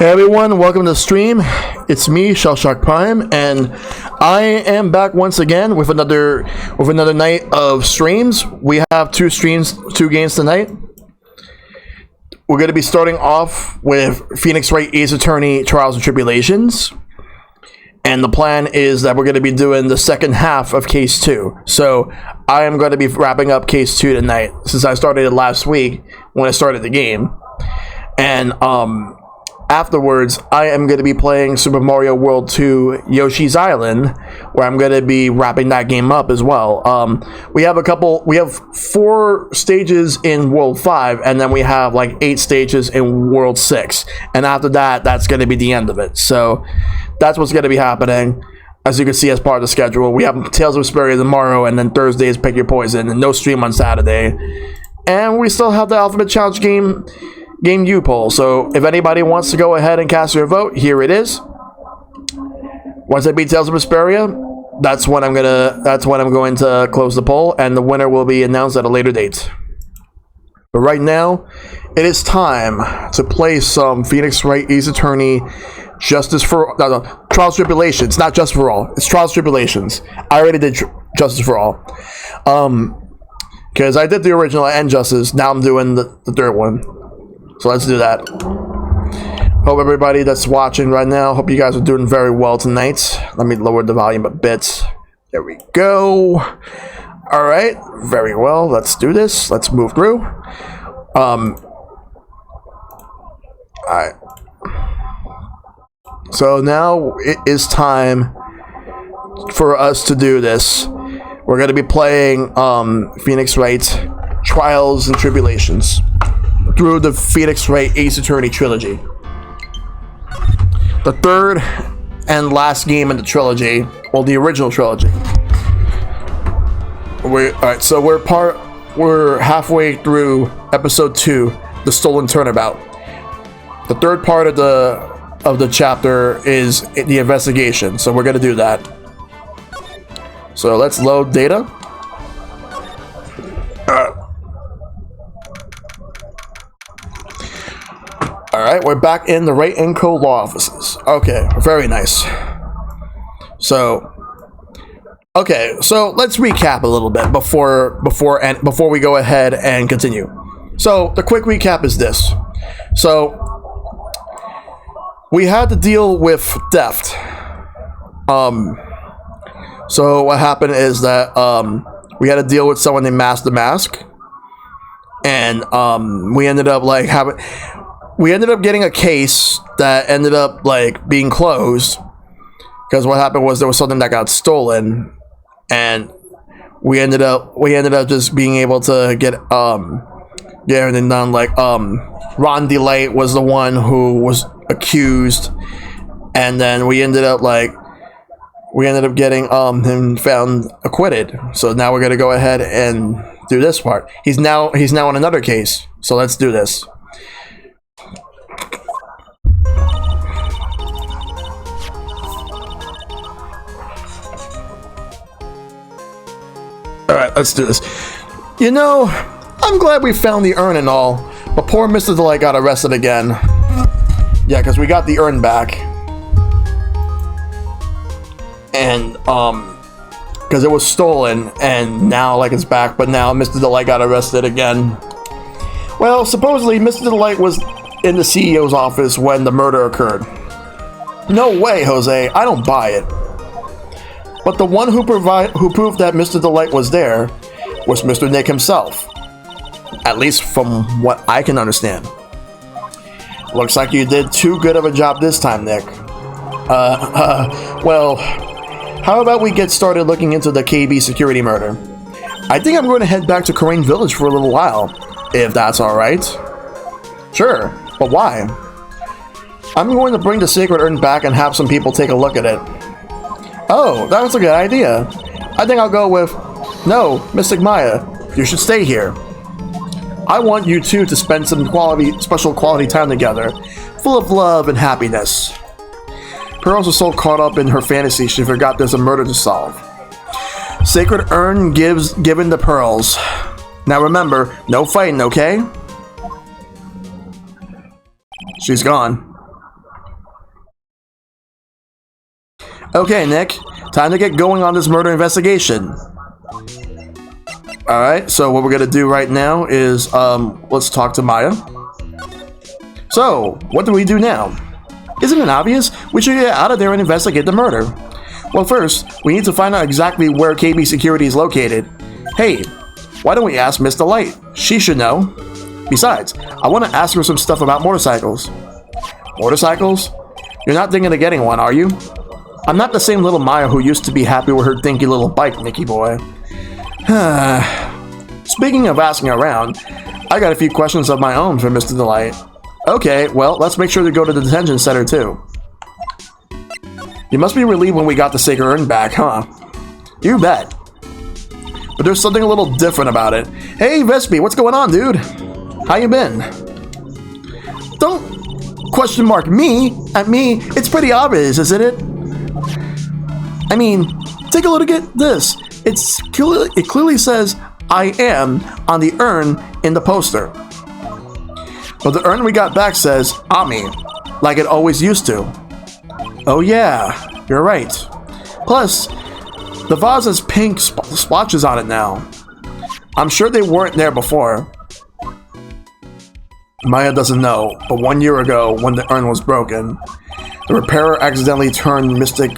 Hey everyone, welcome to the stream. It's me, ShellshockPrime, and I am back once again with another night of streams. We have two games tonight. We're going to be starting off with Phoenix Wright Ace Attorney Trials and Tribulations. And the plan is that we're going to be doing the second half of Case 2. So I am going to be wrapping up Case 2 tonight, since I started it last week when I started the game. And afterwards, I am going to be playing Super Mario World 2 Yoshi's Island, where I'm going to be wrapping that game up as well. We have 4 stages in World 5, and then we have like 8 stages in World 6. And after that, that's going to be the end of it. So that's what's going to be happening. As you can see, as part of the schedule, we have Tales of Vesperia tomorrow, and then Thursday is Pick Your Poison, and no stream on Saturday. And we still have the Alphabet Challenge Game U poll. So if anybody wants to go ahead and cast your vote, here it is. Once I beat Tales of Vesperia, that's when I'm going to close the poll, and the winner will be announced at a later date. But right now, it is time to play some Phoenix Wright Ace Attorney Trials Tribulations, not Just for All. It's Trials Tribulations. I already did Justice for All. Because I did the original and Justice. Now I'm doing the third one. So let's do that. Hope everybody that's watching right now, hope you guys are doing very well tonight. Let me lower the volume a bit. There we go. All right, very well. Let's do this. Let's move through. All right. So now it is time for us to do this. We're going to be playing Phoenix Wright Trials and Tribulations through the Phoenix Wright Ace Attorney trilogy. The third and last game in the trilogy, well, the original trilogy. Alright, so we're halfway through episode 2, The Stolen Turnabout. The third part of the chapter is the investigation, so we're gonna do that. So let's load data. Alright, we're back in the Wright & Co. law offices. Okay, very nice. So let's recap a little bit before we go ahead and continue. So the quick recap is this. So we had to deal with theft. So what happened is that we had to deal with someone named Marvelous Masque, and we ended up getting a case that ended up like being closed, because what happened was there was something that got stolen, and we ended up just being able to get everything done. Like Ron DeLight was the one who was accused, and then we ended up getting him found acquitted. So now we're gonna go ahead and do this part. He's now on another case. So let's do this. Alright, let's do this. You know, I'm glad we found the urn and all, but poor Mr. DeLight got arrested again. Yeah, because we got the urn back. And, because it was stolen, and now, like, it's back, but now Mr. DeLight got arrested again. Well, supposedly, Mr. DeLight was in the CEO's office when the murder occurred. No way, Jose, I don't buy it. But the one who proved that Mr. DeLight was there was Mr. Nick himself. At least from what I can understand. Looks like you did too good of a job this time, Nick. Well, how about we get started looking into the KB security murder? I think I'm going to head back to Crane Village for a little while, if that's alright. Sure, but why? I'm going to bring the sacred urn back and have some people take a look at it. Oh, that was a good idea. I think I'll go with... No, Mystic Maya, you should stay here. I want you two to spend some special quality time together, full of love and happiness. Pearls was so caught up in her fantasy she forgot there's a murder to solve. Sacred urn given the pearls. Now remember, no fighting, okay? She's gone. Okay, Nick. Time to get going on this murder investigation. Alright, so what we're gonna do right now is, let's talk to Maya. So, what do we do now? Isn't it obvious? We should get out of there and investigate the murder. Well, first, we need to find out exactly where KB Security is located. Hey, why don't we ask Miss Delight? She should know. Besides, I want to ask her some stuff about motorcycles. Motorcycles? You're not thinking of getting one, are you? I'm not the same little Maya who used to be happy with her dinky little bike, Nicky boy. Speaking of asking around, I got a few questions of my own for Mr. Delight. Okay, well, let's make sure to go to the detention center too. You must be relieved when we got the sacred urn back, huh? You bet. But there's something a little different about it. Hey, Vespi, what's going on, dude? How you been? Don't question mark me at me. It's pretty obvious, isn't it? I mean, take a look at this. It clearly says, I am, on the urn in the poster. But the urn we got back says, Ami, like it always used to. Oh yeah, you're right. Plus, the vase has pink splotches on it now. I'm sure they weren't there before. Maya doesn't know, but 1 year ago, when the urn was broken, the repairer accidentally turned Mystic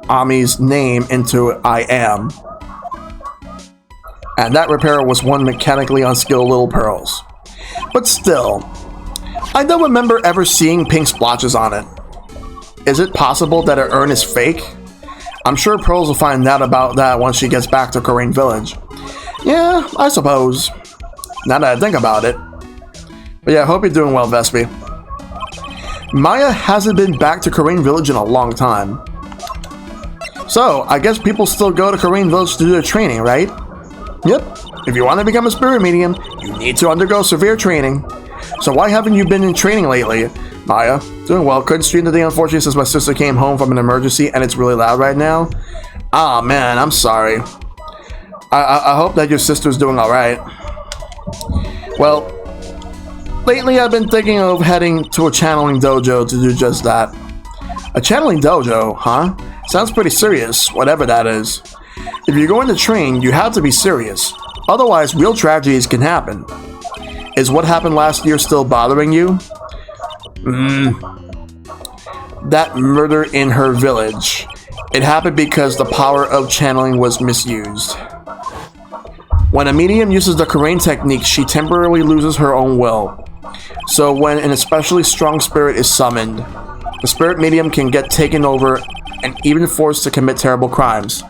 Ami's name into I am. And that repairer was one mechanically unskilled little pearls. But still, I don't remember ever seeing pink splotches on it. Is it possible that her urn is fake? I'm sure Pearls will find out about that once she gets back to Korean Village. Yeah, I suppose. Now that I think about it. But yeah, I hope you're doing well, Vespi. Maya hasn't been back to Korean Village in a long time. So, I guess people still go to Korean Village to do their training, right? Yep. If you want to become a spirit medium, you need to undergo severe training. So why haven't you been in training lately? Maya, doing well. Couldn't stream today, unfortunately, since my sister came home from an emergency and it's really loud right now. Ah, man, I'm sorry. I hope that your sister's doing alright. Well, lately I've been thinking of heading to a channeling dojo to do just that. A channeling dojo, huh? Sounds pretty serious, whatever that is. If you're going to train, you have to be serious. Otherwise, real tragedies can happen. Is what happened last year still bothering you? That murder in her village. It happened because the power of channeling was misused. When a medium uses the Korean technique, she temporarily loses her own will. So when an especially strong spirit is summoned, the spirit medium can get taken over and even forced to commit terrible crimes.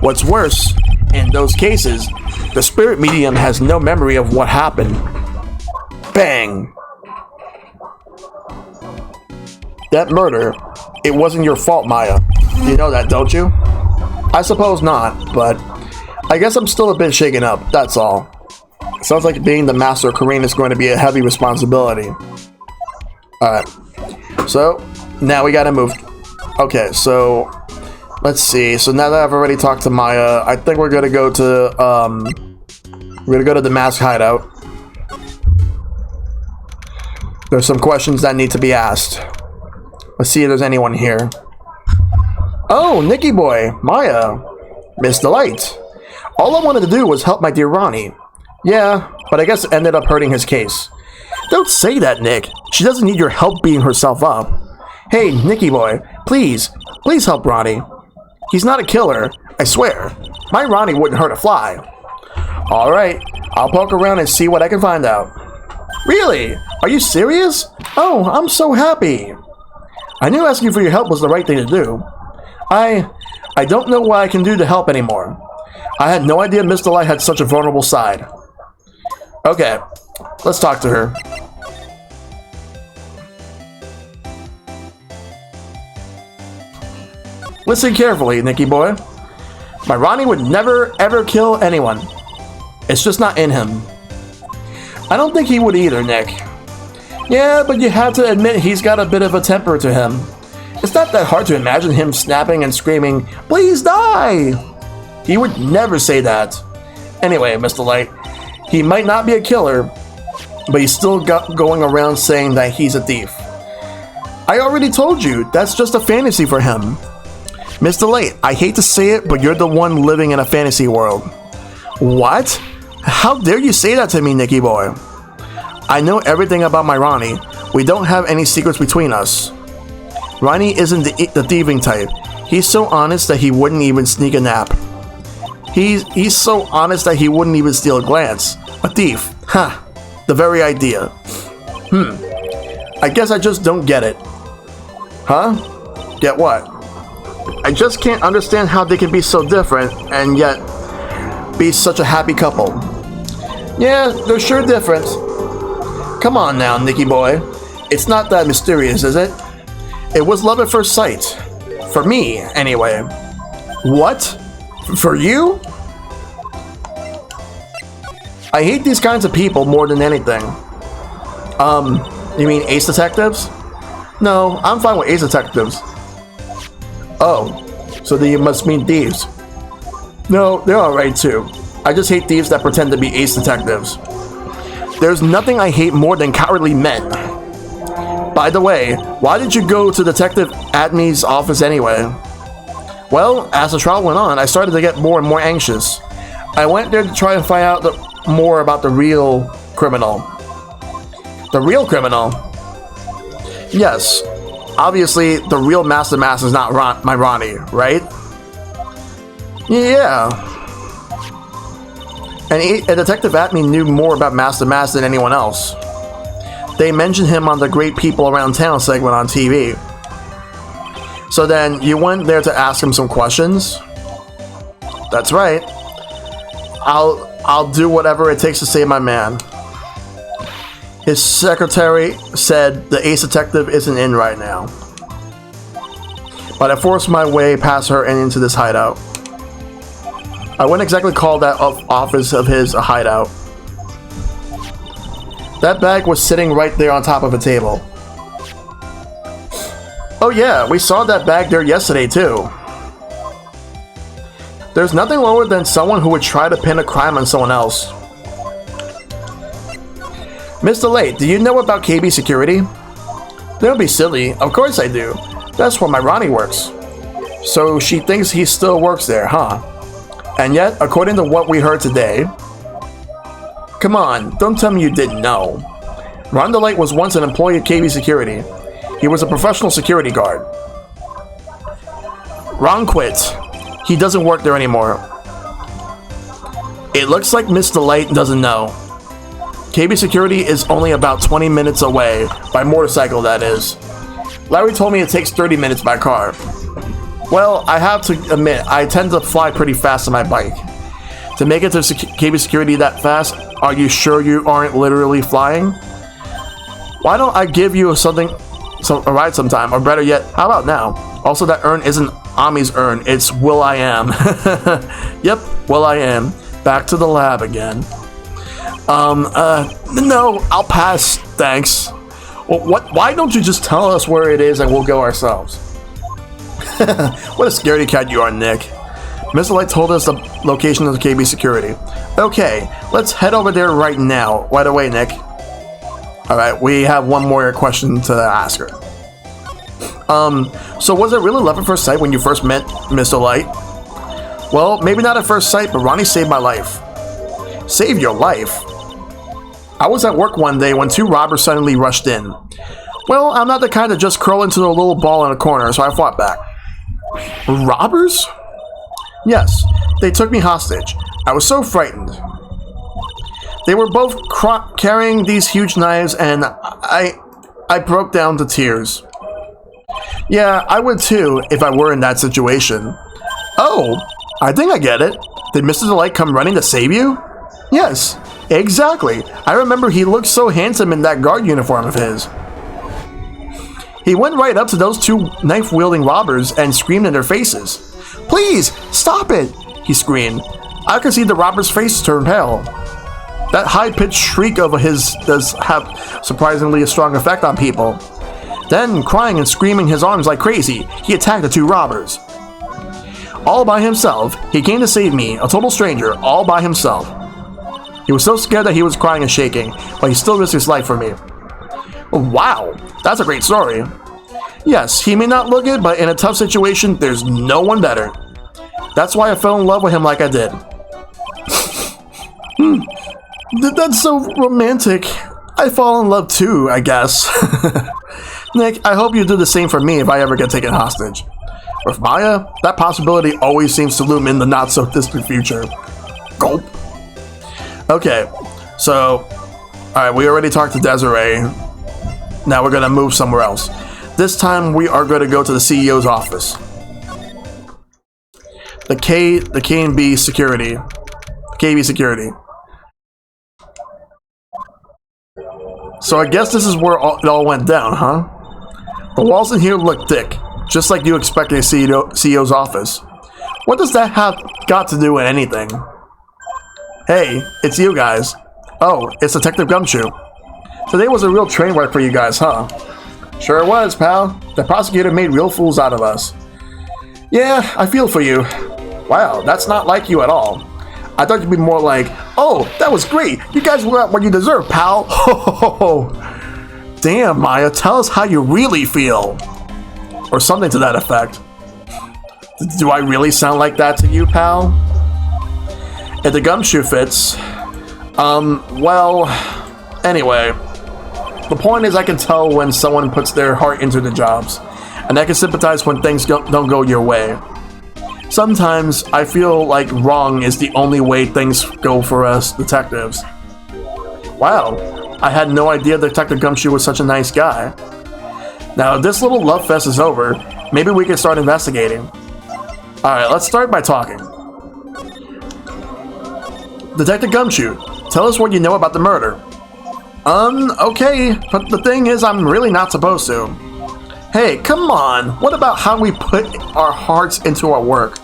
What's worse, in those cases, the spirit medium has no memory of what happened. Bang! That murder, it wasn't your fault, Maya. You know that, don't you? I suppose not, but I guess I'm still a bit shaken up, that's all. Sounds like being the master of Korean is going to be a heavy responsibility. Alright, so now we gotta move. Okay, so let's see. So now that I've already talked to Maya, I think we're gonna go to the Masque hideout. There's some questions that need to be asked. Let's see if there's anyone here. Oh, Nicky boy, Maya, Miss Delight. All I wanted to do was help my dear Ronnie. Yeah, but I guess it ended up hurting his case. Don't say that, Nick. She doesn't need your help beating herself up. Hey, Nicky boy, please help Ronnie. He's not a killer, I swear. My Ronnie wouldn't hurt a fly. Alright, I'll poke around and see what I can find out. Really? Are you serious? Oh, I'm so happy. I knew asking for your help was the right thing to do. I don't know what I can do to help anymore. I had no idea Miss Delight had such a vulnerable side. Okay, let's talk to her. Listen carefully, Nicky boy. My Ronnie would never ever kill anyone. It's just not in him. I don't think he would either, Nick. Yeah, but you have to admit he's got a bit of a temper to him. It's not that hard to imagine him snapping and screaming, "Please die!" He would never say that. Anyway, Mr. Light, he might not be a killer, but he's still going around saying that he's a thief. I already told you, that's just a fantasy for him. Mr. Late, I hate to say it, but you're the one living in a fantasy world. What? How dare you say that to me, Nicky boy? I know everything about my Ronnie. We don't have any secrets between us. Ronnie isn't the thieving type. He's so honest that he wouldn't even sneak a nap. He's so honest that he wouldn't even steal a glance. A thief. Ha! The very idea. I guess I just don't get it. Huh? Get what? I just can't understand how they can be so different and yet be such a happy couple. Yeah, they're sure different. Come on now, Nicky boy. It's not that mysterious, is it? It was love at first sight. For me, anyway. What? For you? I hate these kinds of people more than anything. You mean ace detectives? No, I'm fine with ace detectives. Oh, so then you must mean thieves. No, they're alright too. I just hate thieves that pretend to be ace detectives. There's nothing I hate more than cowardly men. By the way, why did you go to Detective Adme's office anyway? Well, as the trial went on, I started to get more and more anxious. I went there to try and find out more about the real criminal. The real criminal? Yes. Obviously, the real Master Masque is not my Ronnie, right? Yeah. And Detective Atme knew more about Master Masque than anyone else. They mentioned him on the Great People Around Town segment on TV. So then, you went there to ask him some questions? That's right. I'll do whatever it takes to save my man. His secretary said the ace detective isn't in right now. But I forced my way past her and into this hideout. I wouldn't exactly call that office of his a hideout. That bag was sitting right there on top of a table. Oh yeah, we saw that bag there yesterday too. There's nothing lower than someone who would try to pin a crime on someone else. Mr. Late, do you know about KB Security? Don't be silly, of course I do. That's where my Ronnie works. So she thinks he still works there, huh? And yet, according to what we heard today... Come on, don't tell me you didn't know. Ron DeLite was once an employee at KB Security. He was a professional security guard. Ron quit. He doesn't work there anymore. It looks like Miss DeLite doesn't know. KB Security is only about 20 minutes away, by motorcycle that is. Larry told me it takes 30 minutes by car. Well, I have to admit, I tend to fly pretty fast on my bike. To make it to KB Security that fast, are you sure you aren't literally flying? Why don't I give you a ride sometime, or better yet, how about now? Also, that urn isn't Ami's urn, it's Will I Am. Yep, Will I Am. Back to the lab again. No, I'll pass, thanks. Well, why don't you just tell us where it is and we'll go ourselves? What a scaredy cat you are, Nick. Mr. Light told us the location of the KB Security. Okay, let's head over there right now. Right away, Nick. Alright, we have one more question to ask her. So was it really love at first sight when you first met Mr. Light? Well, maybe not at first sight, but Ronnie saved my life. Save your life? I was at work one day when two robbers suddenly rushed in. Well, I'm not the kind to just curl into a little ball in a corner, so I fought back. Robbers? Yes, they took me hostage. I was so frightened. They were both carrying these huge knives, and I broke down to tears. Yeah, I would too, if I were in that situation. Oh, I think I get it. Did Mr. DeLite come running to save you? Yes, exactly. I remember he looked so handsome in that guard uniform of his. He went right up to those two knife-wielding robbers and screamed in their faces. Please, stop it, he screamed. I could see the robber's face turn pale. That high-pitched shriek of his does have surprisingly a strong effect on people. Then, crying and screaming his arms like crazy, he attacked the two robbers. All by himself, he came to save me, a total stranger, all by himself. He was so scared that he was crying and shaking, but he still risked his life for me. Oh, wow, that's a great story. Yes, he may not look it, but in a tough situation, there's no one better. That's why I fell in love with him like I did. That's so romantic. I fall in love too, I guess. Nick, I hope you do the same for me if I ever get taken hostage. With Maya, that possibility always seems to loom in the not-so-distant future. Gulp. Okay, so... Alright, we already talked to Desiree. Now we're gonna move somewhere else. This time we are going to go to the CEO's office. The K&B security. KB security. So I guess this is where it all went down, huh? The walls in here look thick, just like you expect in a CEO's office. What does that have got to do with anything? Hey, it's you guys. Oh, it's Detective Gumshoe. Today was a real train wreck for you guys, huh? Sure it was, pal. The prosecutor made real fools out of us. Yeah, I feel for you. Wow, that's not like you at all. I thought you'd be more like, oh, that was great. You guys got what you deserve, pal. Damn, Maya, tell us how you really feel. Or something to that effect. Do I really sound like that to you, pal? If the gumshoe fits. Well, anyway. The point is I can tell when someone puts their heart into the jobs. And I can sympathize when things don't go your way. Sometimes I feel like wrong is the only way things go for us detectives. Wow, I had no idea Detective Gumshoe was such a nice guy. Now, if this little love fest is over, maybe we can start investigating. Alright, let's start by talking. Detective Gumshoe, tell us what you know about the murder. Okay, but the thing is I'm really not supposed to. Hey, come on, what about how we put our hearts into our work?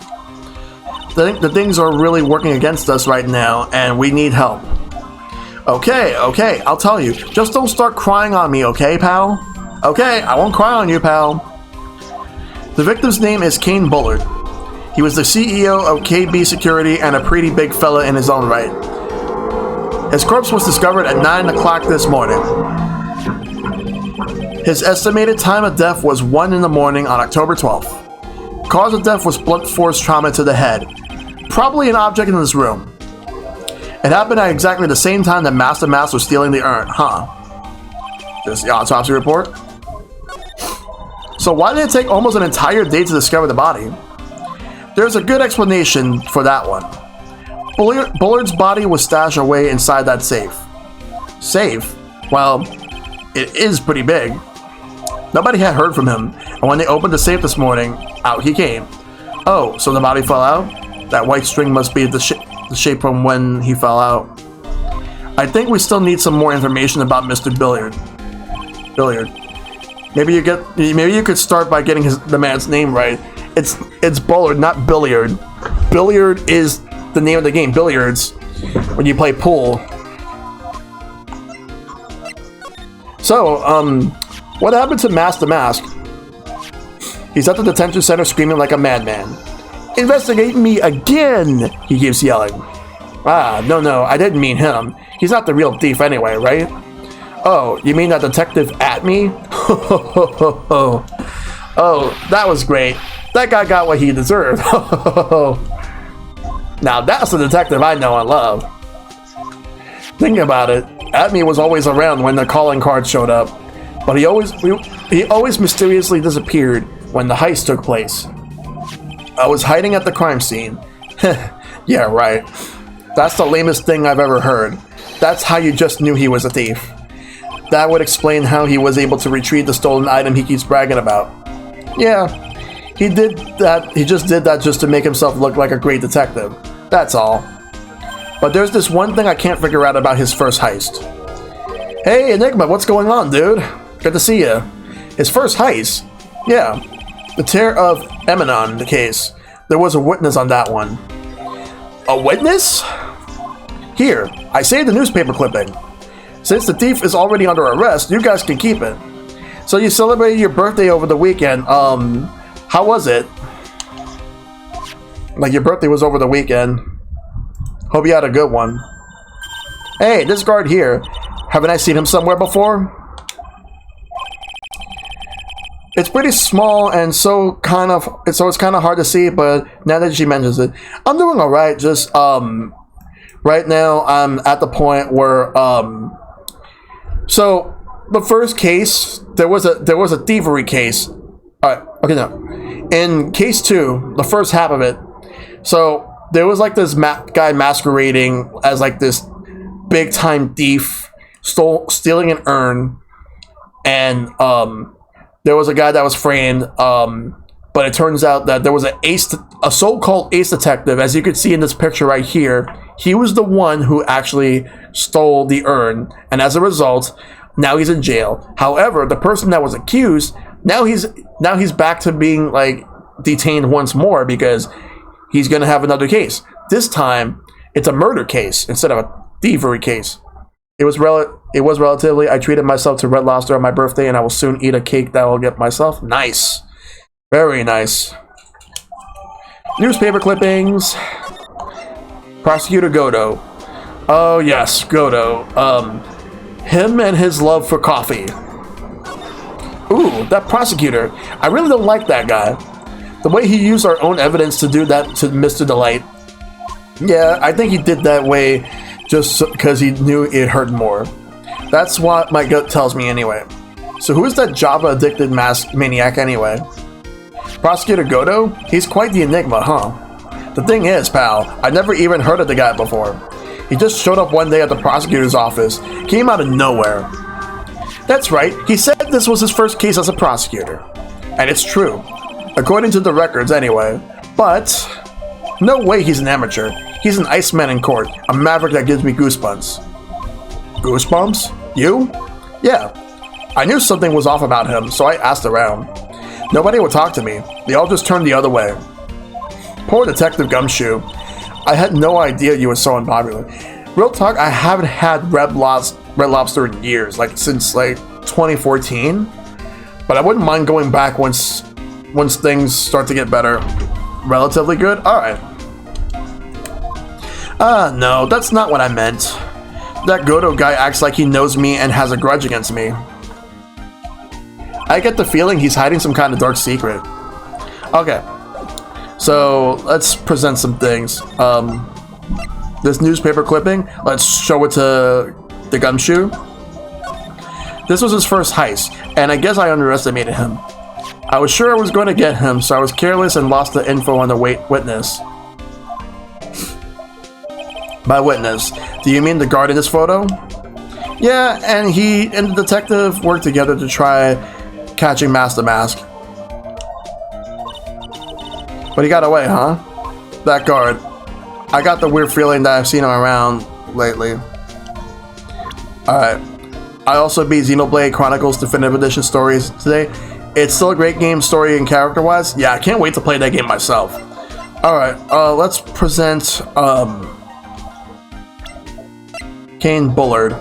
The things are really working against us right now, and we need help. Okay, I'll tell you. Just don't start crying on me, okay, pal? Okay, I won't cry on you, pal. The victim's name is Kane Bullard. He was the CEO of KB Security and a pretty big fella in his own right. His corpse was discovered at 9 o'clock this morning. His estimated time of death was 1 in the morning on October 12th. Cause of death was blunt force trauma to the head. Probably an object in this room. It happened at exactly the same time that Master Masque was stealing the urn, huh? This is the autopsy report. So why did it take almost an entire day to discover the body? There's a good explanation for that one. Bullard's body was stashed away inside that safe. Safe? Well, it is pretty big. Nobody had heard from him, and when they opened the safe this morning, out he came. Oh, so the body fell out? That white string must be the shape from when he fell out. I think we still need some more information about Mr. Billiard. Maybe you could start by getting the man's name right. It's Bullard, not Billiard. Billiard is the name of the game, billiards, when you play pool. So, what happened to Master Masque? He's at the detention center screaming like a madman. Investigate me again, he keeps yelling. Ah, no, I didn't mean him. He's not the real thief anyway, right? Oh, you mean that detective at me? Oh, that was great. That guy got what he deserved. Now that's the detective I know and love. Think about it. Atme was always around when the calling card showed up, but he always mysteriously disappeared when the heist took place. I was hiding at the crime scene. Yeah, right. That's the lamest thing I've ever heard. That's how you just knew he was a thief. That would explain how he was able to retrieve the stolen item he keeps bragging about. Yeah, he did that. He just did that just to make himself look like a great detective. That's all. But there's this one thing I can't figure out about his first heist. Hey, Enigma, what's going on, dude? Good to see you. His first heist? Yeah. The tear of Emanon, the case. There was a witness on that one. A witness? Here, I saved the newspaper clipping. Since the thief is already under arrest, you guys can keep it. So you celebrated your birthday over the weekend. How was it? Like, your birthday was over the weekend. Hope you had a good one. Hey, this guard here. Haven't I seen him somewhere before? It's pretty small and so it's kind of hard to see, but now that she mentions it, I'm doing all right. Just right now I'm at the point where so the first case there was a thievery case. All right, okay, no. In case 2, the first half of it, so there was like this guy masquerading as like this big time thief, stealing an urn, and there was a guy that was framed, but it turns out that there was a so-called ace detective, as you can see in this picture right here. He was the one who actually stole the urn, and as a result, now he's in jail. However, the person that was accused, now he's back to being like detained once more because he's gonna have another case. This time, it's a murder case instead of a thievery case. It was relatively. I treated myself to Red Lobster on my birthday, and I will soon eat a cake that I'll get myself. Nice, very nice. Newspaper clippings. Prosecutor Godo. Oh yes, Godo. Him and his love for coffee. Ooh, that prosecutor. I really don't like that guy. The way he used our own evidence to do that to Mr. Delight. Yeah, I think he did that way just because he knew it hurt more. That's what my gut tells me anyway. So who is that Java-addicted maniac anyway? Prosecutor Godo? He's quite the enigma, huh? The thing is, pal, I never even heard of the guy before. He just showed up one day at the prosecutor's office, came out of nowhere. That's right, he said this was his first case as a prosecutor. And it's true. According to the records anyway. But no way he's an amateur. He's an Iceman in court, a maverick that gives me goosebumps. Goosebumps? You? Yeah. I knew something was off about him, so I asked around. Nobody would talk to me. They all just turned the other way. Poor Detective Gumshoe. I had no idea you were so unpopular. Real talk, I haven't had Red Lobster in years, like since like 2014. But I wouldn't mind going back once things start to get better. Relatively good? Alright. No, that's not what I meant. That Godo guy acts like he knows me and has a grudge against me. I get the feeling he's hiding some kind of dark secret. Okay. So, let's present some things. This newspaper clipping, let's show it to the Gumshoe. This was his first heist, and I guess I underestimated him. I was sure I was going to get him, so I was careless and lost the info on the witness. By witness, do you mean the guard in this photo? Yeah, and he and the detective worked together to try catching Marvelous Masque. But he got away, huh? That guard. I got the weird feeling that I've seen him around lately. Alright. I also beat Xenoblade Chronicles Definitive Edition Stories today. It's still a great game, story and character-wise. Yeah, I can't wait to play that game myself. Alright, let's present, Kane Bullard.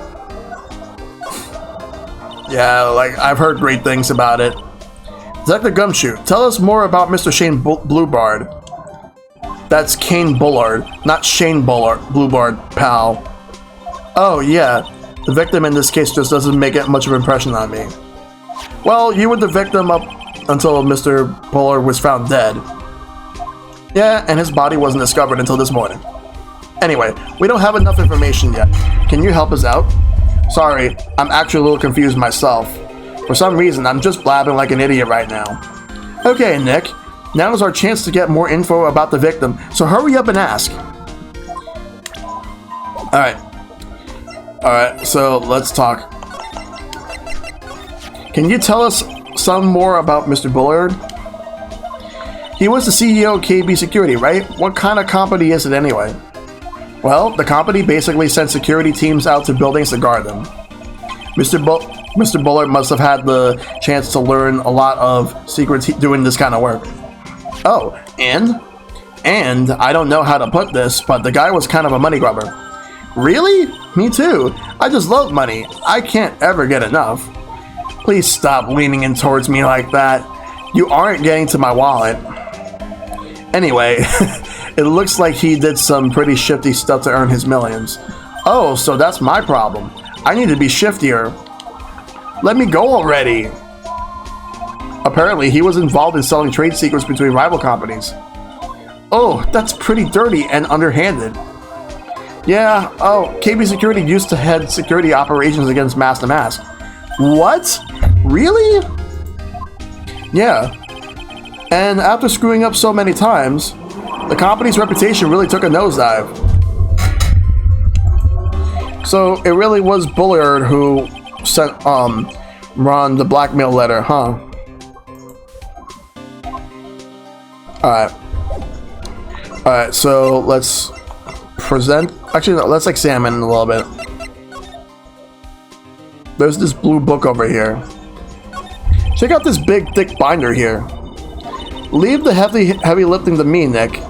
Yeah, like, I've heard great things about it. Detective Gumshoe, tell us more about Mr. Shane Bluebard. That's Kane Bullard, not Shane Bluebard, pal. Oh, yeah. The victim in this case just doesn't make much of an impression on me. Well, you were the victim up until Mr. Bullard was found dead. Yeah, and his body wasn't discovered until this morning. Anyway, we don't have enough information yet. Can you help us out? Sorry, I'm actually a little confused myself. For some reason, I'm just blabbing like an idiot right now. Okay, Nick. Now is our chance to get more info about the victim, so hurry up and ask. Alright, so let's talk. Can you tell us some more about Mr. Bullard? He was the CEO of KB Security, right? What kind of company is it anyway? Well, the company basically sent security teams out to buildings to guard them. Mr. Bullard must have had the chance to learn a lot of secrets doing this kind of work. Oh, and I don't know how to put this, but the guy was kind of a money grubber. Really? Me too. I just love money. I can't ever get enough. Please stop leaning in towards me like that. You aren't getting to my wallet. Anyway, it looks like he did some pretty shifty stuff to earn his millions. Oh, so that's my problem. I need to be shiftier. Let me go already. Apparently, he was involved in selling trade secrets between rival companies. Oh, that's pretty dirty and underhanded. Yeah, oh, KB Security used to head security operations against Marvelous Masque. What? Really? Yeah. And after screwing up so many times, the company's reputation really took a nosedive. So it really was Bullard who sent Ron the blackmail letter, huh? Alright, so let's present. Actually, no, let's examine a little bit. There's this blue book over here. Check out this big, thick binder here. Leave the heavy lifting to me, Nick.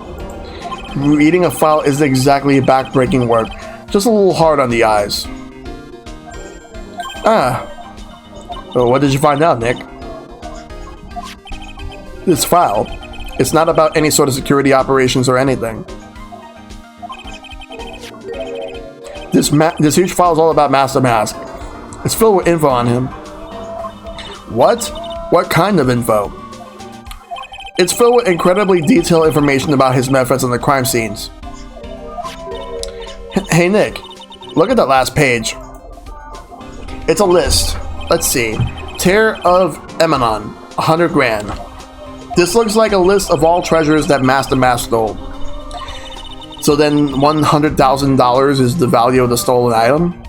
Reading a file isn't exactly back-breaking work. Just a little hard on the eyes. So what did you find out, Nick? This file. It's not about any sort of security operations or anything. This huge file is all about Marvelous Masque. It's filled with info on him. What? What kind of info? It's filled with incredibly detailed information about his methods on the crime scenes. Hey Nick, look at that last page. It's a list. Let's see. Tear of Emanon, 100 grand. This looks like a list of all treasures that Marvelous Masque stole. So then $100,000 is the value of the stolen item?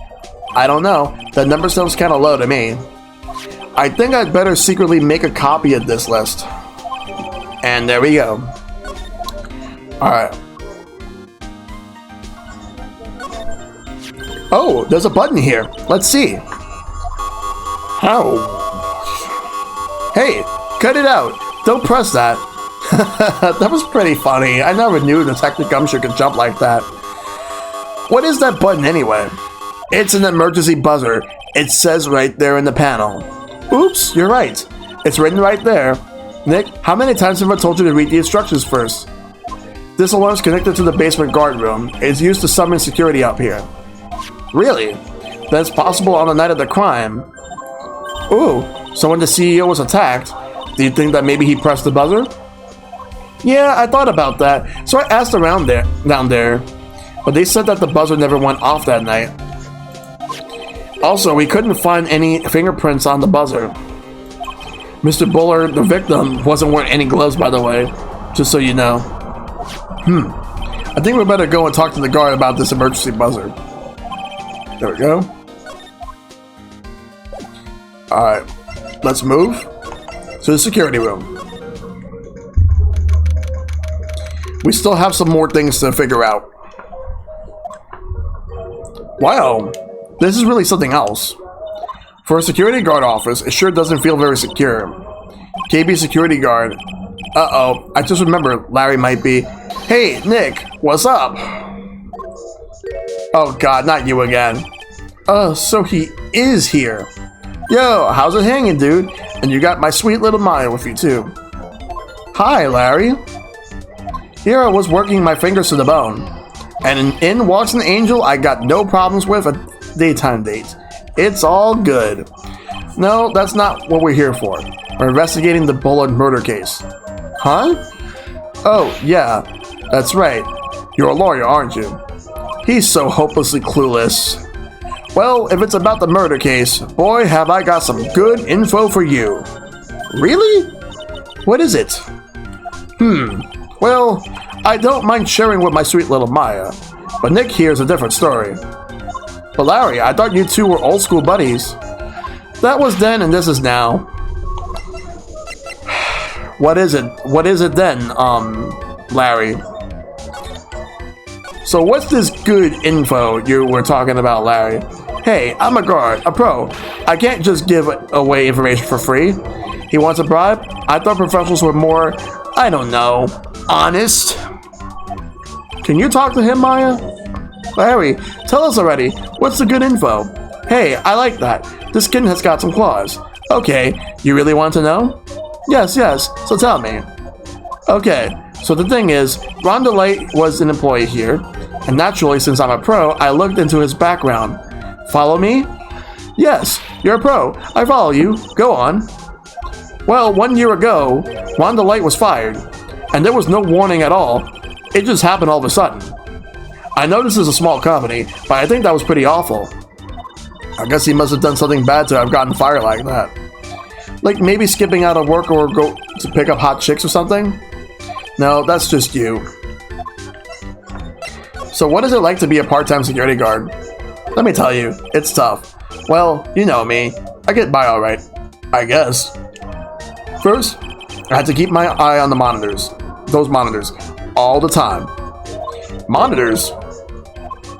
I don't know. That number sounds kind of low to me. I think I'd better secretly make a copy of this list. And there we go. Alright. Oh, there's a button here. Let's see. How? Hey, cut it out. Don't press that. That was pretty funny. I never knew Detective Gumshoe could jump like that. What is that button anyway? It's an emergency buzzer. It says right there in the panel. Oops, you're right. It's written right there. Nick, how many times have I told you to read the instructions first? This alarm is connected to the basement guard room. It's used to summon security up here. Really? That's possible on the night of the crime. Ooh, so when the CEO was attacked, do you think that maybe he pressed the buzzer? Yeah, I thought about that. So I asked around down there, but they said that the buzzer never went off that night. Also, we couldn't find any fingerprints on the buzzer. Mr. Bullard, the victim, wasn't wearing any gloves, by the way, just so you know. I think we better go and talk to the guard about this emergency buzzer. There we go. Alright, let's move to the security room. We still have some more things to figure out. Wow, this is really something else. For a security guard office, it sure doesn't feel very secure. KB security guard. Uh-oh, I just remember Larry might be. Hey, Nick, what's up? Oh god, not you again. So he is here. Yo, how's it hanging, dude? And you got my sweet little Maya with you, too. Hi, Larry. Here I was working my fingers to the bone. And in walks an angel I got no problems with a daytime date. It's all good. No, that's not what we're here for. We're investigating the Bullard murder case. Huh? Oh, yeah, that's right. You're a lawyer, aren't you? He's so hopelessly clueless. Well, if it's about the murder case, boy, have I got some good info for you. Really? What is it? Well, I don't mind sharing with my sweet little Maya, but Nick here's a different story. But Larry, I thought you two were old school buddies. That was then and this is now. What is it? What is it then, Larry? So what's this good info you were talking about, Larry? Hey, I'm a guard, a pro. I can't just give away information for free. He wants a bribe? I thought professionals were more, I don't know, honest. Can you talk to him, Maya? Larry, tell us already. What's the good info? Hey, I like that. This kitten has got some claws. Okay, you really want to know? Yes, so tell me. Okay, so the thing is, Rhonda Light was an employee here, and naturally, since I'm a pro, I looked into his background. Follow me? Yes, you're a pro. I follow you. Go on. Well, 1 year ago, when the light was fired, and there was no warning at all. It just happened all of a sudden. I know this is a small company, but I think that was pretty awful. I guess he must have done something bad to have gotten fired like that. Like maybe skipping out of work or go to pick up hot chicks or something? No, that's just you. So what is it like to be a part-time security guard? Let me tell you, it's tough. Well, you know me. I get by alright. I guess. First, I had to keep my eye on the monitors. Those monitors. All the time. Monitors?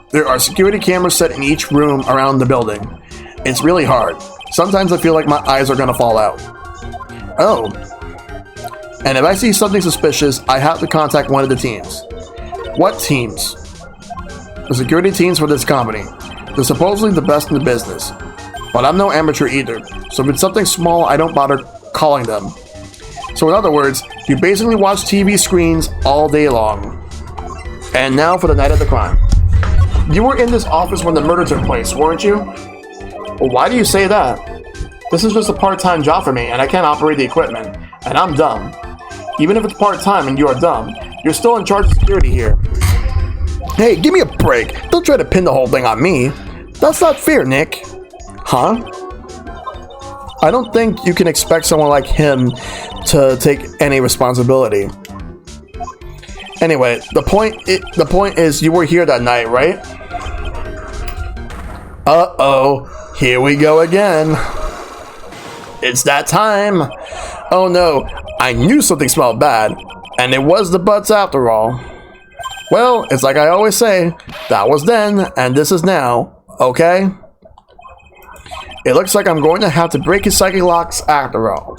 There are security cameras set in each room around the building. It's really hard. Sometimes I feel like my eyes are gonna fall out. Oh. And if I see something suspicious, I have to contact one of the teams. What teams? The security teams for this company. They're supposedly the best in the business. But I'm no amateur either, so if it's something small, I don't bother calling them. So in other words, you basically watch TV screens all day long. And now for the night of the crime. You were in this office when the murder took place, weren't you? Well, why do you say that? This is just a part-time job for me, and I can't operate the equipment, and I'm dumb. Even if it's part-time and you are dumb, you're still in charge of security here. Hey, give me a break. Don't try to pin the whole thing on me. That's not fair, Nick. Huh? I don't think you can expect someone like him to take any responsibility. Anyway, the point is you were here that night, right? Uh-oh, here we go again. It's that time. Oh no, I knew something smelled bad, and it was the butts after all. Well, it's like I always say, that was then, and this is now, okay? It looks like I'm going to have to break his psychic locks after all.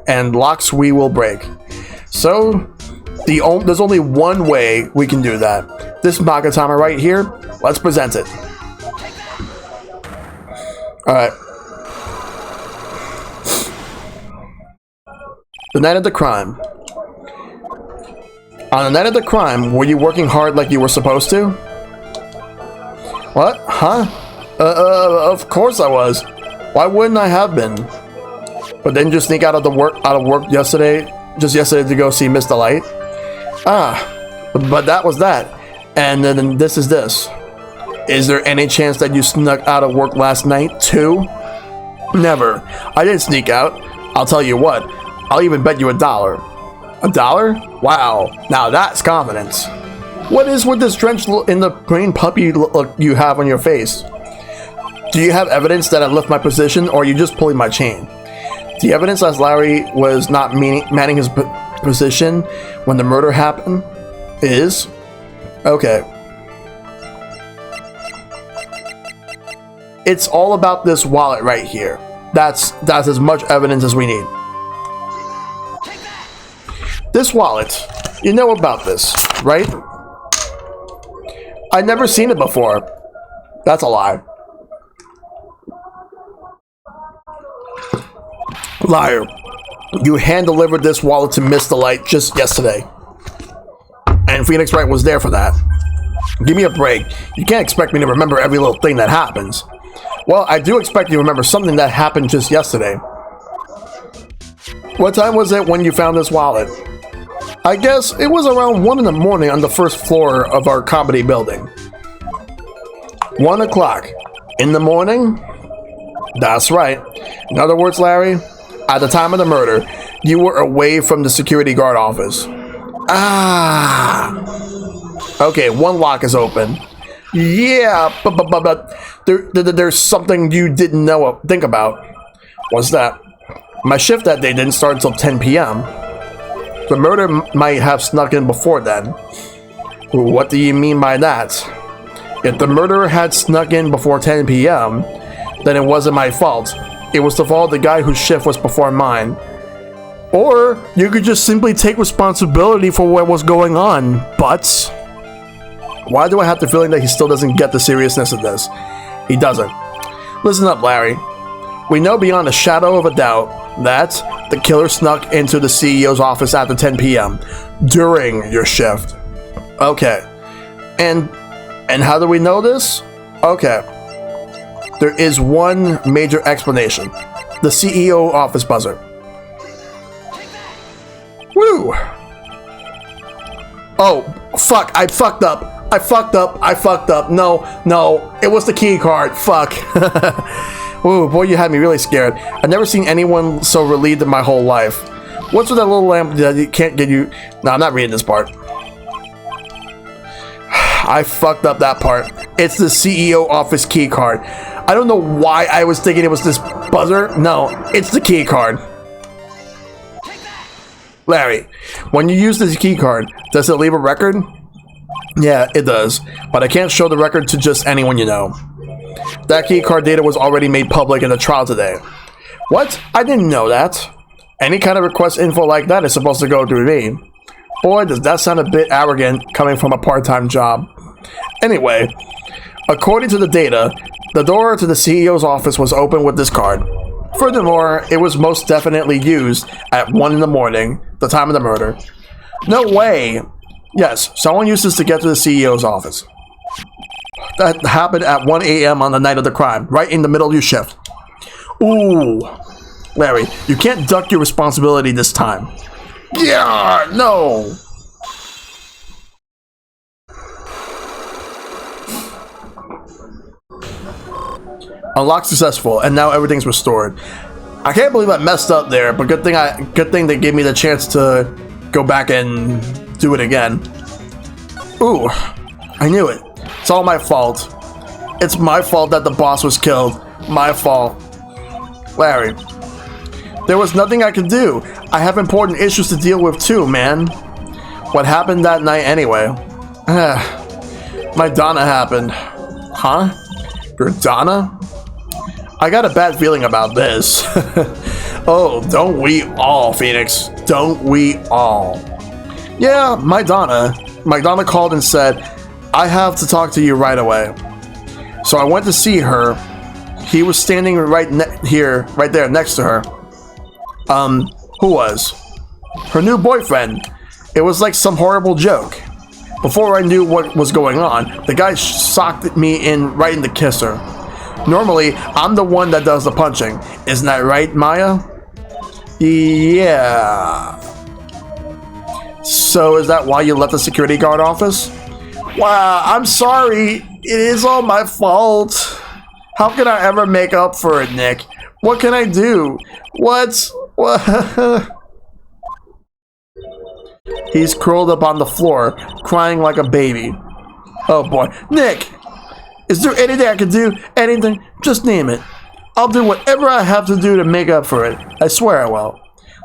And locks we will break. So, there's only one way we can do that. This Magatama right here, let's present it. Alright. The night of the crime. On the night of the crime, were you working hard like you were supposed to? What? Huh? Of course I was. Why wouldn't I have been? But then just sneak out of work yesterday to go see Mr. Light? Ah, but that was that. And then this is this. Is there any chance that you snuck out of work last night too? Never. I didn't sneak out. I'll tell you what. I'll even bet you $1. $1? Wow. Now that's confidence. What is with this drenched in the green puppy look you have on your face? Do you have evidence that I left my position, or are you just pulling my chain? The evidence that Larry was not manning his position when the murder happened is? Okay. It's all about this wallet right here. That's as much evidence as we need. This wallet, you know about this, right? I'd never seen it before. That's a lie. Liar. You hand-delivered this wallet to Mr. Light just yesterday. And Phoenix Wright was there for that. Give me a break. You can't expect me to remember every little thing that happens. Well, I do expect you to remember something that happened just yesterday. What time was it when you found this wallet? I guess it was around 1 in the morning on the first floor of our comedy building. 1 o'clock in the morning? That's right. In other words, Larry, at the time of the murder, you were away from the security guard office. Ah. Okay, one lock is open. Yeah, but there's something you didn't think about. What's that? My shift that day didn't start until 10 p.m. The murder might have snuck in before then. What do you mean by that? If the murderer had snuck in before 10 p.m., then it wasn't my fault. It was the fault of the guy whose shift was before mine. Or you could just simply take responsibility for what was going on, Butts. Why do I have the feeling that he still doesn't get the seriousness of this? He doesn't. Listen up, Larry. We know beyond a shadow of a doubt that the killer snuck into the CEO's office after 10 p.m. during your shift. Okay. And how do we know this? Okay. There is one major explanation. The CEO office buzzer. Oh, fuck, I fucked up. I fucked up. No, it was the key card. Fuck. Ooh, boy, you had me really scared. I've never seen anyone so relieved in my whole life. What's with that little lamp that you can't get you? No, I'm not reading this part. I fucked up that part. It's the CEO office key card. I don't know why I was thinking it was this buzzer. No, it's the key card. Larry, when you use this key card, does it leave a record? Yeah, it does, but I can't show the record to just anyone you know. That key card data was already made public in the trial today. What? I didn't know that. Any kind of request info like that is supposed to go through me. Boy, does that sound a bit arrogant coming from a part-time job. Anyway, according to the data, the door to the CEO's office was open with this card. Furthermore, it was most definitely used at 1 in the morning, the time of the murder. No way! Yes, someone used this to get to the CEO's office. That happened at 1 a.m. on the night of the crime, right in the middle of your shift. Ooh. Larry, you can't duck your responsibility this time. Yeah, no! Unlocked successful, and now everything's restored. I can't believe I messed up there, but good thing they gave me the chance to go back and do it again. Ooh, I knew it. It's all my fault. It's my fault that the boss was killed. My fault. Larry, there was nothing I could do. I have important issues to deal with too, man. What happened that night anyway? My Donna happened. Huh? Your Donna? I got a bad feeling about this. Oh, don't we all, Phoenix? Don't we all? Yeah, my Donna called and said, I have to talk to you right away. So I went to see her. He was standing right there next to her. Who was? Her new boyfriend. It was like some horrible joke. Before I knew what was going on, the guy socked me right in the kisser. Normally, I'm the one that does the punching. Isn't that right, Maya? Yeah. So is that why you left the security guard office? Wow, I'm sorry. It is all my fault. How can I ever make up for it, Nick? What can I do? What? He's curled up on the floor, crying like a baby. Oh boy. Nick! Is there anything I can do? Anything? Just name it. I'll do whatever I have to do to make up for it. I swear I will.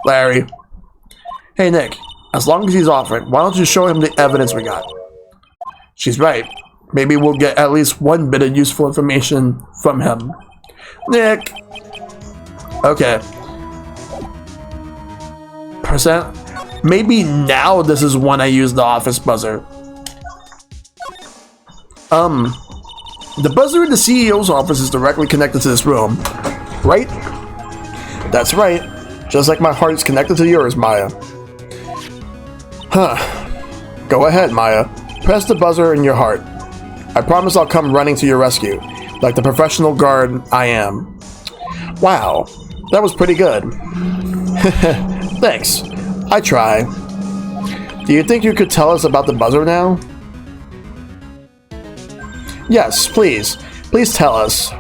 Larry. Hey Nick, as long as he's offering, why don't you show him the evidence we got? She's right. Maybe we'll get at least one bit of useful information from him. Nick! Okay. Percent? Maybe now this is when I use the office buzzer. The buzzer in the CEO's office is directly connected to this room, right? That's right. Just like my heart is connected to yours, Maya. Huh. Go ahead, Maya. Press the buzzer in your heart. I promise I'll come running to your rescue, like the professional guard I am. Wow, that was pretty good. Thanks. I try. Do you think you could tell us about the buzzer now? Yes, please. Please tell us.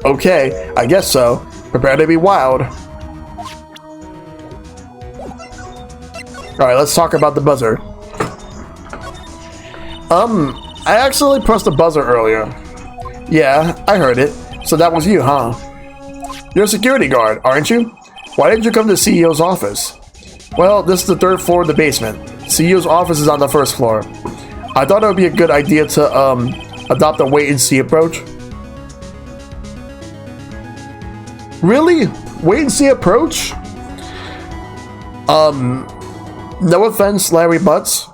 Okay, I guess so. Prepare to be wild. Alright, let's talk about the buzzer. I accidentally pressed the buzzer earlier. Yeah, I heard it. So that was you, huh? You're a security guard, aren't you? Why didn't you come to the CEO's office? Well, this is the 3rd floor of the basement. CEO's office is on the 1st floor. I thought it would be a good idea to, adopt a wait-and-see approach. Really? Wait-and-see approach? No offense, Larry Butts,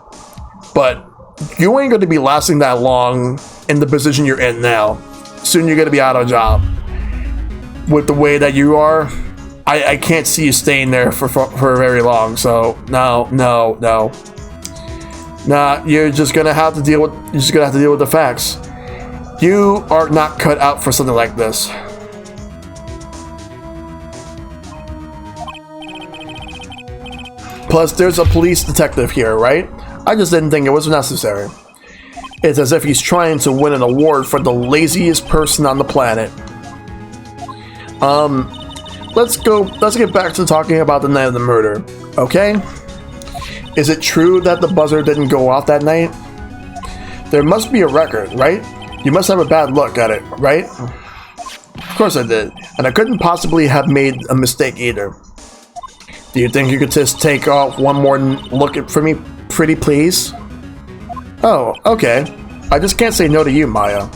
but you ain't going to be lasting that long in the position you're in now. Soon you're going to be out of a job. With the way that you are, I can't see you staying there for very long. So no. Nah, you're just gonna have to deal with the facts. You are not cut out for something like this. Plus, there's a police detective here, right? I just didn't think it was necessary. It's as if he's trying to win an award for the laziest person on the planet. Let's get back to talking about the night of the murder, okay? Is it true that the buzzer didn't go off that night? There must be a record, right? You must have a bad look at it, right? Of course I did, and I couldn't possibly have made a mistake either. Do you think you could just take off one more look for me, pretty please? Oh, okay. I just can't say no to you, Maya.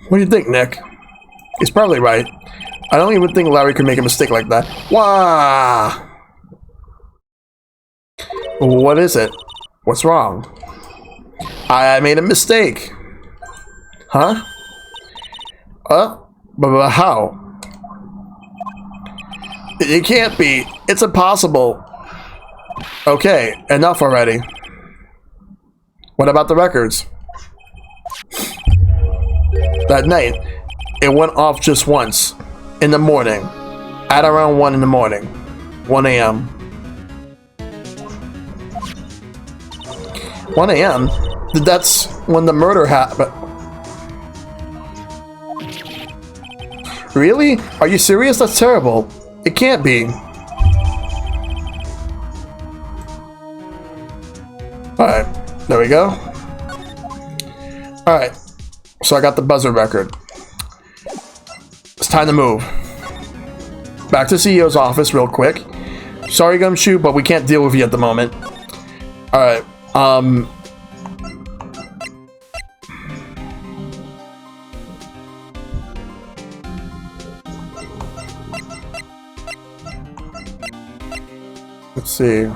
What do you think, Nick? He's probably right. I don't even think Larry could make a mistake like that. Wah! What is it? What's wrong? I made a mistake. Huh? But how? It can't be. It's impossible. Okay, enough already. What about the records? That night, it went off just once. In the morning. At around 1 in the morning. 1 a.m. 1 a.m.? That's when the murder happened. Really? Are you serious? That's terrible. It can't be. Alright, there we go. Alright, so I got the buzzer record. It's time to move. Back to CEO's office real quick. Sorry, Gumshoe, but we can't deal with you at the moment. Alright, let's see.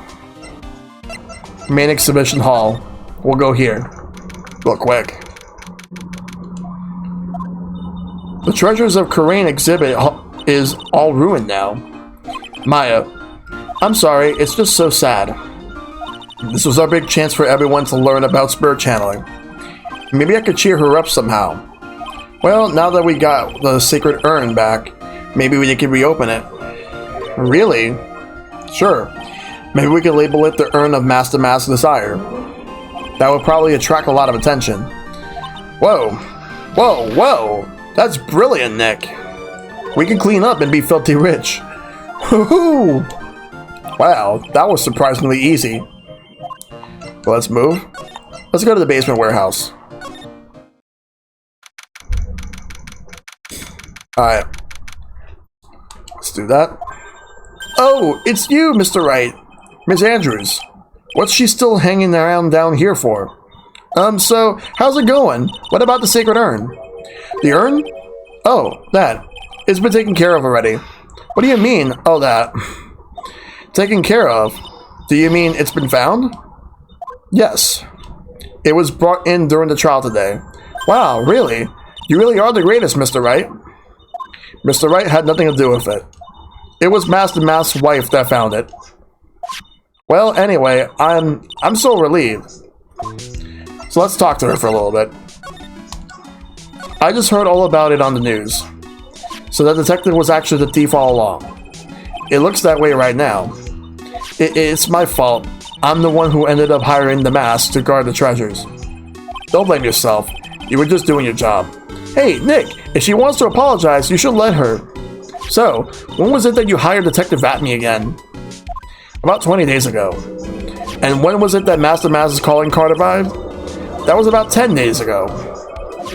Main exhibition hall. We'll go here. Real quick. The Treasures of Karain exhibit is all ruined now. Maya, I'm sorry, it's just so sad. This was our big chance for everyone to learn about spirit channeling. Maybe I could cheer her up somehow. Well, now that we got the sacred urn back, maybe we can reopen it. Really? Sure. Maybe we can label it the Urn of Master Masque's Desire. That would probably attract a lot of attention. Whoa. Whoa, whoa. That's brilliant, Nick. We can clean up and be filthy rich. Woohoo! Wow, that was surprisingly easy. Well, let's move. Let's go to the basement warehouse. Alright. Let's do that. Oh, it's you, Mr. Wright. Miss Andrews. What's she still hanging around down here for? So, how's it going? What about the sacred urn? The urn? Oh, that. It's been taken care of already. What do you mean, oh, that? Taken care of? Do you mean it's been found? Yes. It was brought in during the trial today. Wow, really? You really are the greatest, Mr. Wright. Mr. Wright had nothing to do with it. It was Master Masque's wife that found it. Well, anyway, I'm so relieved. So let's talk to her for a little bit. I just heard all about it on the news. So the detective was actually the thief all along. It looks that way right now. It's my fault. I'm the one who ended up hiring the mask to guard the treasures. Don't blame yourself. You were just doing your job. Hey, Nick, if she wants to apologize, you should let her. So, when was it that you hired Detective Atme again? About 20 days ago. And when was it that Master Masque's calling card arrived? That was about 10 days ago.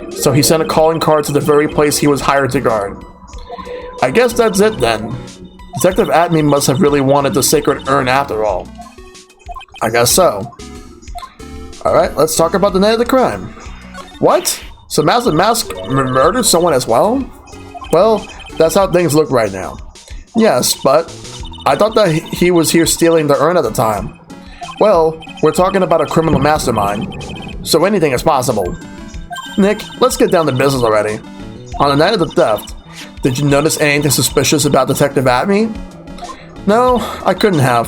So he sent a calling card to the very place he was hired to guard. I guess that's it then. Detective Atme must have really wanted the sacred urn after all. I guess so. Alright, let's talk about the night of the crime. What? So Master Masque murdered someone as well? Well, that's how things look right now. Yes, but I thought that he was here stealing the urn at the time. Well, we're talking about a criminal mastermind, so anything is possible. Nick, let's get down to business already. On the night of the theft, did you notice anything suspicious about Detective Atme? No, I couldn't have.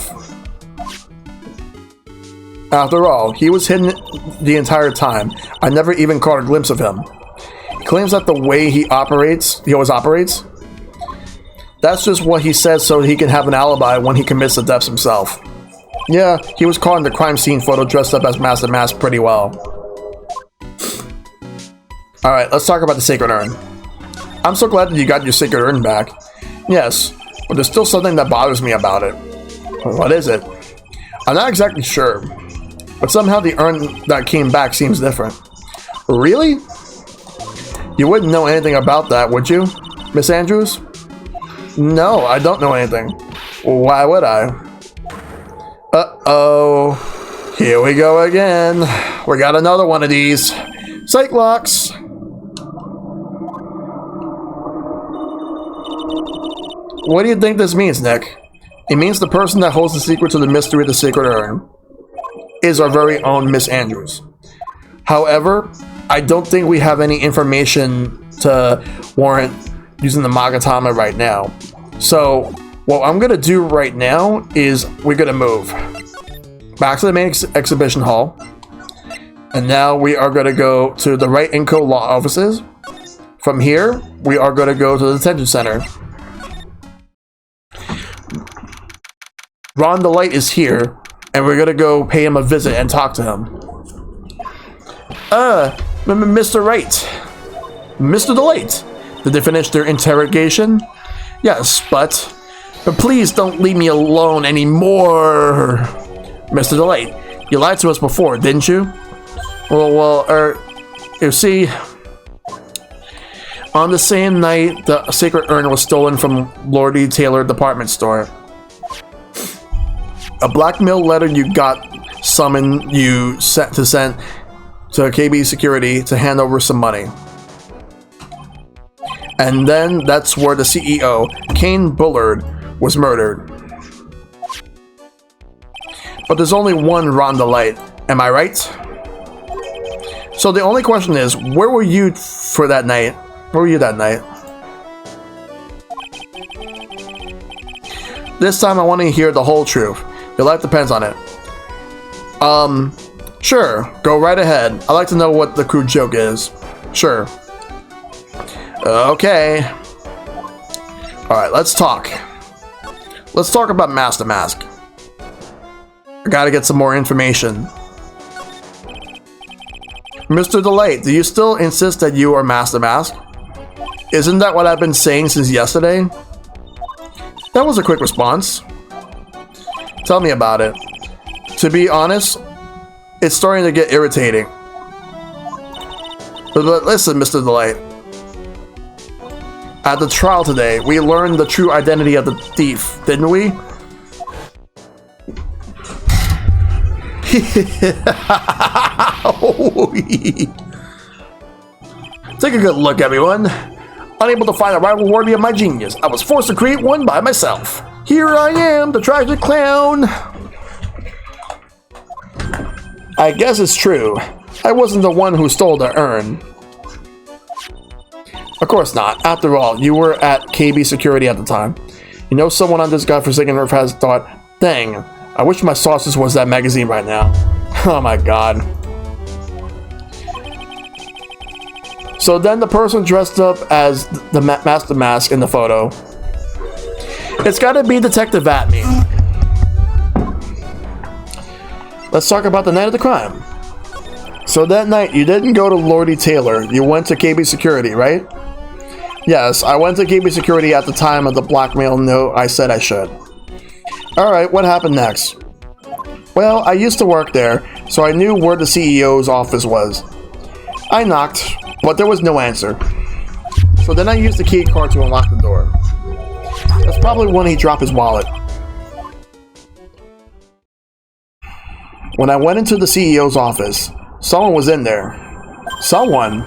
After all, he was hidden the entire time. I never even caught a glimpse of him. He claims that the way he always operates. That's just what he says so he can have an alibi when he commits the deaths himself. Yeah, he was caught in the crime scene photo dressed up as Master Masque pretty well. Alright, let's talk about the Sacred Urn. I'm so glad that you got your Sacred Urn back. Yes, but there's still something that bothers me about it. What is it? I'm not exactly sure, but somehow the urn that came back seems different. Really? You wouldn't know anything about that, would you, Miss Andrews? No, I don't know anything. Why would I? Uh-oh. Here we go again. We got another one of these. Psych locks. What do you think this means, Nick? It means the person that holds the secret to the mystery of the Sacred Urn is our very own Miss Andrews. However, I don't think we have any information to warrant using the Magatama right now. So, what I'm going to do right now is we're going to move back to the main exhibition hall. And now we are going to go to the Wright & Co. law offices. From here, we are going to go to the detention center. Ron the Light is here, and we're going to go pay him a visit and talk to him. Mr. Wright. Mr. Delight. Did they finish their interrogation? Yes, but please don't leave me alone anymore. Mr. Delight, you lied to us before, didn't you? You see, on the same night, the Sacred Urn was stolen from Lordy Taylor department store. A blackmail letter you got summoned you sent to KB Security to hand over some money. And then that's where the CEO, Kane Bullard, was murdered. But there's only one Ron the Light, am I right? So the only question is, where were you for that night? Where were you that night? This time I want to hear the whole truth. Your life depends on it. Sure, go right ahead. I'd like to know what the crude joke is. Sure. Okay. Alright, let's talk. Let's talk about Master Masque. I gotta get some more information. Mr. Delight, do you still insist that you are Master Masque? Isn't that what I've been saying since yesterday? That was a quick response. Tell me about it. To be honest, it's starting to get irritating. But listen, Mr. Delight. At the trial today, we learned the true identity of the thief, didn't we? Take a good look, everyone. Unable to find a rival worthy of my genius, I was forced to create one by myself. Here I am, the tragic clown. I guess it's true. I wasn't the one who stole the urn. Of course not. After all, you were at KB Security at the time. You know, someone on this godforsaken earth has thought, dang, I wish my sausage was that magazine right now. Oh my god. So then the person dressed up as the Master Masque in the photo. It's gotta be Detective Atme. Let's talk about the night of the crime. So that night, you didn't go to Lordy Taylor. You went to KB Security, right? Yes, I went to KB Security at the time of the blackmail note I said I should. Alright, what happened next? Well, I used to work there, so I knew where the CEO's office was. I knocked, but there was no answer. So then I used the key card to unlock the door. That's probably when he dropped his wallet. When I went into the CEO's office, someone was in there. Someone.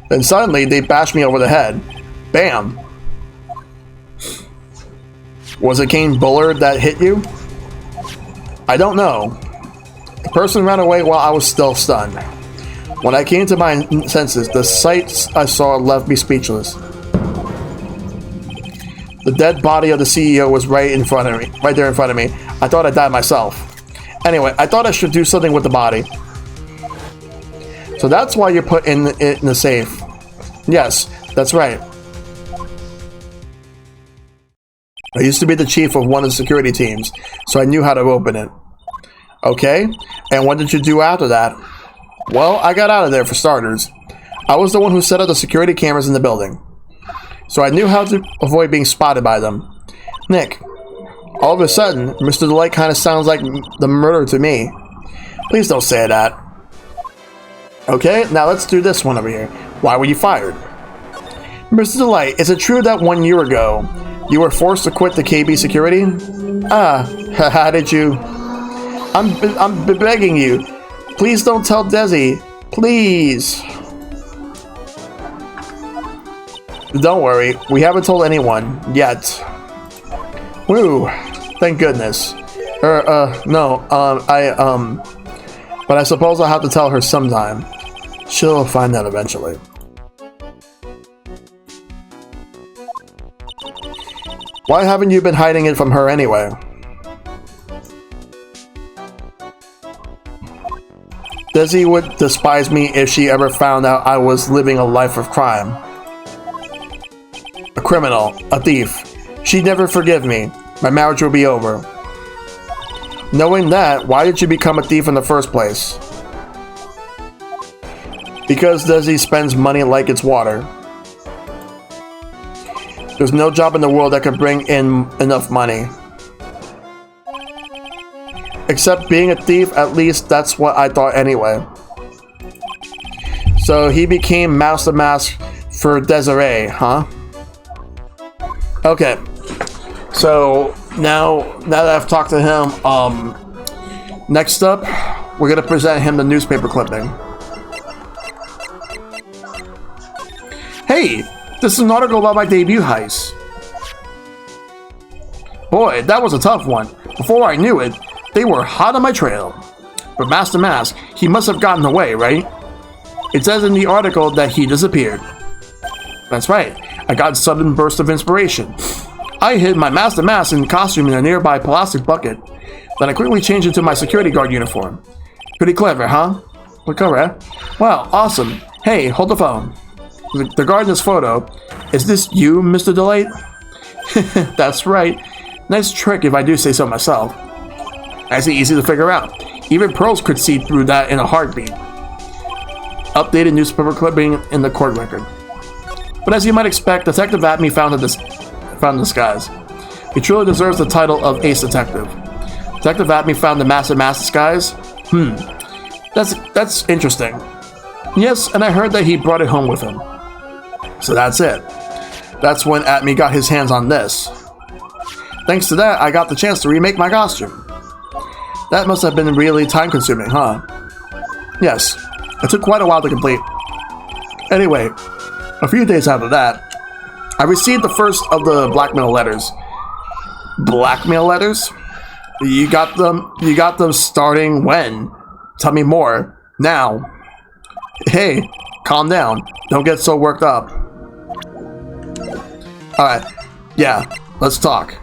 Then suddenly, they bashed me over the head. Bam. Was it Kane Bullard that hit you? I don't know. The person ran away while I was still stunned. When I came to my senses, the sights I saw left me speechless. The dead body of the CEO was right there in front of me. I thought I died myself. Anyway, I thought I should do something with the body. So that's why you're put in the safe. Yes, that's right. I used to be the chief of one of the security teams, so I knew how to open it. Okay, and what did you do after that? Well, I got out of there for starters. I was the one who set up the security cameras in the building, so I knew how to avoid being spotted by them. Nick, all of a sudden, Mr. Delight kind of sounds like the murderer to me. Please don't say that. Okay, now let's do this one over here. Why were you fired? Mr. Delight, is it true that 1 year ago, you were forced to quit the KB security? How did you? I'm begging you. Please don't tell Desi. Please. Don't worry, we haven't told anyone yet. Woo, thank goodness. No, but I suppose I'll have to tell her sometime. She'll find out eventually. Why haven't you been hiding it from her anyway? Desi would despise me if she ever found out I was living a life of crime. A criminal, a thief. She'd never forgive me. My marriage will be over. Knowing that, why did you become a thief in the first place? Because Desi spends money like it's water. There's no job in the world that could bring in enough money. Except being a thief, at least that's what I thought anyway. So he became Marvelous Masque for Desiree, huh? Okay. So now that I've talked to him, next up, we're gonna present him the newspaper clipping. Hey, this is an article about my debut heist. Boy, that was a tough one. Before I knew it, they were hot on my trail. But Master Masque, he must have gotten away, right? It says in the article that he disappeared. That's right, I got a sudden burst of inspiration. I hid my Master Masque in costume in a nearby plastic bucket. Then I quickly changed into my security guard uniform. Pretty clever, huh? Look over, eh? Wow, awesome. Hey, hold the phone. The guard in this photo. Is this you, Mr. Delight? That's right. Nice trick if I do say so myself. Actually easy to figure out. Even pros could see through that in a heartbeat. Updated newspaper clipping in the court record. But as you might expect, Detective Atme found in disguise. He truly deserves the title of Ace Detective. Detective Atme found the Master Masque disguise? That's interesting. Yes, and I heard that he brought it home with him. So that's it. That's when Atme got his hands on this. Thanks to that, I got the chance to remake my costume. That must have been really time-consuming, huh? Yes, it took quite a while to complete. Anyway, a few days after that, I received the first of the blackmail letters. Blackmail letters? You got them starting when? Tell me more. Now. Hey, calm down. Don't get so worked up. Alright, yeah, let's talk.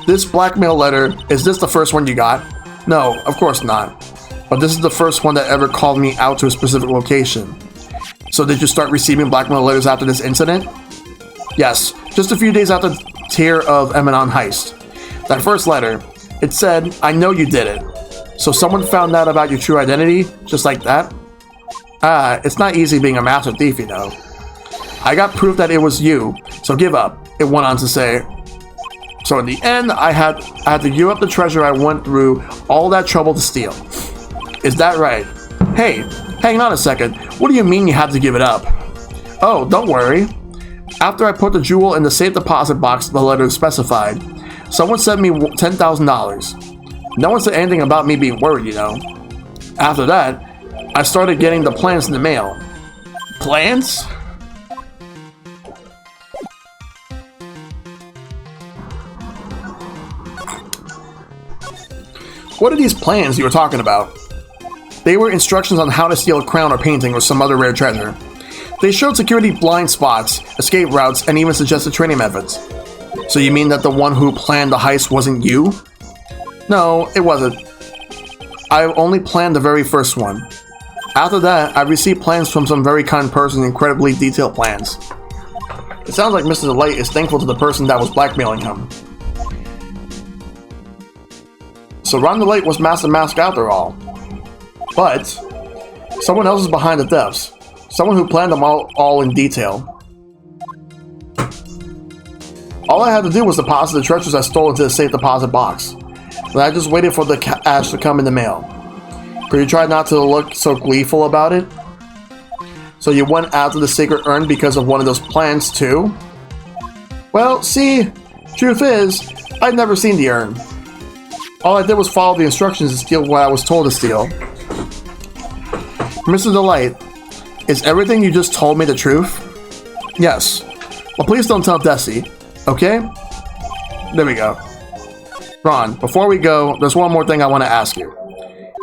This blackmail letter, is this the first one you got? No, of course not. But this is the first one that ever called me out to a specific location. So did you start receiving blackmail letters after this incident? Yes, just a few days after the tier of Emanon heist. That first letter, it said, I know you did it. So someone found out about your true identity, just like that? It's not easy being a master thief, you know. I got proof that it was you, so give up, it went on to say. So in the end, I had to give up the treasure I went through all that trouble to steal. Is that right? Hey, hang on a second. What do you mean you had to give it up? Oh, don't worry. After I put the jewel in the safe deposit box the letter specified, someone sent me $10,000. No one said anything about me being worried, you know. After that, I started getting the plans in the mail. Plans? What are these plans you were talking about? They were instructions on how to steal a crown or painting or some other rare treasure. They showed security blind spots, escape routes, and even suggested training methods. So you mean that the one who planned the heist wasn't you? No, it wasn't. I only planned the very first one. After that, I received plans from some very kind person, incredibly detailed plans. It sounds like Mr. Delight is thankful to the person that was blackmailing him. So Ron Delight was Master Masque after all. But someone else is behind the thefts. Someone who planned them all in detail. All I had to do was deposit the treasures I stole into the safe deposit box. And I just waited for the cash to come in the mail. But you tried not to look so gleeful about it? So you went after the sacred urn because of one of those plans too? Well, see, truth is, I'd never seen the urn. All I did was follow the instructions and steal what I was told to steal. Mr. Delight, is everything you just told me the truth? Yes. Well, please don't tell Desi, okay? There we go. Ron, before we go, there's one more thing I want to ask you.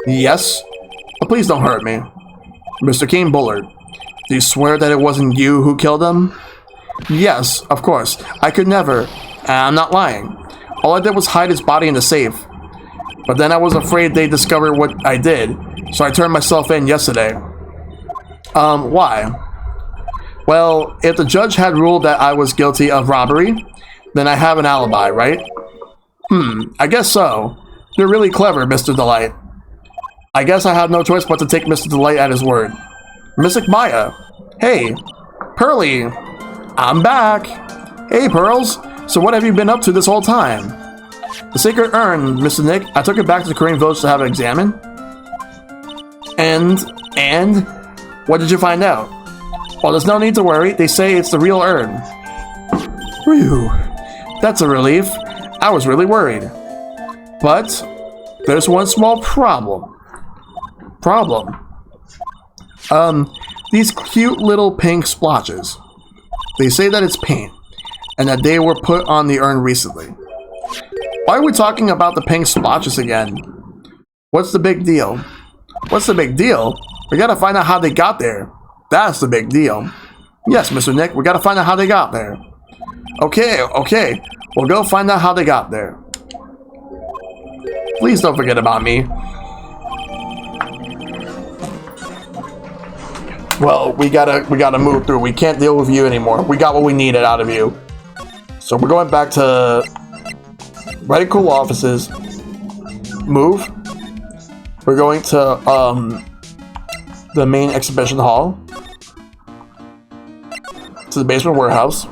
Yes? But please don't hurt me. Mr. King Bullard, do you swear that it wasn't you who killed him? Yes, of course. I could never. And I'm not lying. All I did was hide his body in the safe. But then I was afraid they'd discover what I did, so I turned myself in yesterday. Why? Well, if the judge had ruled that I was guilty of robbery, then I have an alibi, right? I guess so. You're really clever, Mr. Delight. I guess I had no choice but to take Mr. Delight at his word. Mystic Maya. Hey, Pearly. I'm back. Hey, Pearls. So what have you been up to this whole time? The sacred urn, Mr. Nick. I took it back to the Korean village to have it examined. And? What did you find out? Well, there's no need to worry. They say it's the real urn. Whew. That's a relief. I was really worried. But there's one small problem. These cute little pink splotches. They say that it's paint, and that they were put on the urn recently. Why are we talking about the pink splotches again? What's the big deal? What's the big deal? We gotta find out how they got there. That's the big deal. Yes, Mr. Nick, we gotta find out how they got there. Okay. We'll go find out how they got there. Please don't forget about me. Well, we gotta move through. We can't deal with you anymore. We got what we needed out of you. So we're going back to Wright Cool offices. Move. We're going to the main exhibition hall. To the basement warehouse.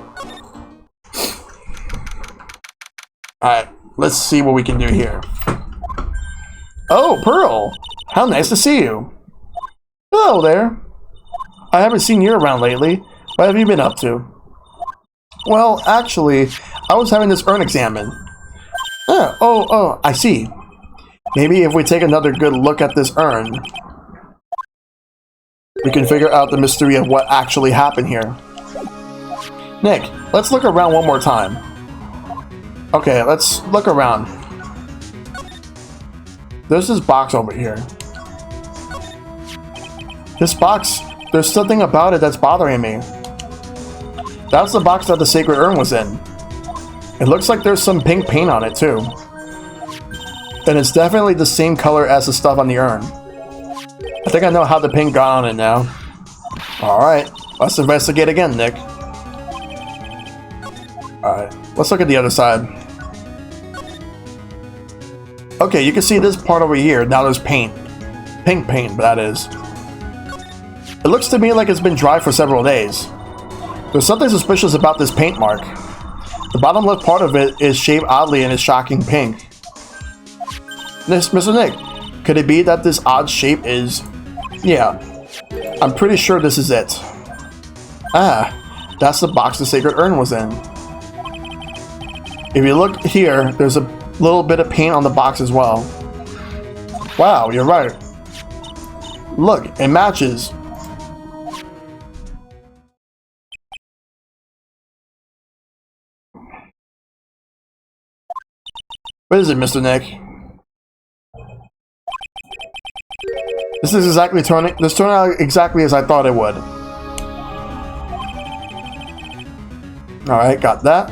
Alright, let's see what we can do here. Oh, Pearl! How nice to see you. Hello there. I haven't seen you around lately. What have you been up to? Well, actually, I was having this urn examined. Oh, I see. Maybe if we take another good look at this urn, we can figure out the mystery of what actually happened here. Nick, let's look around one more time. Okay, let's look around. There's this box over here. This box, there's something about it that's bothering me. That's the box that the sacred urn was in. It looks like there's some pink paint on it too. And it's definitely the same color as the stuff on the urn. I think I know how the pink got on it now. Alright, let's investigate again, Nick. Alright, let's look at the other side. Okay, you can see this part over here. Now there's paint. Pink paint, that is. It looks to me like it's been dry for several days. There's something suspicious about this paint mark. The bottom left part of it is shaped oddly and is shocking pink. Mr. Nick, could it be that this odd shape is... Yeah, I'm pretty sure this is it. Ah, that's the box the sacred urn was in. If you look here, there's a little bit of paint on the box as well. Wow, you're right. Look, it matches. What is it, Mr. Nick? This turned out exactly as I thought it would. Alright, got that.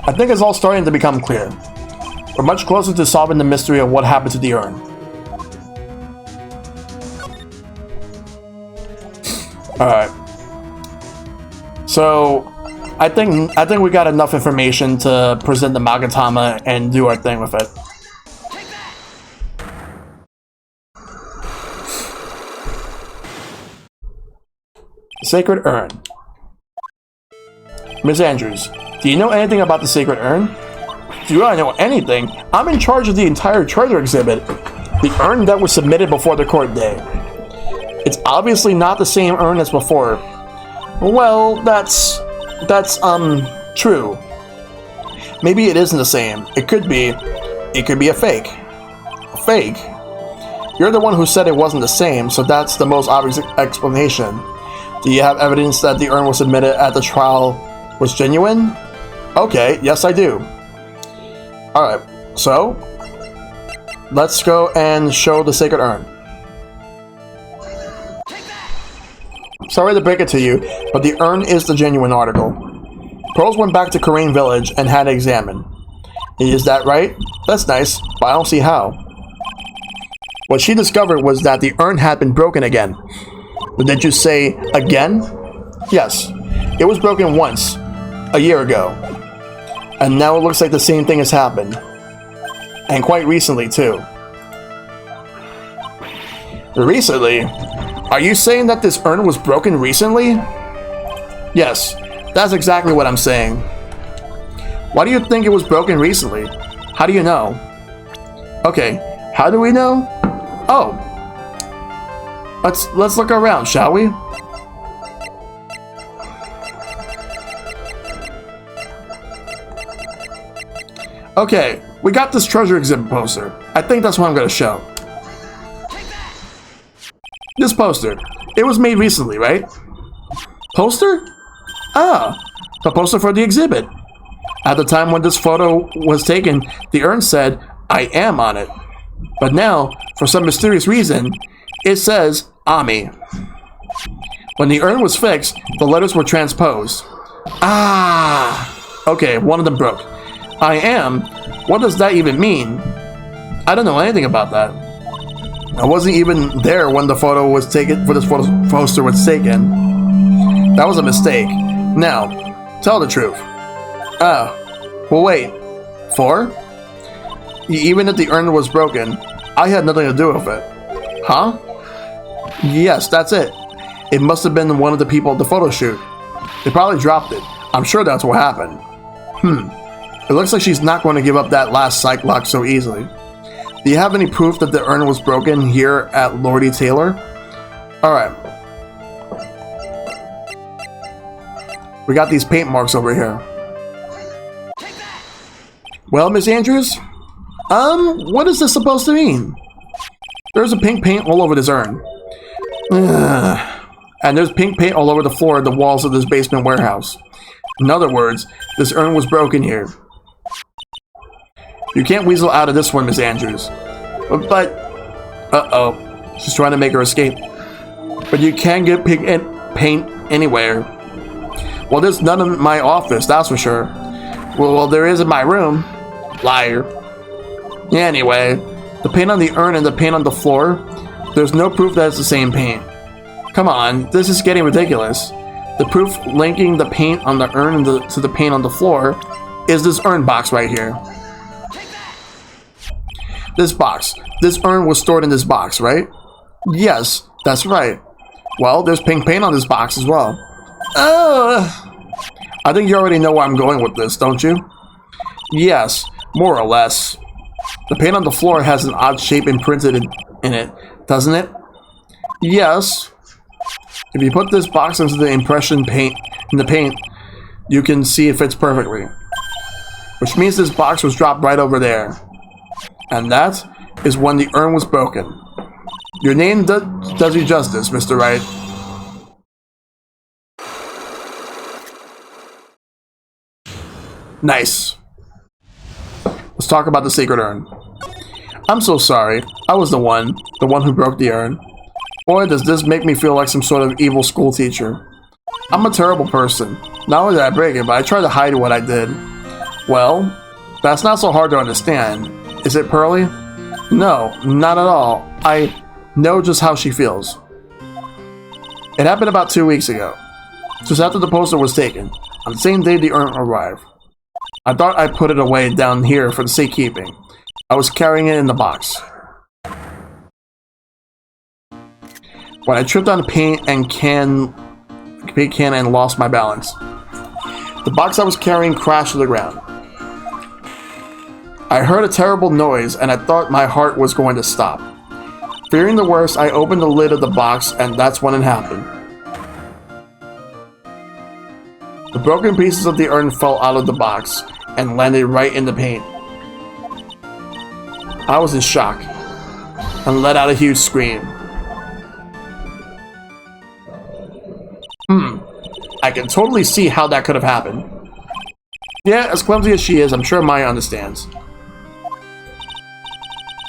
I think it's all starting to become clear. We're much closer to solving the mystery of what happened to the urn. Alright. So, I think we got enough information to present the Magatama and do our thing with it. Sacred Urn. Miss Andrews, do you know anything about the Sacred Urn? Do I know anything? I'm in charge of the entire treasure exhibit. The urn that was submitted before the court day. It's obviously not the same urn as before. Well, that's true. Maybe it isn't the same. It could be a fake. A fake? You're the one who said it wasn't the same, so that's the most obvious explanation. Do you have evidence that the urn was submitted at the trial was genuine? Okay, yes I do. Alright, so let's go and show the Sacred Urn. Sorry to break it to you, but the urn is the genuine article. Pearls went back to Korean Village and had it examined. Is that right? That's nice, but I don't see how. What she discovered was that the urn had been broken again. Did you say again? Yes. It was broken once, a year ago. And now it looks like the same thing has happened. And quite recently, too. Recently? Are you saying that this urn was broken recently? Yes, that's exactly what I'm saying. Why do you think it was broken recently? How do you know? Okay, how do we know? Oh. Let's look around, shall we? Okay, we got this treasure exhibit poster. I think that's what I'm gonna show. This poster. It was made recently, right? Poster? Ah, the poster for the exhibit. At the time when this photo was taken, the urn said, I am on it. But now, for some mysterious reason, it says, Ami. When the urn was fixed, the letters were transposed. Ah! Okay, one of them broke. I am? What does that even mean? I don't know anything about that. I wasn't even there when the photo was taken, when this poster was taken. That was a mistake. Now, tell the truth. Well wait. 4? Even if the urn was broken, I had nothing to do with it. Huh? Yes, that's it. It must have been one of the people at the photo shoot. They probably dropped it. I'm sure that's what happened. It looks like she's not going to give up that last psych lock so easily. Do you have any proof that the urn was broken here at Lordy Taylor? Alright. We got these paint marks over here. Well, Miss Andrews? What is this supposed to mean? There's a pink paint all over this urn. And there's pink paint all over the floor and the walls of this basement warehouse. In other words, this urn was broken here. You can't weasel out of this one, Miss Andrews. But... Uh-oh. She's trying to make her escape. But you can't get pink paint anywhere. Well, there's none in my office, that's for sure. Well, there is in my room. Liar. Anyway, the paint on the urn and the paint on the floor, there's no proof that it's the same paint. Come on, this is getting ridiculous. The proof linking the paint on the urn to the paint on the floor is this urn box right here. This box. This urn was stored in this box, right? Yes, that's right. Well, there's pink paint on this box as well. I think you already know where I'm going with this, don't you? Yes, more or less. The paint on the floor has an odd shape imprinted in it, doesn't it? Yes. If you put this box into the paint, you can see it fits perfectly. Which means this box was dropped right over there. And that is when the urn was broken. Your name does you justice, Mr. Wright. Nice. Let's talk about the sacred urn. I'm so sorry. I was the one who broke the urn. Boy, does this make me feel like some sort of evil school teacher. I'm a terrible person. Not only did I break it, but I tried to hide what I did. Well, that's not so hard to understand. Is it, Pearly? No, not at all. I know just how she feels. It happened about 2 weeks ago. Just after the poster was taken, on the same day the urn arrived. I thought I put it away down here for the safekeeping. I was carrying it in the box. When I tripped on the paint can and lost my balance. The box I was carrying crashed to the ground. I heard a terrible noise and I thought my heart was going to stop. Fearing the worst, I opened the lid of the box and that's when it happened. The broken pieces of the urn fell out of the box and landed right in the paint. I was in shock and let out a huge scream. I can totally see how that could have happened. Yeah, as clumsy as she is, I'm sure Maya understands.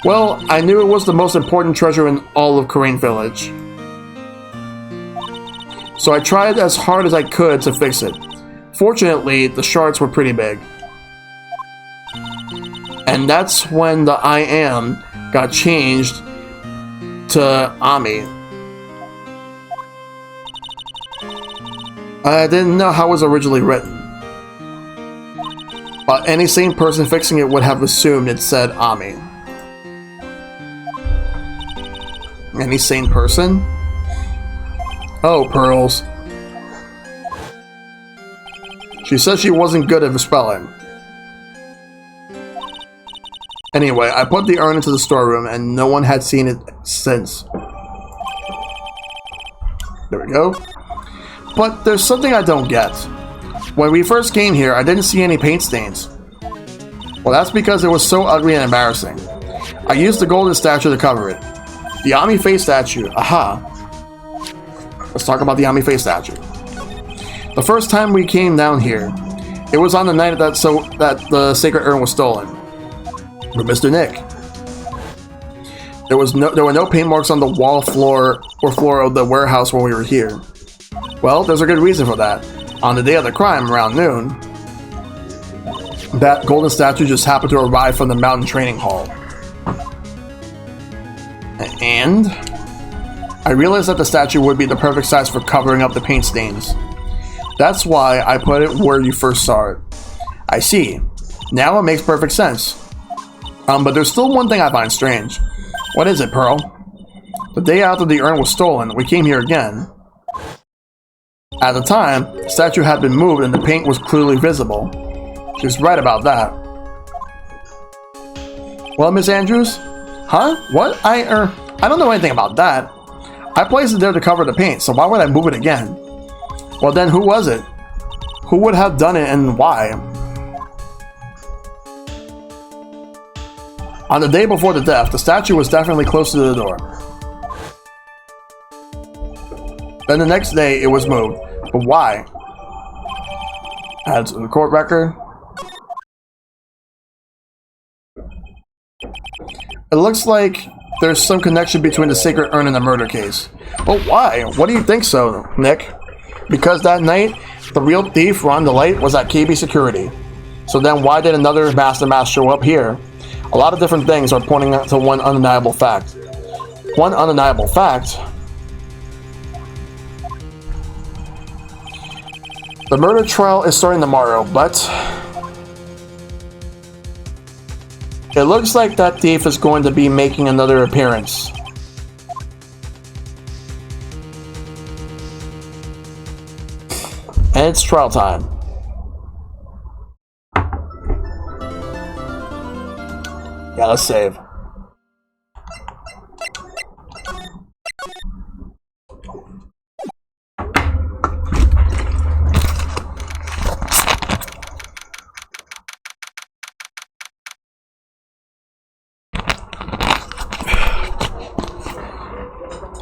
Well, I knew it was the most important treasure in all of Korean Village. So I tried as hard as I could to fix it. Fortunately, the shards were pretty big. And that's when the I am got changed to Ami. I didn't know how it was originally written. But any sane person fixing it would have assumed it said Ami. Any sane person? Oh, pearls. She said she wasn't good at spelling. Anyway, I put the urn into the storeroom and no one had seen it since. There we go. But there's something I don't get. When we first came here, I didn't see any paint stains. Well, that's because it was so ugly and embarrassing. I used the golden statue to cover it. The Ami face statue, aha. Let's talk about the Ami face statue. The first time we came down here, it was on the night that the sacred urn was stolen. With Mr. Nick. There were no paint marks on the wall, floor of the warehouse when we were here. Well, there's a good reason for that. On the day of the crime, around noon, that golden statue just happened to arrive from the mountain training hall. And I realized that the statue would be the perfect size for covering up the paint stains. That's why I put it where you first saw it. I see. Now it makes perfect sense. But there's still one thing I find strange. What is it, Pearl? The day after the urn was stolen, we came here again. At the time, the statue had been moved and the paint was clearly visible. She was right about that. Well, Miss Andrews? Huh? What? I don't know anything about that. I placed it there to cover the paint, so why would I move it again? Well then, who was it? Who would have done it and why? On the day before the death, the statue was definitely close to the door. Then the next day, it was moved. But why? Add to the court record. It looks like there's some connection between the sacred urn and the murder case. But why? What do you think so, Nick? Because that night, the real thief, Ron DeLight, was at KB Security. So then why did another Master Masque show up here? A lot of different things are pointing to one undeniable fact. One undeniable fact? The murder trial is starting tomorrow, but it looks like that thief is going to be making another appearance. And it's trial time. Yeah, let's save.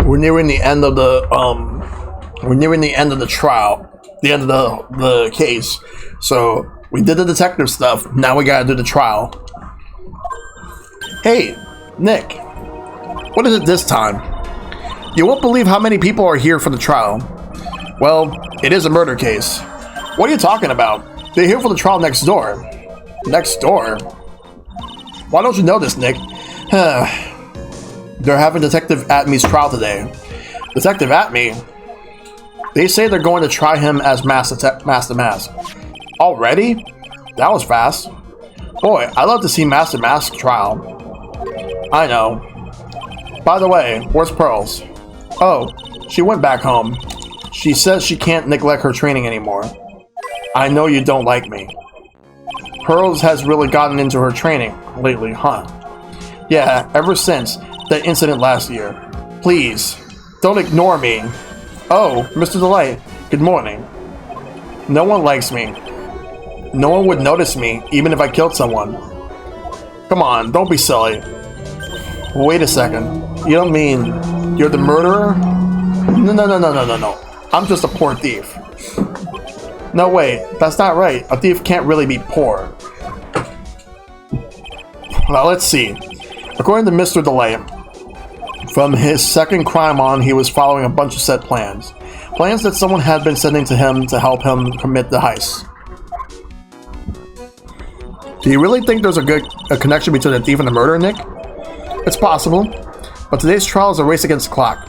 We're nearing the end of the trial, the end of the case. So we did the detective stuff. Now we gotta do the trial. Hey, Nick, what is it this time? You won't believe how many people are here for the trial. Well, it is a murder case. What are you talking about? They're here for the trial next door. Next door? Why don't you know this, Nick? They're having Detective Atme's trial today. Detective Atme? They say they're going to try him as Master Mask. Already? That was fast. Boy, I'd love to see Master Mask trial. I know. By the way, where's Pearls? Oh, she went back home. She says she can't neglect her training anymore. I know you don't like me. Pearls has really gotten into her training lately, huh? Yeah, ever since that incident last year. Please, don't ignore me. Oh, Mr. Delight, good morning. No one likes me. No one would notice me, even if I killed someone. Come on, don't be silly. Wait a second. You don't mean you're the murderer? No. I'm just a poor thief. No, wait, that's not right. A thief can't really be poor. Now, let's see. According to Mr. Delight, from his second crime on, he was following a bunch of set plans. Plans that someone had been sending to him to help him commit the heist. Do you really think there's a connection between the thief and the murderer, Nick? It's possible, but today's trial is a race against the clock.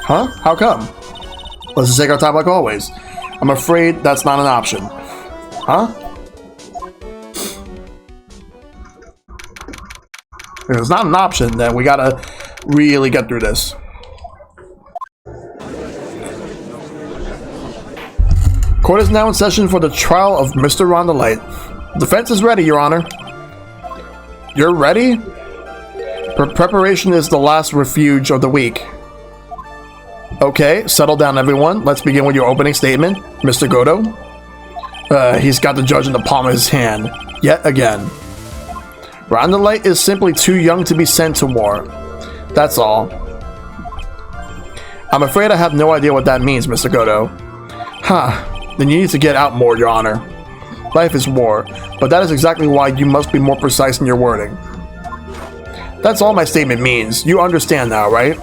Huh? How come? Let's just take our time like always. I'm afraid that's not an option. Huh? If it's not an option, then we gotta really get through this. Court is now in session for the trial of Mr. Ron Delight. Defense is ready, Your Honor. You're ready? Preparation is the last refuge of the week. Okay, settle down, everyone. Let's begin with your opening statement, Mr. Godo. He's got the judge in the palm of his hand, yet again. Ron Delight is simply too young to be sent to war. That's all. I'm afraid I have no idea what that means, Mr. Godo. Huh, then you need to get out more, Your Honor. Life is war, but that is exactly why you must be more precise in your wording. That's all my statement means. You understand now, right?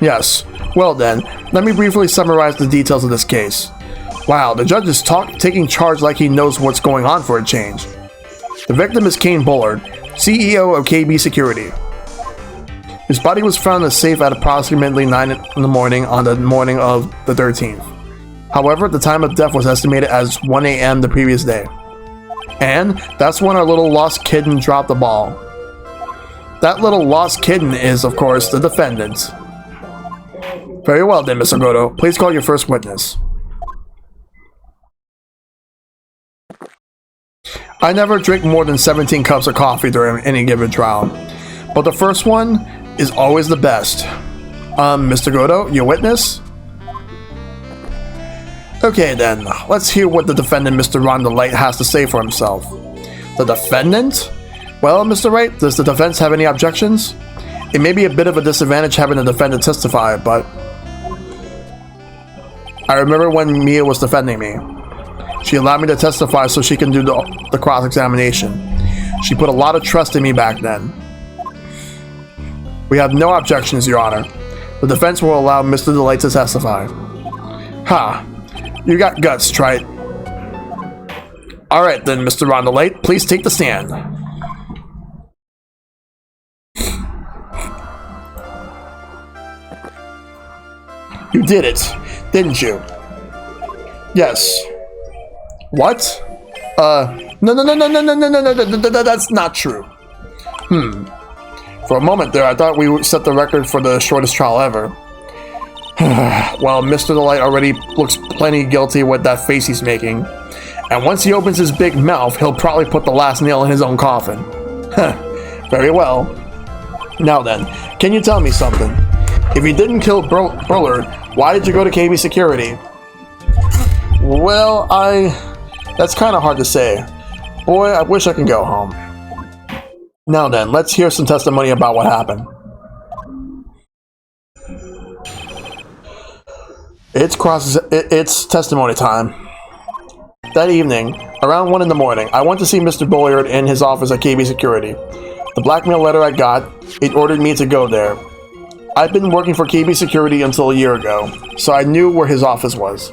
Yes. Well then, let me briefly summarize the details of this case. Wow, the judge is taking charge like he knows what's going on for a change. The victim is Kane Bullard, CEO of KB Security. His body was found in a safe at approximately 9 in the morning on the morning of the 13th. However, the time of death was estimated as 1 a.m. the previous day. And that's when our little lost kitten dropped the ball. That little lost kitten is, of course, the defendant. Very well then, Mr. Godo. Please call your first witness. I never drink more than 17 cups of coffee during any given trial. But the first one is always the best. Mr. Godo, your witness? Okay then, let's hear what the defendant, Mr. Ron Delight, has to say for himself. The defendant? Well, Mr. Wright, does the defense have any objections? It may be a bit of a disadvantage having the defendant testify, but I remember when Mia was defending me. She allowed me to testify so she can do the cross-examination. She put a lot of trust in me back then. We have no objections, Your Honor. The defense will allow Mr. Delight to testify. Ha! You got guts, Trite. Alright then, Mr. Ron Delight, please take the stand. You did it, didn't you? Yes. What? No, that's not true. For a moment there, I thought we would set the record for the shortest trial ever. Well, Mr. Delight already looks plenty guilty with that face he's making. And once he opens his big mouth, he'll probably put the last nail in his own coffin. Very well. Now then, can you tell me something? If you didn't kill Bullard, why did you go to KB Security? Well, that's kind of hard to say. Boy, I wish I could go home. Now then, let's hear some testimony about what happened. It's testimony time. That evening, around 1 in the morning, I went to see Mr. Bullard in his office at KB Security. The blackmail letter I got, it ordered me to go there. I'd been working for KB Security until a year ago, so I knew where his office was.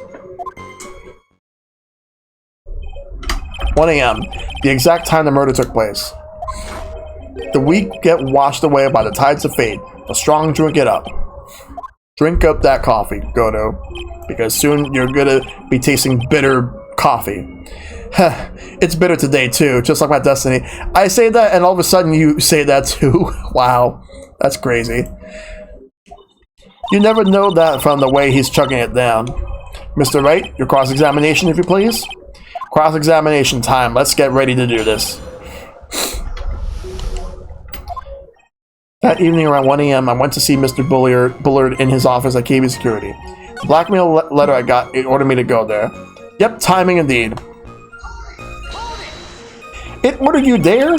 1 a.m., the exact time the murder took place. The weak get washed away by the tides of fate. The strong drink it up. Drink up that coffee, Godo, because soon you're gonna be tasting bitter coffee. Heh, it's bitter today too, just like my destiny. I say that and all of a sudden you say that too. Wow, that's crazy. You never know that from the way he's chugging it down. Mr. Wright, your cross-examination if you please. Cross-examination time, let's get ready to do this. That evening around 1 a.m., I went to see Mr. Bullard in his office at KB Security. The blackmail letter I got, it ordered me to go there. Yep, timing indeed. It ordered you there?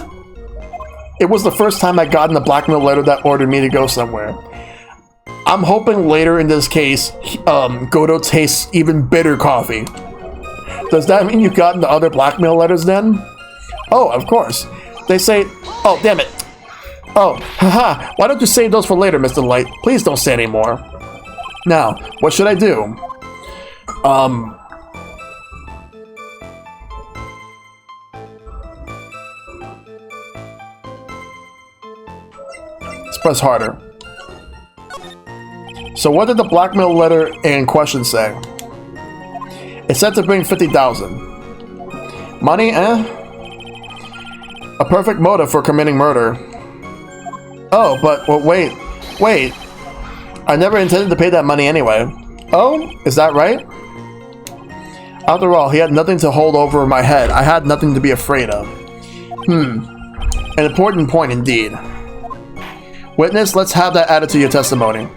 It was the first time I gotten a blackmail letter that ordered me to go somewhere. I'm hoping later in this case, Godo tastes even bitter coffee. Does that mean you've gotten the other blackmail letters then? Oh, of course. They say, oh, damn it. Oh, haha, why don't you save those for later, Mr. Light? Please don't say any more. Now, what should I do? Let's press harder. So what did the blackmail letter in question say? It said to bring 50,000. Money, eh? A perfect motive for committing murder. Oh, but well, wait. I never intended to pay that money anyway. Oh, is that right? After all, he had nothing to hold over my head. I had nothing to be afraid of. An important point indeed. Witness, let's have that added to your testimony.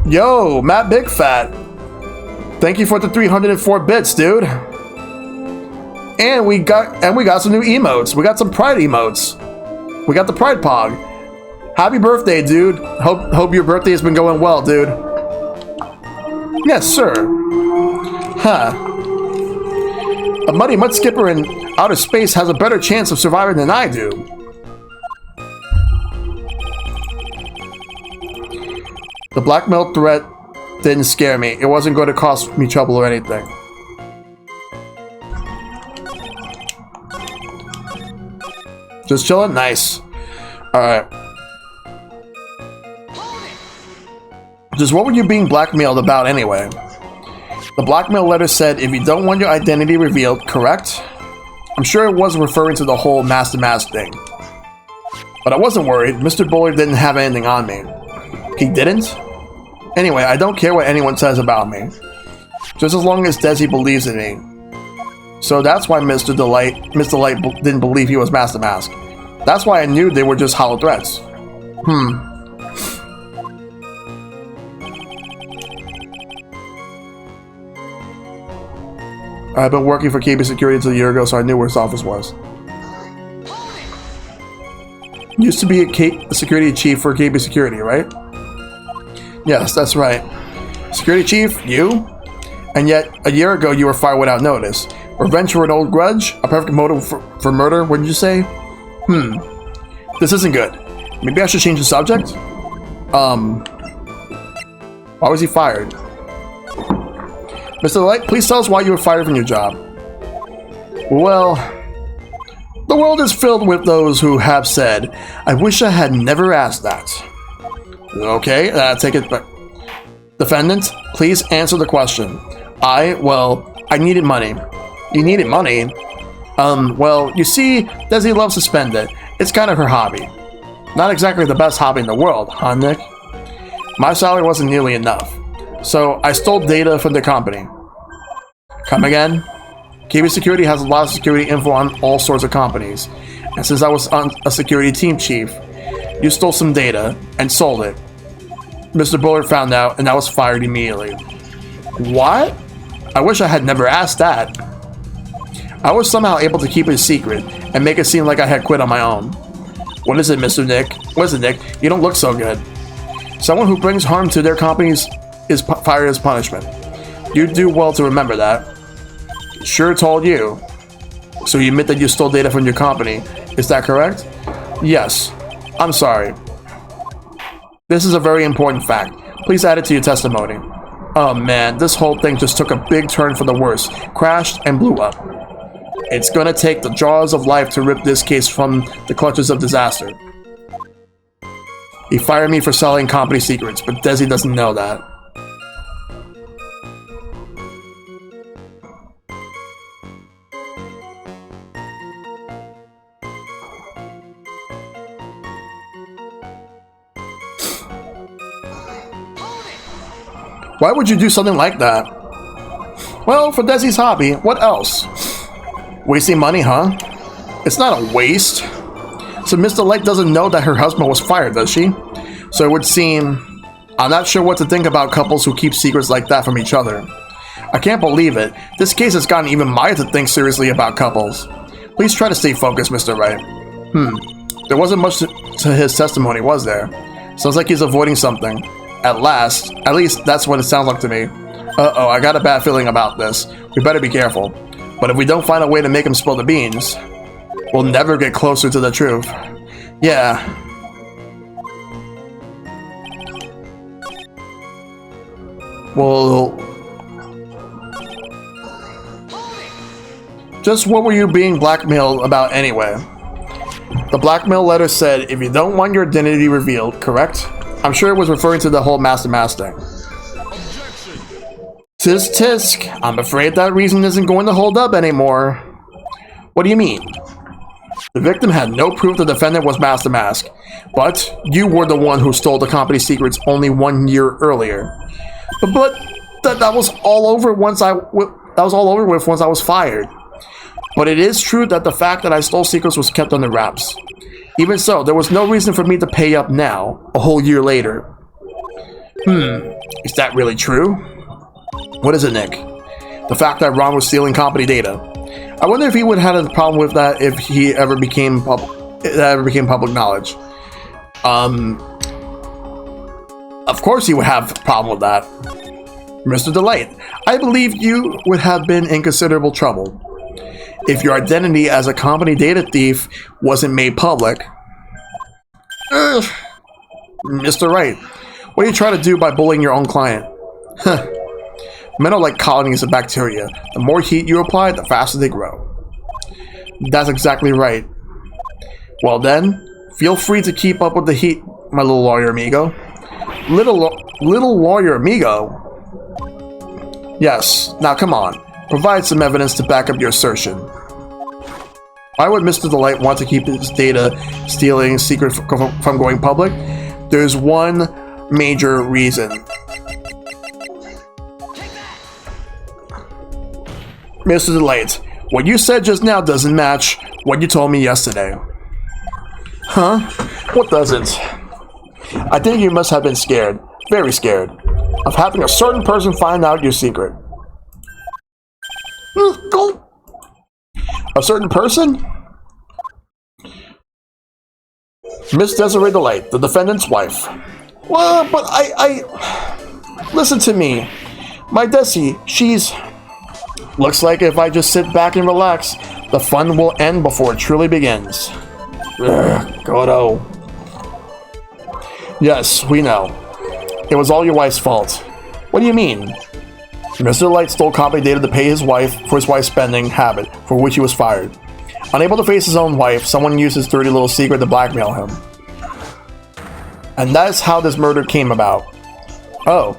Yo, Matt Big Fat. Thank you for the 304 bits, dude. And we got some new emotes. We got some pride emotes. We got the pride pog. Happy birthday, dude. Hope your birthday has been going well, dude. Yes, sir. Huh. A muddy mud skipper in outer space has a better chance of surviving than I do. The blackmail threat didn't scare me. It wasn't going to cost me trouble or anything. Just chilling? Nice. Alright. Just what were you being blackmailed about anyway? The blackmail letter said if you don't want your identity revealed, correct? I'm sure it was referring to the whole Master Masque thing. But I wasn't worried. Mr. Bullard didn't have anything on me. He didn't? Anyway, I don't care what anyone says about me. Just as long as Desi believes in me. So that's why Mr. Light didn't believe he was Master Masque. That's why I knew they were just hollow threats. I've been working for KB Security until a year ago, so I knew where his office was. Used to be a security chief for KB Security, right? Yes, that's right. Security chief, you? And yet, a year ago you were fired without notice. Revenge for an old grudge? A perfect motive for murder, wouldn't you say? This isn't good. Maybe I should change the subject? Why was he fired? Mr. Light, please tell us why you were fired from your job. Well, the world is filled with those who have said, I wish I had never asked that. Okay, take it back. Defendant, please answer the question. I needed money. You needed money? Well, you see, Desi loves to spend it. It's kind of her hobby. Not exactly the best hobby in the world, huh, Nick? My salary wasn't nearly enough. So, I stole data from the company. Come again? KB Security has a lot of security info on all sorts of companies. And since I was a security team chief, you stole some data and sold it. Mr. Bullard found out and I was fired immediately. What? I wish I had never asked that. I was somehow able to keep it a secret and make it seem like I had quit on my own. What is it, Mr. Nick? What is it, Nick? You don't look so good. Someone who brings harm to their companies is fired as punishment. You do well to remember that. Sure told you. So you admit that you stole data from your company. Is that correct? Yes. I'm sorry. This is a very important fact. Please add it to your testimony. Oh man, this whole thing just took a big turn for the worse. Crashed and blew up. It's gonna take the jaws of life to rip this case from the clutches of disaster. He fired me for selling company secrets, but Desi doesn't know that. Why would you do something like that? Well, for Desi's hobby, what else? Wasting money, huh? It's not a waste. So Mr. Light doesn't know that her husband was fired, does she? So it would seem... I'm not sure what to think about couples who keep secrets like that from each other. I can't believe it. This case has gotten even Maya to think seriously about couples. Please try to stay focused, Mr. Wright. There wasn't much to his testimony, was there? Sounds like he's avoiding something. At least that's what it sounds like to me. Uh-oh, I got a bad feeling about this. We better be careful. But if we don't find a way to make him spill the beans, we'll never get closer to the truth. Yeah. Well... Just what were you being blackmailed about anyway? The blackmail letter said, if you don't want your identity revealed, correct? I'm sure it was referring to the whole Master Masque thing. Tisk tisk, I'm afraid that reason isn't going to hold up anymore. What do you mean? The victim had no proof the defendant was Master Masque, but you were the one who stole the company secrets only 1 year earlier. But that was all over once once I was fired. But it is true that the fact that I stole secrets was kept under wraps. Even so, there was no reason for me to pay up now, a whole year later. Is that really true? What is it, Nick? The fact that Ron was stealing company data. I wonder if he would have had a problem with that if he ever became public knowledge. Of course he would have a problem with that. Mr. Delight, I believe you would have been in considerable trouble if your identity as a company data thief wasn't made public. Mr. Wright, what are you trying to do by bullying your own client? Men are like colonies of bacteria. The more heat you apply, the faster they grow. That's exactly right. Well then, feel free to keep up with the heat, my little lawyer amigo. Little lawyer amigo? Yes, now come on. Provide some evidence to back up your assertion. Why would Mr. Delight want to keep his data stealing secret from going public? There's one major reason. Mr. Delight, what you said just now doesn't match what you told me yesterday. Huh? What doesn't? I think you must have been scared, very scared, of having a certain person find out your secret. A certain person? Miss Desiree Delight, the defendant's wife. Well, but listen to me. My Desi, she's... Looks like if I just sit back and relax, the fun will end before it truly begins. Godo. Yes, we know. It was all your wife's fault. What do you mean? Mr. Light stole company data to pay his wife for his wife's spending habit, for which he was fired. Unable to face his own wife, someone used his dirty little secret to blackmail him. And that's how this murder came about. Oh.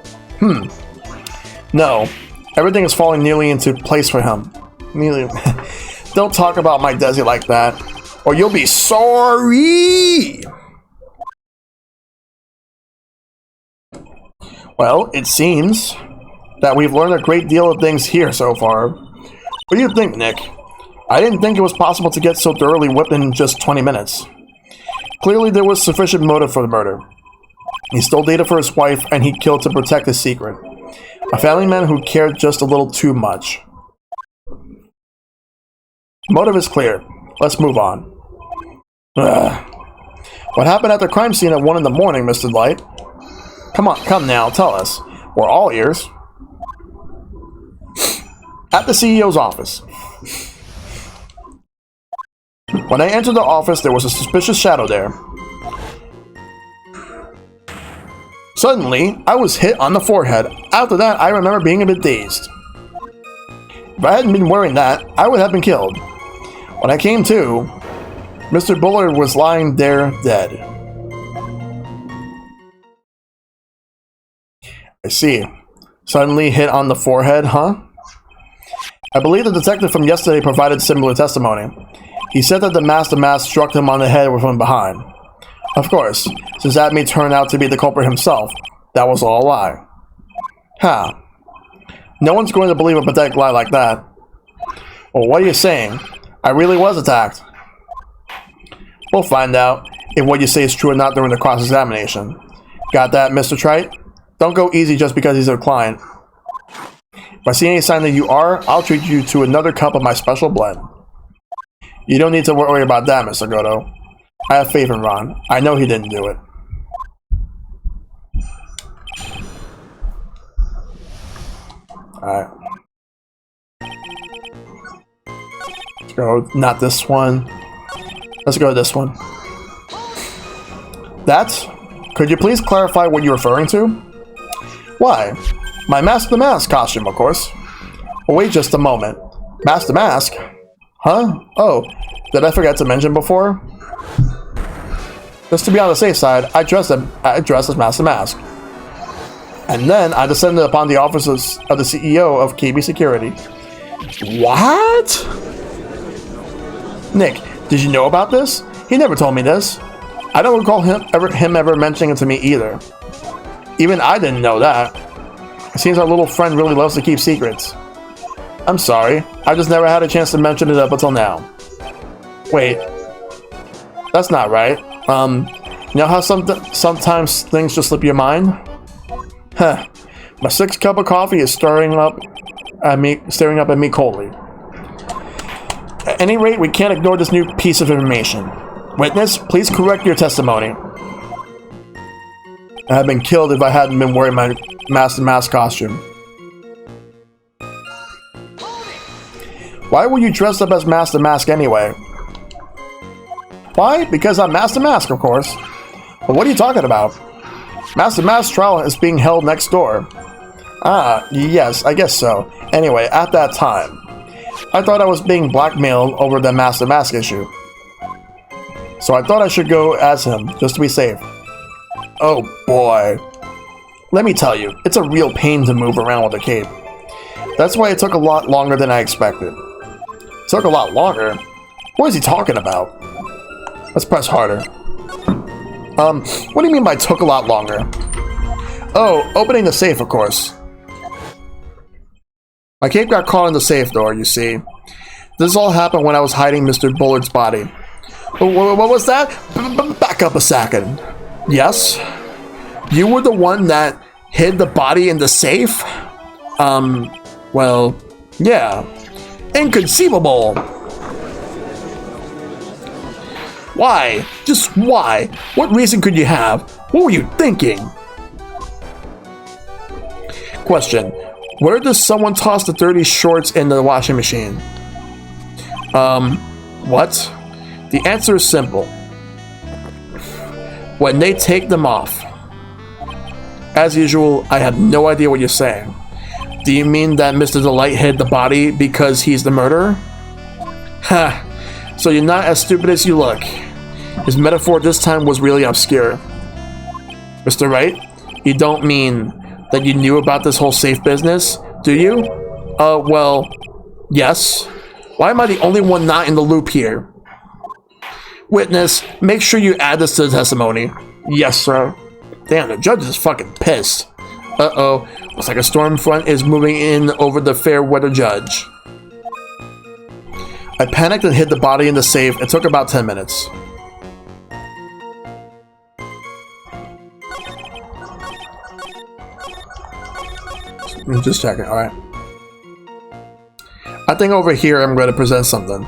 No. Everything is falling nearly into place for him. Nearly. Don't talk about my Desi like that, or you'll be sorry! Well, it seems that we've learned a great deal of things here so far. What do you think, Nick? I didn't think it was possible to get so thoroughly whipped in just 20 minutes. Clearly there was sufficient motive for the murder. He stole data for his wife and he killed to protect his secret. A family man who cared just a little too much. Motive is clear. Let's move on. What happened at the crime scene at 1 in the morning, Mr. Light? Come now, tell us. We're all ears. At the CEO's office. When I entered the office, there was a suspicious shadow there. Suddenly, I was hit on the forehead. After that, I remember being a bit dazed. If I hadn't been wearing that, I would have been killed. When I came to, Mr. Bullard was lying there dead. I see. Suddenly hit on the forehead, huh? I believe the detective from yesterday provided similar testimony. He said that the Masque struck him on the head from behind. Of course, since that may turn out to be the culprit himself, that was all a lie. Ha. No one's going to believe a pathetic lie like that. Well, what are you saying? I really was attacked. We'll find out if what you say is true or not during the cross-examination. Got that, Mr. Wright? Don't go easy just because he's a client. If I see any sign that you are, I'll treat you to another cup of my special blend. You don't need to worry about that, Mr. Goto. I have faith in Ron. I know he didn't do it. Alright. Let's go, not this one. Let's go to this one. Could you please clarify what you're referring to? Why? My Master Masque costume, of course. Oh, wait just a moment. Master Masque? Huh? Oh, did I forget to mention before? Just to be on the safe side, I dressed as Master Masque. And then I descended upon the offices of the CEO of KB Security. What? Nick, did you know about this? He never told me this. I don't recall him ever mentioning it to me either. Even I didn't know that. It seems our little friend really loves to keep secrets. I'm sorry, I just never had a chance to mention it up until now. Wait, that's not right. You know how sometimes things just slip your mind? Huh. My 6th cup of coffee is staring up at me coldly. At any rate, we can't ignore this new piece of information. Witness, please correct your testimony. I had been killed if I hadn't been wearing my Master Masque costume. Why were you dressed up as Master Masque anyway? Why? Because I'm Master Masque, of course. But what are you talking about? Master Masque's trial is being held next door. Ah, yes, I guess so. Anyway, at that time, I thought I was being blackmailed over the Master Masque issue. So I thought I should go as him, just to be safe. Oh boy. Let me tell you, it's a real pain to move around with a cape. That's why it took a lot longer than I expected. It took a lot longer? What is he talking about? Let's press harder. What do you mean by took a lot longer? Oh, opening the safe, of course. My cape got caught in the safe door, you see. This all happened when I was hiding Mr. Bullard's body. What was that? Back up a second. Yes? You were the one that hid the body in the safe? Well, yeah. Inconceivable! Why? Just why? What reason could you have? What were you thinking? Question. Where does someone toss the dirty shorts in the washing machine? What? The answer is simple. When they take them off. As usual, I have no idea what you're saying. Do you mean that Mr. Delight hid the body because he's the murderer? Ha! So you're not as stupid as you look. His metaphor this time was really obscure. Mr. Wright, you don't mean that you knew about this whole safe business, do you? Well, yes. Why am I the only one not in the loop here? Witness, make sure you add this to the testimony. Yes, sir. Damn, the judge is fucking pissed. Uh-oh. Looks like a storm front is moving in over the fair weather judge. I panicked and hid the body in the safe. It took about 10 minutes. Just checking, alright. I think over here I'm going to present something.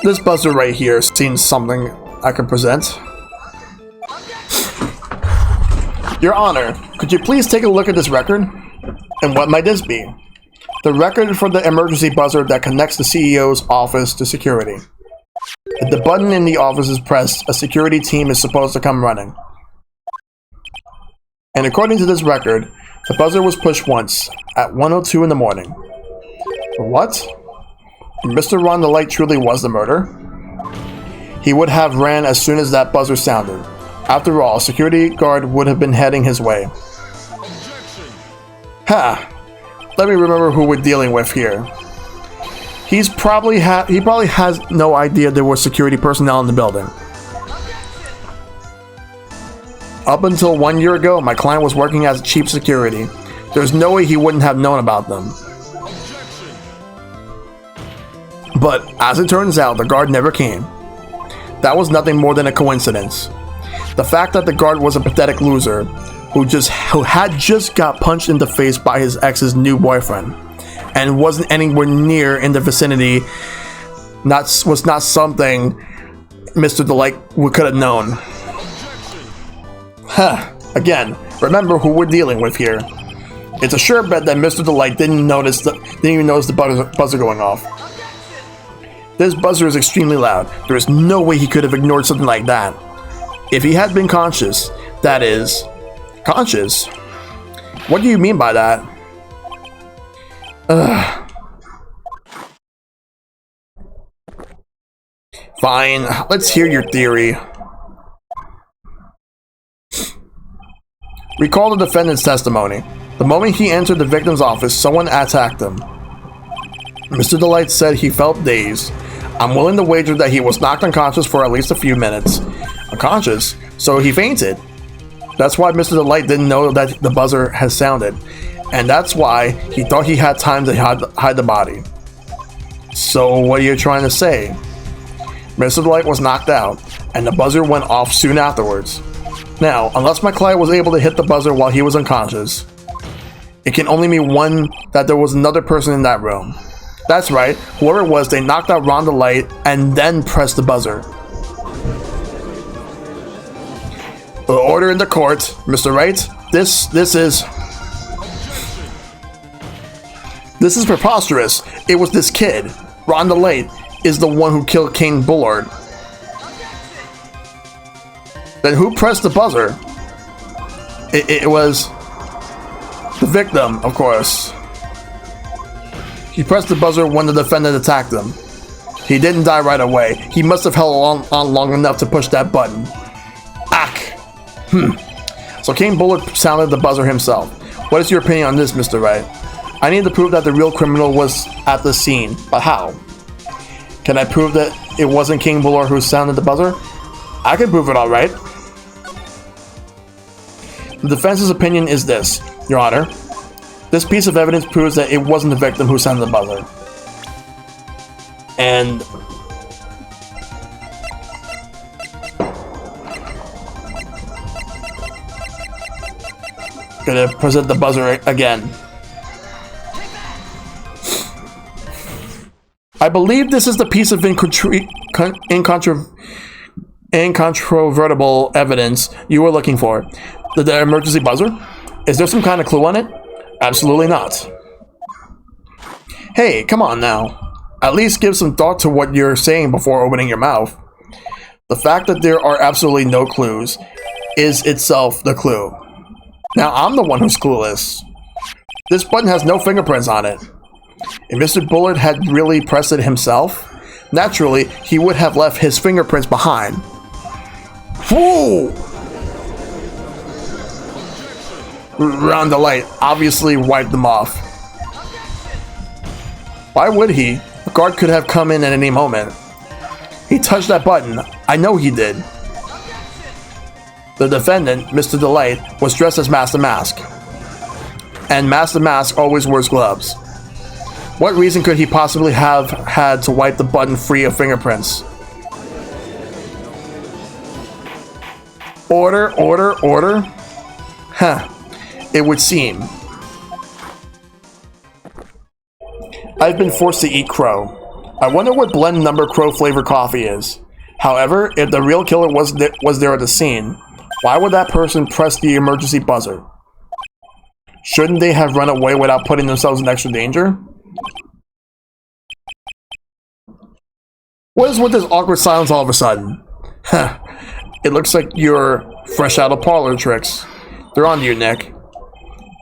This buzzer right here seems something I can present. Your Honor, could you please take a look at this record? And what might this be? The record for the emergency buzzer that connects the CEO's office to security. If the button in the office is pressed, a security team is supposed to come running. And according to this record, the buzzer was pushed once, at 1:02 in the morning. What? Mr. Ron the Light truly was the murderer? he would have ran as soon as that buzzer sounded. After all, a security guard would have been heading his way. Ha! Let me remember who we're dealing with here. He probably has no idea there were security personnel in the building. Up until 1 year ago, my client was working as chief security. There's no way he wouldn't have known about them. But as it turns out, the guard never came. That was nothing more than a coincidence. The fact that the guard was a pathetic loser who had just got punched in the face by his ex's new boyfriend and wasn't anywhere near in the vicinity was not something Mr. Delight could have known. Huh. Again, remember who we're dealing with here. It's a sure bet that Mr. Delight didn't even notice the buzzer going off. This buzzer is extremely loud. There is no way he could have ignored something like that. If he had been conscious, that is... Conscious? What do you mean by that? Fine, let's hear your theory. Recall the defendant's testimony. The moment he entered the victim's office, someone attacked him. Mr. Delight said he felt dazed. I'm willing to wager that he was knocked unconscious for at least a few minutes. Unconscious? So he fainted. That's why Mr. Delight didn't know that the buzzer had sounded. And that's why he thought he had time to hide the body. So what are you trying to say? Mr. Delight was knocked out, and the buzzer went off soon afterwards. Now, unless my client was able to hit the buzzer while he was unconscious, it can only mean one, that there was another person in that room. That's right, whoever it was, they knocked out Ron Delight and then pressed the buzzer. Order in the court, Mr. Wright. This is preposterous. It was this kid. Ron Delight is the one who killed King Bullard. Then who pressed the buzzer? It was the victim, of course. He pressed the buzzer when the defendant attacked him. He didn't die right away. He must have held on long enough to push that button. Ack. So King Bullard sounded the buzzer himself. What is your opinion on this, Mr. Wright? I need to prove that the real criminal was at the scene, but how? Can I prove that it wasn't King Bullard who sounded the buzzer? I can prove it, all right. The defense's opinion is this, Your Honor. This piece of evidence proves that it wasn't the victim who sounded the buzzer. And gonna present the buzzer again. I believe this is the piece of incontrovertible evidence you were looking for. The emergency buzzer? Is there some kind of clue on it? Absolutely not. Hey, come on now. At least give some thought to what you're saying before opening your mouth. The fact that there are absolutely no clues is itself the clue. Now I'm the one who's clueless. This button has no fingerprints on it. If Mr. Bullard had really pressed it himself, naturally he would have left his fingerprints behind. Whoa! Ron Delight obviously wiped them off. Why would he? A guard could have come in at any moment. He touched that button. I know he did. The defendant, Mr. Delight, was dressed as Master Masque. And Master Masque always wears gloves. What reason could he possibly have had to wipe the button free of fingerprints? Order, order, order? Huh. It would seem. I've been forced to eat crow. I wonder what blend number crow flavor coffee is. However, if the real killer was there at the scene, why would that person press the emergency buzzer? Shouldn't they have run away without putting themselves in extra danger? What is with this awkward silence all of a sudden? Huh. It looks like you're fresh out of parlor tricks. They're on to you, Nick.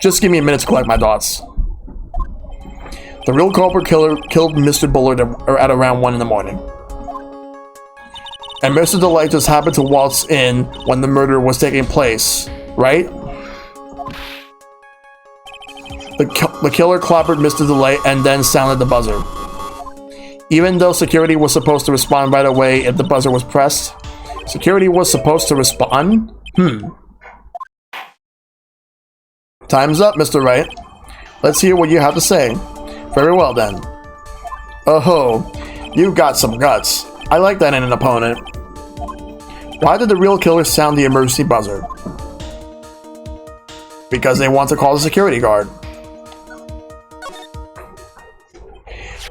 Just give me a minute to collect my thoughts. The real culprit killer killed Mr. Bullard at around 1 in the morning. And Mr. Delight just happened to waltz in when the murder was taking place, right? The killer clobbered Mr. Delight and then sounded the buzzer. Even though security was supposed to respond right away if the buzzer was pressed, security was supposed to respond? Time's up, Mr. Wright. Let's hear what you have to say. Very well then. Oh, you've got some guts. I like that in an opponent. Why did the real killer sound the emergency buzzer? Because they want to call the security guard.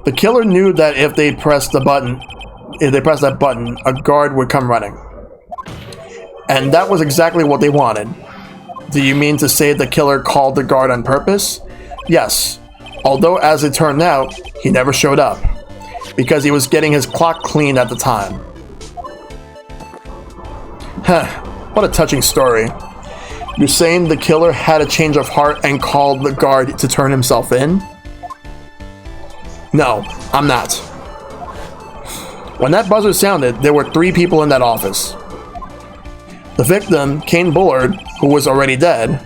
The killer knew that if they pressed that button, a guard would come running. And that was exactly what they wanted. Do you mean to say the killer called the guard on purpose? Yes. Although, as it turned out, he never showed up. Because he was getting his clock cleaned at the time. What a touching story. You're saying the killer had a change of heart and called the guard to turn himself in? No, I'm not. When that buzzer sounded, there were 3 people in that office. The victim, Kane Bullard, who was already dead.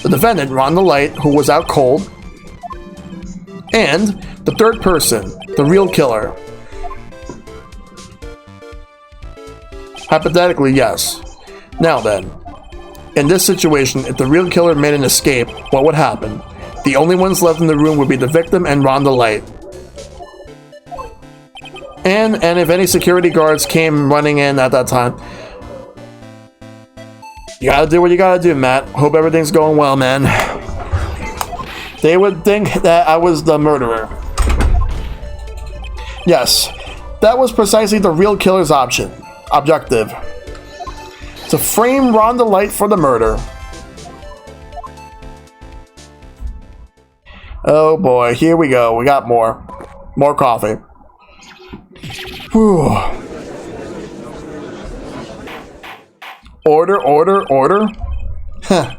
The defendant, Ron the Light, who was out cold. And the third person, the real killer. Hypothetically, yes. Now then, in this situation, if the real killer made an escape, what would happen? The only ones left in the room would be the victim and Ron the Light. And if any security guards came running in at that time, you gotta do what you gotta do, Matt. Hope everything's going well, man. They would think that I was the murderer. Yes, that was precisely the real killer's objective. To frame Ron the Light for the murder. Oh boy, here we go. We got more. More coffee. Whew. Order. Huh.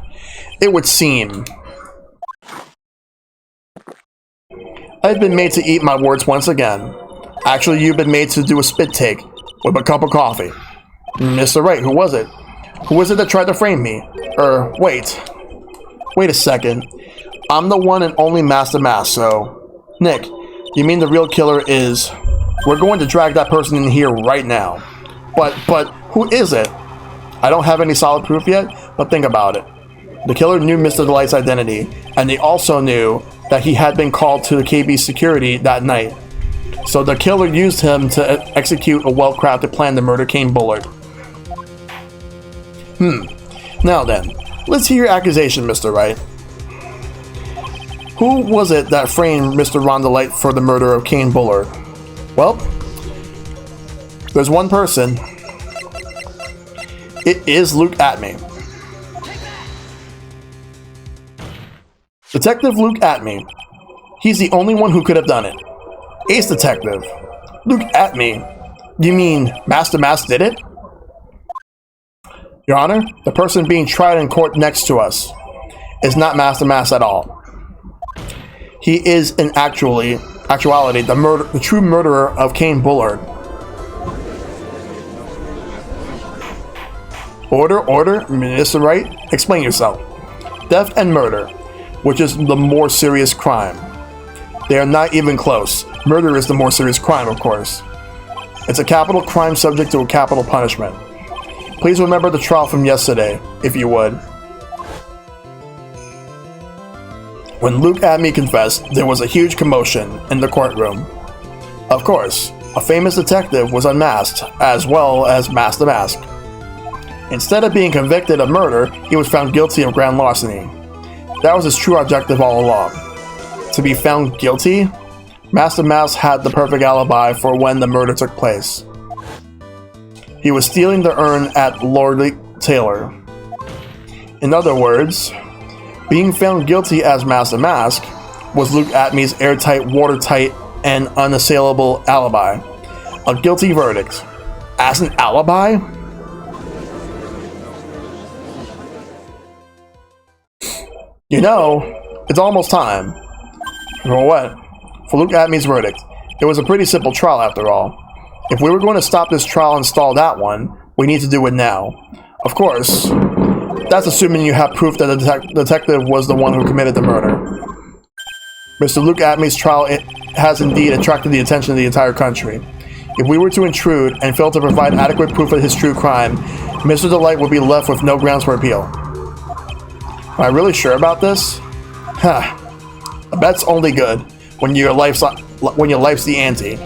It would seem. I've been made to eat my words once again. Actually, you've been made to do a spit take with a cup of coffee. Mr. Wright, who was it? Who was it that tried to frame me? Wait. Wait a second. I'm the one and only Master Masque, so... Nick, you mean the real killer is... We're going to drag that person in here right now. But, who is it? I don't have any solid proof yet, but think about it. The killer knew Mr. Delight's identity, and they also knew that he had been called to the KB security that night. So the killer used him to execute a well-crafted plan to murder Kane Bullard. Now then, let's hear your accusation, Mr. Wright. Who was it that framed Mr. Ron the Light for the murder of Kane Bullard? Well, there's one person. It is Luke Atme. Detective Luke Atme. He's the only one who could have done it. Ace Detective. Luke Atme. You mean Master Masque did it? Your Honor, the person being tried in court next to us is not Master Masque at all. He is in actuality the true murderer of Kane Bullard. Order, Mr. Wright, explain yourself. Theft and murder, which is the more serious crime. They are not even close. Murder is the more serious crime, of course. It's a capital crime subject to a capital punishment. Please remember the trial from yesterday, if you would. When Luke Atme confessed, there was a huge commotion in the courtroom. Of course, a famous detective was unmasked, as well as Master Masque. Instead of being convicted of murder, he was found guilty of grand larceny. That was his true objective all along. To be found guilty, Master Masque had the perfect alibi for when the murder took place. He was stealing the urn at Lord Taylor. In other words, being found guilty as Master Masque was Luke Atme's airtight, watertight, and unassailable alibi. A guilty verdict. As an alibi? You know, it's almost time. For what? For Luke Atme's verdict. It was a pretty simple trial after all. If we were going to stop this trial and stall that one, we need to do it now. Of course, that's assuming you have proof that the detective was the one who committed the murder. Mr. Luke Atmey's trial has indeed attracted the attention of the entire country. If we were to intrude and fail to provide adequate proof of his true crime, Mr. Delight would be left with no grounds for appeal. Am I really sure about this? Huh. A bet's only good when your life's the ante.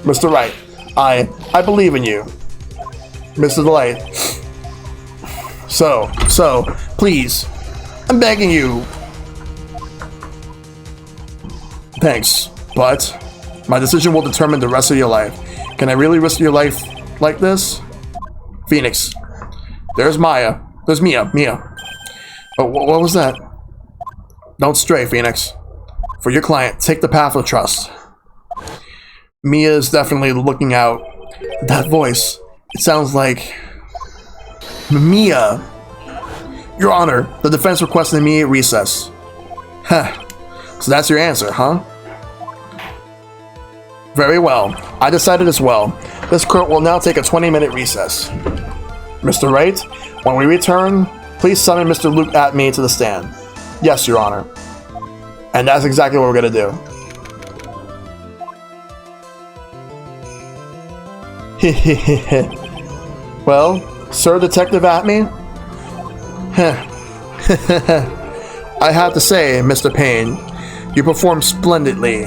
Mr. Wright, I believe in you. Mr. Delight. So, please, I'm begging you. Thanks, but my decision will determine the rest of your life. Can I really risk your life like this? Phoenix. There's Maya. There's Mia. Oh, what was that? Don't stray, Phoenix. For your client, take the path of trust. Mia is definitely looking out. That voice, it sounds like... Mia! Your Honor, the defense requests an immediate recess. Heh. So that's your answer, huh? Very well. I decided as well. This court will now take a 20-minute recess. Mr. Wright, when we return, please summon Mr. Luke Atmey to the stand. Yes, Your Honor. And that's exactly what we're going to do. Well, Sir Detective Atmey? I have to say, Mr. Payne, you performed splendidly.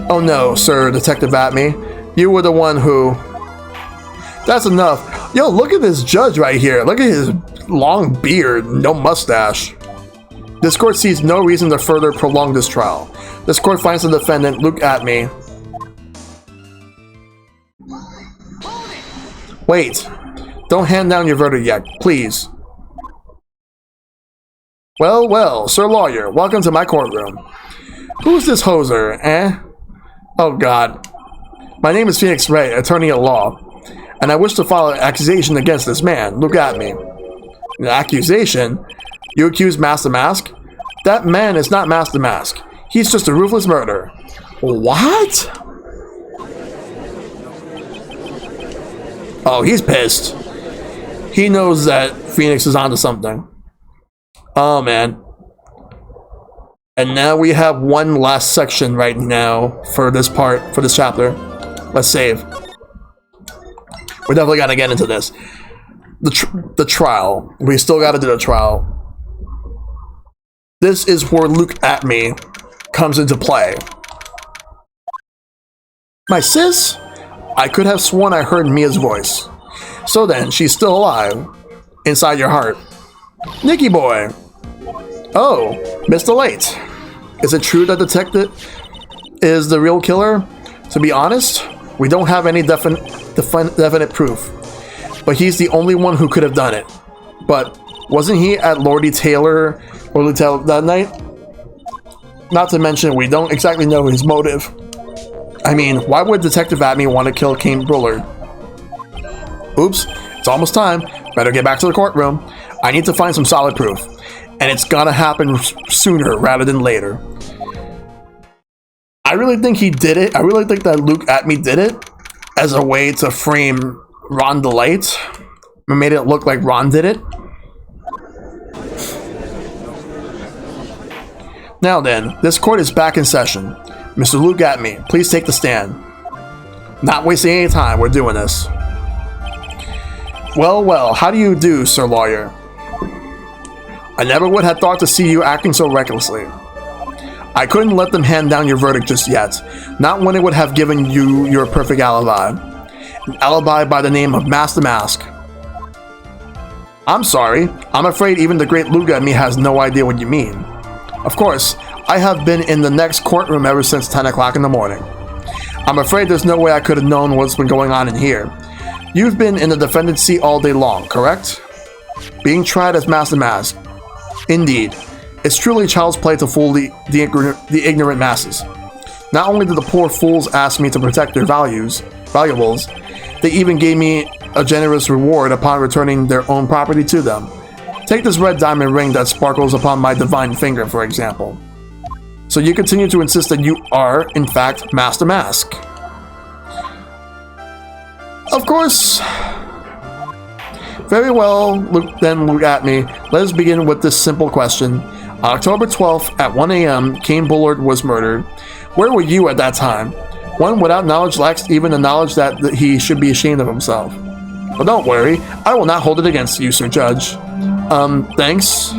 Oh no, Sir Detective Atmey, you were the one who... That's enough. Yo, look at this judge right here. Look at his long beard, no mustache. This court sees no reason to further prolong this trial. This court finds the defendant, Luke Atmey. Wait. Don't hand down your verdict yet, please. Well, Sir Lawyer, welcome to my courtroom. Who's this hoser, eh? Oh God. My name is Phoenix Wright, attorney at law, and I wish to file an accusation against this man, Luke Atmey. An accusation? You accuse Master Masque? That man is not Master Masque. He's just a ruthless murderer. What? Oh, he's pissed. He knows that Phoenix is onto something. Oh, man. And now we have one last section right now for this part, for this chapter. Let's save. We're definitely gonna get into this. The trial. We still gotta do the trial. This is where Luke Atmey comes into play. My sis? I could have sworn I heard Mia's voice. So then, she's still alive. Inside your heart. Nicky boy. Oh, Mr. Late. Is it true that the detective is the real killer? To be honest, we don't have any definite proof. But he's the only one who could have done it. But wasn't he at Lordy Taylor that night? Not to mention, we don't exactly know his motive. I mean, why would Detective Atmey want to kill Kane Bullard? Oops, it's almost time. Better get back to the courtroom. I need to find some solid proof. And it's gotta happen sooner rather than later. I really think he did it. I really think that Luke Atmey did it as a way to frame Ron Delight. And made it look like Ron did it. Now then, this court is back in session. Mr. Luke Atmey, please take the stand. Not wasting any time, we're doing this. Well, how do you do, Sir Lawyer? I never would have thought to see you acting so recklessly. I couldn't let them hand down your verdict just yet, not when it would have given you your perfect alibi. An alibi by the name of Master Masque. I'm sorry, I'm afraid even the great Luke Atmey has no idea what you mean. Of course, I have been in the next courtroom ever since 10 o'clock in the morning. I'm afraid there's no way I could have known what's been going on in here. You've been in the defendant's seat all day long, correct? Being tried as Master Masque. Indeed, it's truly child's play to fool the ignorant masses. Not only did the poor fools ask me to protect their valuables, they even gave me a generous reward upon returning their own property to them. Take this red diamond ring that sparkles upon my divine finger, for example. So you continue to insist that you are, in fact, Master Masque. Of course. Very well, then look at me. Let us begin with this simple question. On October 12th at 1 a.m., Kane Bullard was murdered. Where were you at that time? One without knowledge lacks even the knowledge that he should be ashamed of himself. But don't worry, I will not hold it against you, Sir Judge. Thanks.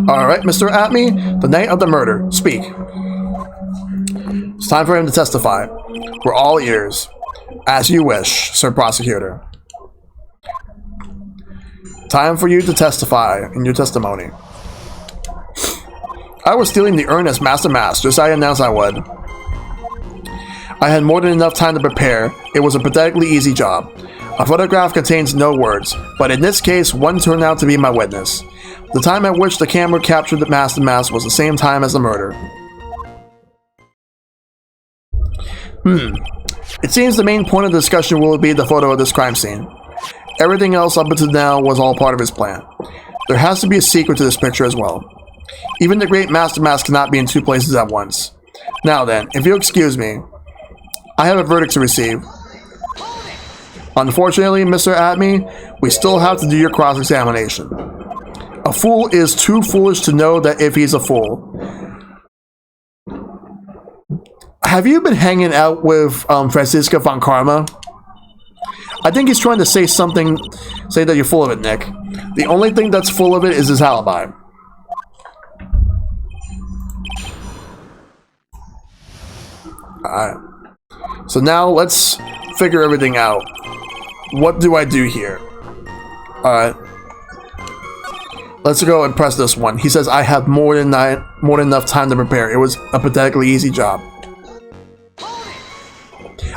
Alright, Mr. Atme, the night of the murder. Speak. It's time for him to testify. We're all ears. As you wish, Sir Prosecutor. Time for you to testify in your testimony. I was stealing the urn as Master Masque, just as I announced I would. I had more than enough time to prepare. It was a pathetically easy job. A photograph contains no words, but in this case, one turned out to be my witness. The time at which the camera captured the Master Masque was the same time as the murder. It seems the main point of the discussion will be the photo of this crime scene. Everything else up until now was all part of his plan. There has to be a secret to this picture as well. Even the great Master Masque cannot be in two places at once. Now then, if you'll excuse me, I have a verdict to receive. Unfortunately, Mr. Atme, we still have to do your cross-examination. A fool is too foolish to know that if he's a fool. Have you been hanging out with Franziska von Karma? I think he's trying to say something, say that you're full of it, Nick. The only thing that's full of it is his alibi. Alright. So now let's figure everything out. What do I do here? Alright. Let's go and press this one. He says I have more than enough time to prepare. It was a pathetically easy job.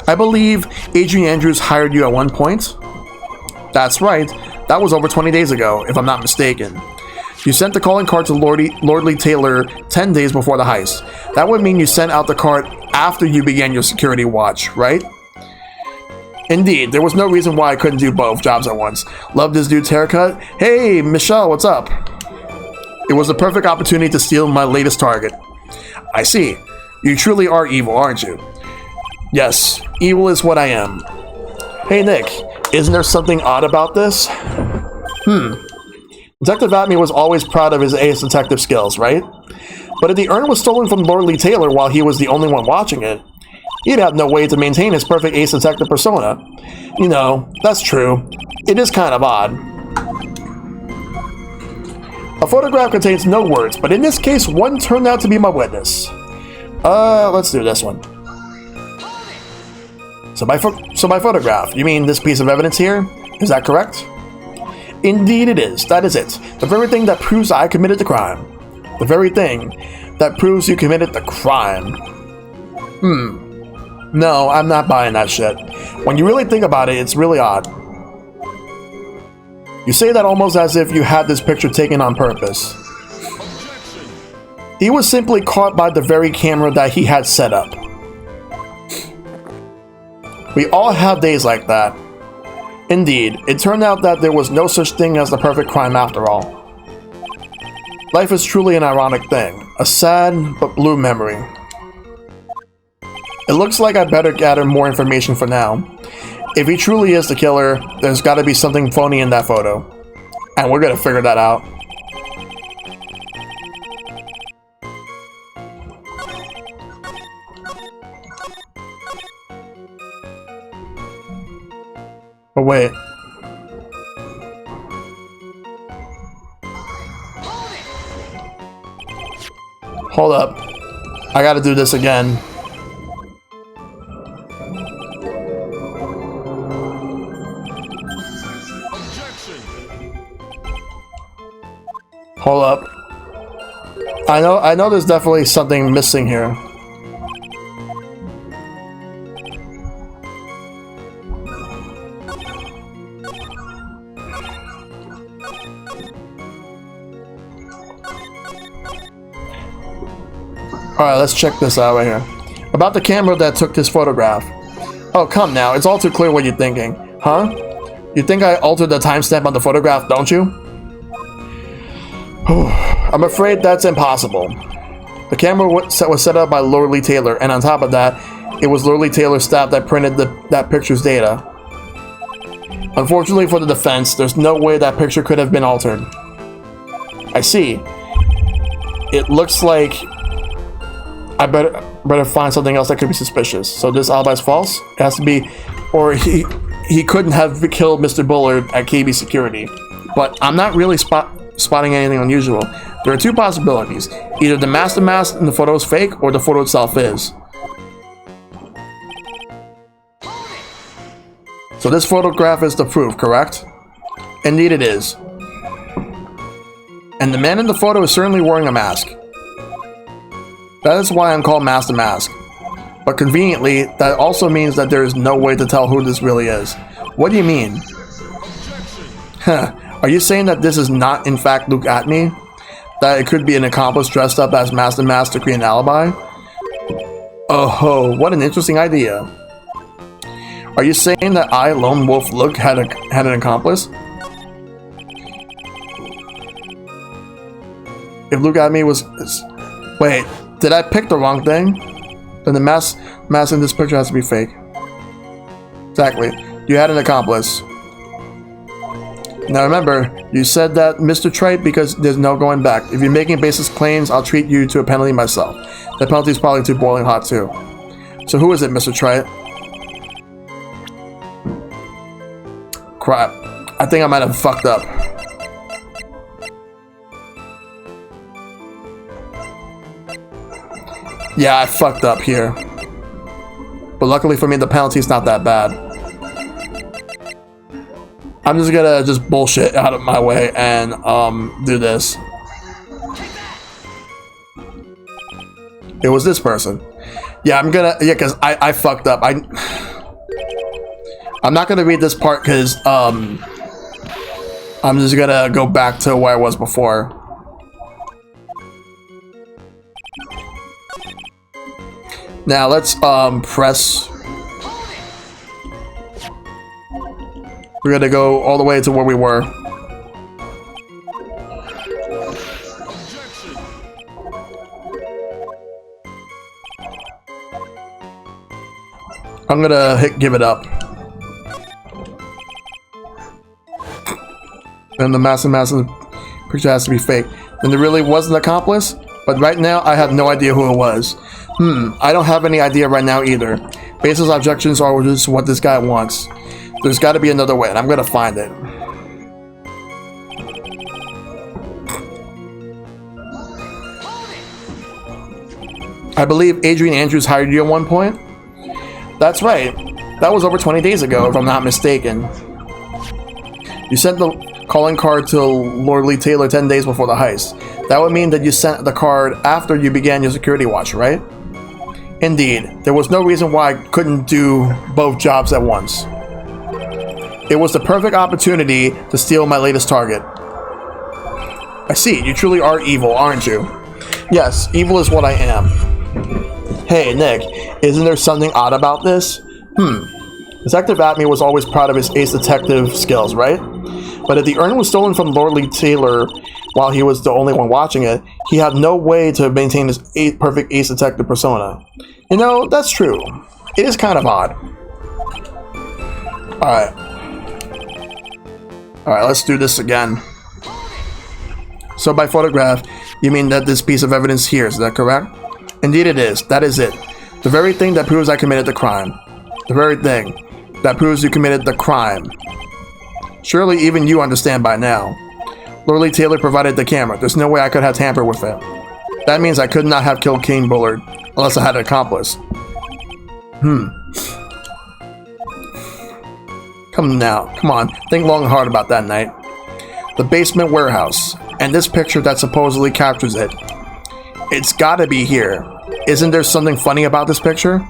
I believe Adrian Andrews hired you at one point. That's right. That was over 20 days ago, if I'm not mistaken. You sent the calling card to Lordly Taylor 10 days before the heist. That would mean you sent out the card after you began your security watch, right? Indeed, there was no reason why I couldn't do both jobs at once. Love this dude's haircut. Hey, Michelle, what's up? It was the perfect opportunity to steal my latest target. I see. You truly are evil, aren't you? Yes, evil is what I am. Hey, Nick, isn't there something odd about this? Detective Atme was always proud of his ace detective skills, right? But if the urn was stolen from Lordly Taylor while he was the only one watching it, he'd have no way to maintain his perfect ace detective persona. You know, that's true. It is kind of odd. A photograph contains no words, but in this case, one turned out to be my witness. Let's do this one. So my photograph, you mean this piece of evidence here? Is that correct? Indeed it is. That is it. The very thing that proves I committed the crime. The very thing that proves you committed the crime. No, I'm not buying that shit. When you really think about it, it's really odd. You say that almost as if you had this picture taken on purpose. He was simply caught by the very camera that he had set up. We all have days like that. Indeed, it turned out that there was no such thing as the perfect crime after all. Life is truly an ironic thing, a sad but blue memory. It looks like I better gather more information for now. If he truly is the killer, there's gotta be something phony in that photo. And we're gonna figure that out. But wait. Hold up. I gotta do this again. Hold up. I know there's definitely something missing here. Alright, let's check this out right here. About the camera that took this photograph. Oh, come now. It's all too clear what you're thinking. Huh? You think I altered the timestamp on the photograph, don't you? I'm afraid that's impossible. The camera was set up by Lordly Taylor, and on top of that, it was Lurley Taylor's staff that printed that picture's data. Unfortunately for the defense, there's no way that picture could have been altered. I see. It looks like I better find something else that could be suspicious. So this alibi's false? It has to be, or he couldn't have killed Mr. Bullard at KB Security. But I'm not really spotting anything unusual. There are two possibilities. Either the master mask in the photo is fake, or the photo itself is. So this photograph is the proof, correct? Indeed it is. And the man in the photo is certainly wearing a mask. That is why I'm called Master Mask. But conveniently, that also means that there is no way to tell who this really is. What do you mean? Huh. Are you saying that this is not in fact Luke Atme? That it could be an accomplice dressed up as Master Mask to create an alibi? Oh ho, what an interesting idea. Are you saying that I, Lone Wolf Luke, had an accomplice? If Luke Atme was... Wait, did I pick the wrong thing? Then the mask in this picture has to be fake. Exactly. You had an accomplice. Now remember, you said that Mr. Trite because there's no going back. If you're making baseless claims, I'll treat you to a penalty myself. The penalty is probably too boiling hot too. So who is it, Mr. Trite? Crap. I think I might have fucked up. Yeah, I fucked up here. But luckily for me, the penalty is not that bad. I'm just gonna bullshit out of my way and do this. It was this person. Yeah, because I fucked up. I'm not gonna read this part because I'm just gonna go back to where I was before. Now let's press. We're gonna go all the way to where we were. I'm gonna give it up. And the massive picture has to be fake. And there really was an accomplice, but right now I have no idea who it was. I don't have any idea right now either. Baseless objections are just what this guy wants. There's got to be another way, and I'm gonna find it. I believe Adrian Andrews hired you at one point? That's right. That was over 20 days ago, if I'm not mistaken. You sent the calling card to Lord Lee Taylor 10 days before the heist. That would mean that you sent the card after you began your security watch, right? Indeed. There was no reason why I couldn't do both jobs at once. It was the perfect opportunity to steal my latest target. I see. You truly are evil, aren't you? Yes, evil is what I am. Hey, Nick, isn't there something odd about this? Detective Atme was always proud of his ace detective skills, right? But if the urn was stolen from Lord Lee Taylor while he was the only one watching it, he had no way to maintain his perfect ace detective persona. You know, that's true. It is kind of odd. Alright, let's do this again. So by photograph, you mean that this piece of evidence here, is that correct? Indeed it is. That is it. The very thing that proves I committed the crime. The very thing that proves you committed the crime. Surely even you understand by now. Lord Lee Taylor provided the camera. There's no way I could have tampered with it. That means I could not have killed King Bullard unless I had an accomplice. Come on, think long and hard about that night. The basement warehouse, and this picture that supposedly captures it. It's gotta be here. Isn't there something funny about this picture?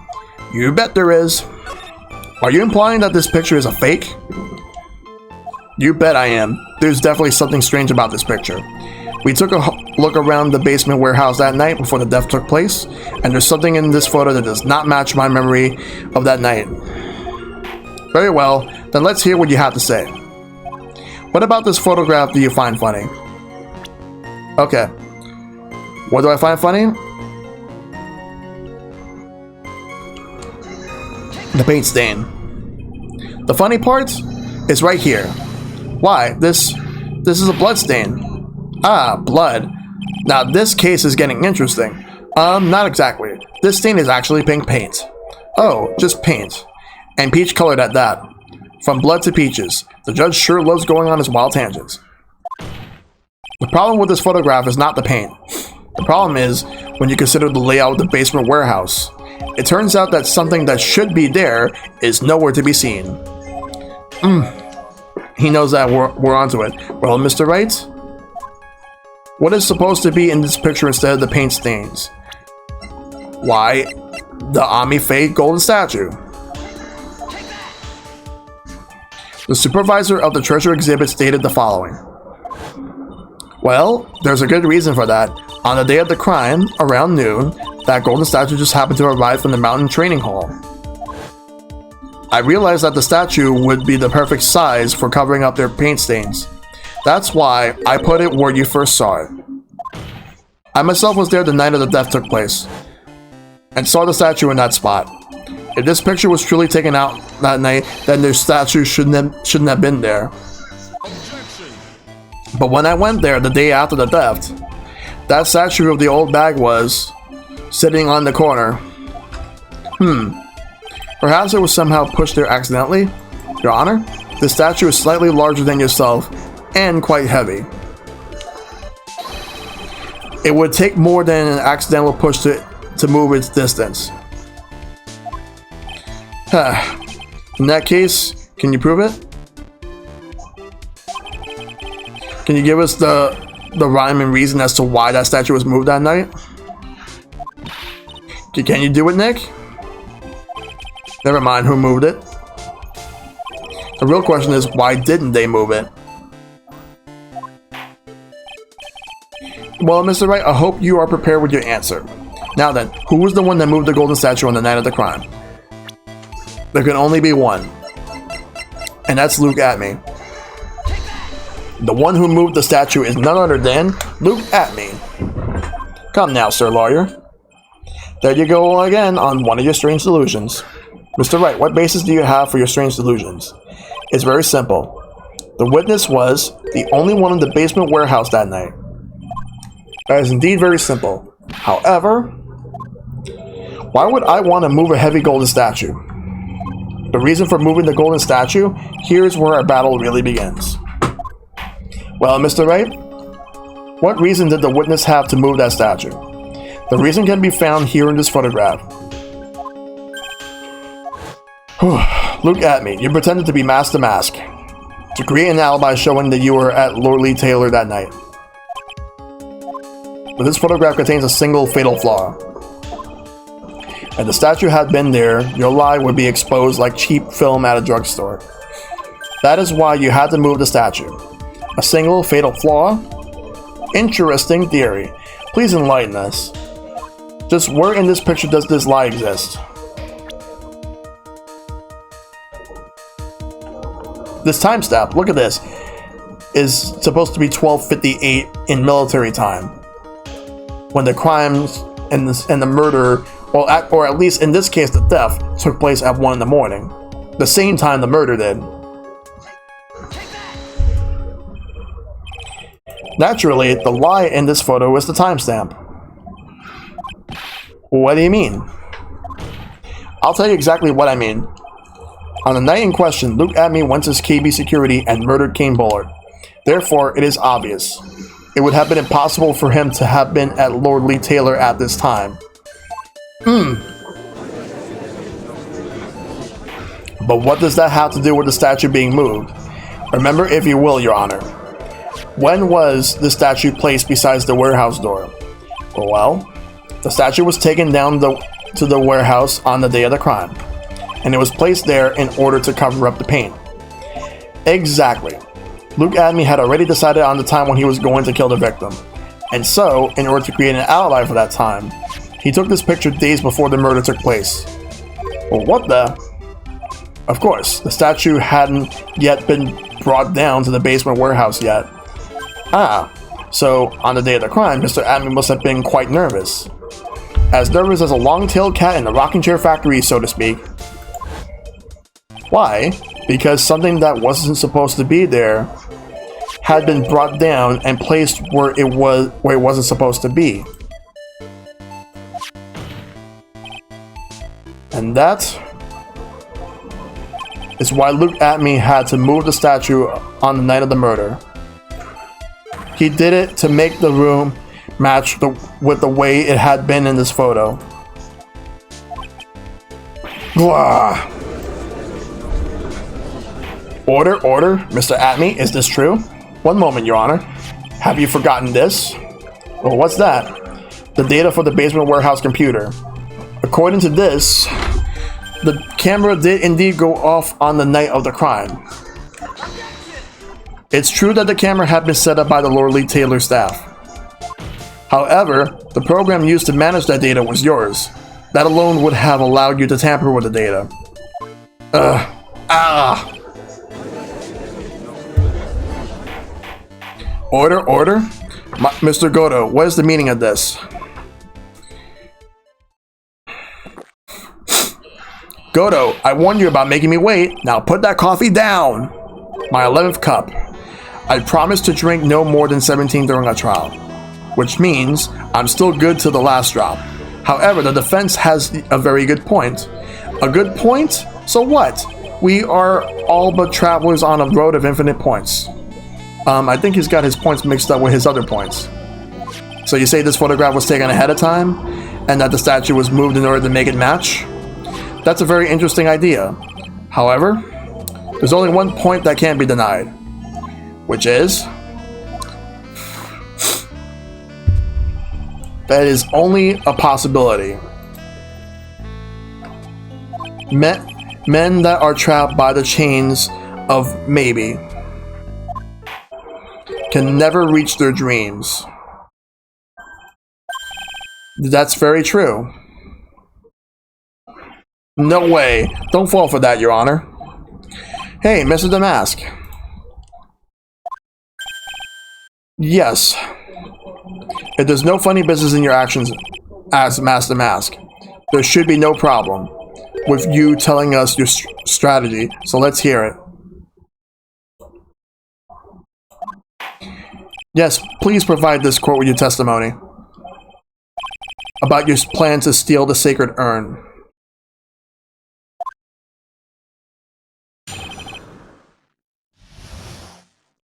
You bet there is. Are you implying that this picture is a fake? You bet I am. There's definitely something strange about this picture. We took a look around the basement warehouse that night before the death took place, and there's something in this photo that does not match my memory of that night. Very well, then let's hear what you have to say. What about this photograph do you find funny? Okay. What do I find funny? The paint stain. The funny part is right here. Why? This is a blood stain. Ah, blood. Now this case is getting interesting. Not exactly. This stain is actually pink paint. Oh, just paint. And peach colored at that. From blood to peaches. The judge sure loves going on his wild tangents. The problem with this photograph is not the paint. The problem is when you consider the layout of the basement warehouse. It turns out that something that should be there is nowhere to be seen. He knows that we're onto it. Well, Mr. Wright? What is supposed to be in this picture instead of the paint stains? Why, the Ami Faye golden statue. The supervisor of the treasure exhibit stated the following. Well, there's a good reason for that. On the day of the crime, around noon, that golden statue just happened to arrive from the mountain training hall. I realized that the statue would be the perfect size for covering up their paint stains. That's why I put it where you first saw it. I myself was there the night of the death took place, and saw the statue in that spot. If this picture was truly taken out that night, then their statue shouldn't have been there. But when I went there the day after the theft, that statue of the old bag was sitting on the corner. Perhaps it was somehow pushed there accidentally? Your Honor, the statue is slightly larger than yourself and quite heavy. It would take more than an accidental push to move its distance. In that case, can you prove it? Can you give us the rhyme and reason as to why that statue was moved that night? Can you do it, Nick? Never mind who moved it. The real question is, why didn't they move it? Well, Mr. Wright, I hope you are prepared with your answer. Now then, who was the one that moved the golden statue on the night of the crime? There can only be one. And that's Luke Atme. The one who moved the statue is none other than Luke Atme. Come now, Sir Lawyer. There you go again on one of your strange delusions. Mr. Wright, what basis do you have for your strange delusions? It's very simple. The witness was the only one in the basement warehouse that night. That is indeed very simple. However, why would I want to move a heavy golden statue? The reason for moving the golden statue, here's where our battle really begins. Well, Mr. Wright, what reason did the witness have to move that statue? The reason can be found here in this photograph. Look at me. You pretended to be Master Masque to create an alibi showing that you were at Lord Lee Taylor that night. But this photograph contains a single fatal flaw. If the statue had been there, your lie would be exposed like cheap film at a drugstore. That is why you had to move the statue. A single fatal flaw? Interesting theory. Please enlighten us. Just where in this picture does this lie exist? This timestamp, look at this, is supposed to be 12:58 in military time, when the crimes and the murder, well, or at least in this case the theft, took place at 1 in the morning, the same time the murder did. Naturally, the lie in this photo is the timestamp. What do you mean? I'll tell you exactly what I mean. On the night in question, Luke Atme went to KB security and murdered Kane Bullard. Therefore, it is obvious. It would have been impossible for him to have been at Lord Lee Taylor at this time. But what does that have to do with the statue being moved? Remember, if you will, Your Honor. When was the statue placed besides the warehouse door? Well, the statue was taken down to the warehouse on the day of the crime, and it was placed there in order to cover up the paint. Exactly. Luke Atme had already decided on the time when he was going to kill the victim, and so, in order to create an alibi for that time, he took this picture days before the murder took place. Well, what the? Of course, the statue hadn't yet been brought down to the basement warehouse yet. So on the day of the crime, Mr. Atme must have been quite nervous. As nervous as a long-tailed cat in the rocking chair factory, so to speak. Why? Because something that wasn't supposed to be there had been brought down and placed where it wasn't supposed to be. And that is why Luke Atme had to move the statue on the night of the murder. He did it to make the room match with the way it had been in this photo. Blah. Order, Mr. Atme, is this true? One moment, Your Honor. Have you forgotten this? Well, what's that? The data for the basement warehouse computer. According to this, the camera did indeed go off on the night of the crime. It's true that the camera had been set up by the Lord Lee Taylor staff. However, the program used to manage that data was yours. That alone would have allowed you to tamper with the data. Order? Mr. Goto, what is the meaning of this? Goto, I warned you about making me wait. Now put that coffee down. My 11th cup. I promised to drink no more than 17 during a trial, which means I'm still good to the last drop. However, the defense has a very good point. A good point? So what? We are all but travelers on a road of infinite points. I think he's got his points mixed up with his other points. So you say this photograph was taken ahead of time, and that the statue was moved in order to make it match? That's a very interesting idea. However, there's only one point that can't be denied, which is that is only a possibility. Men that are trapped by the chains of maybe can never reach their dreams. That's very true. No way. Don't fall for that, Your Honor. Hey, Mr. Damask. Yes. If there's no funny business in your actions as Master Masque, there should be no problem with you telling us your strategy, so let's hear it. Yes, please provide this quote with your testimony about your plan to steal the sacred urn.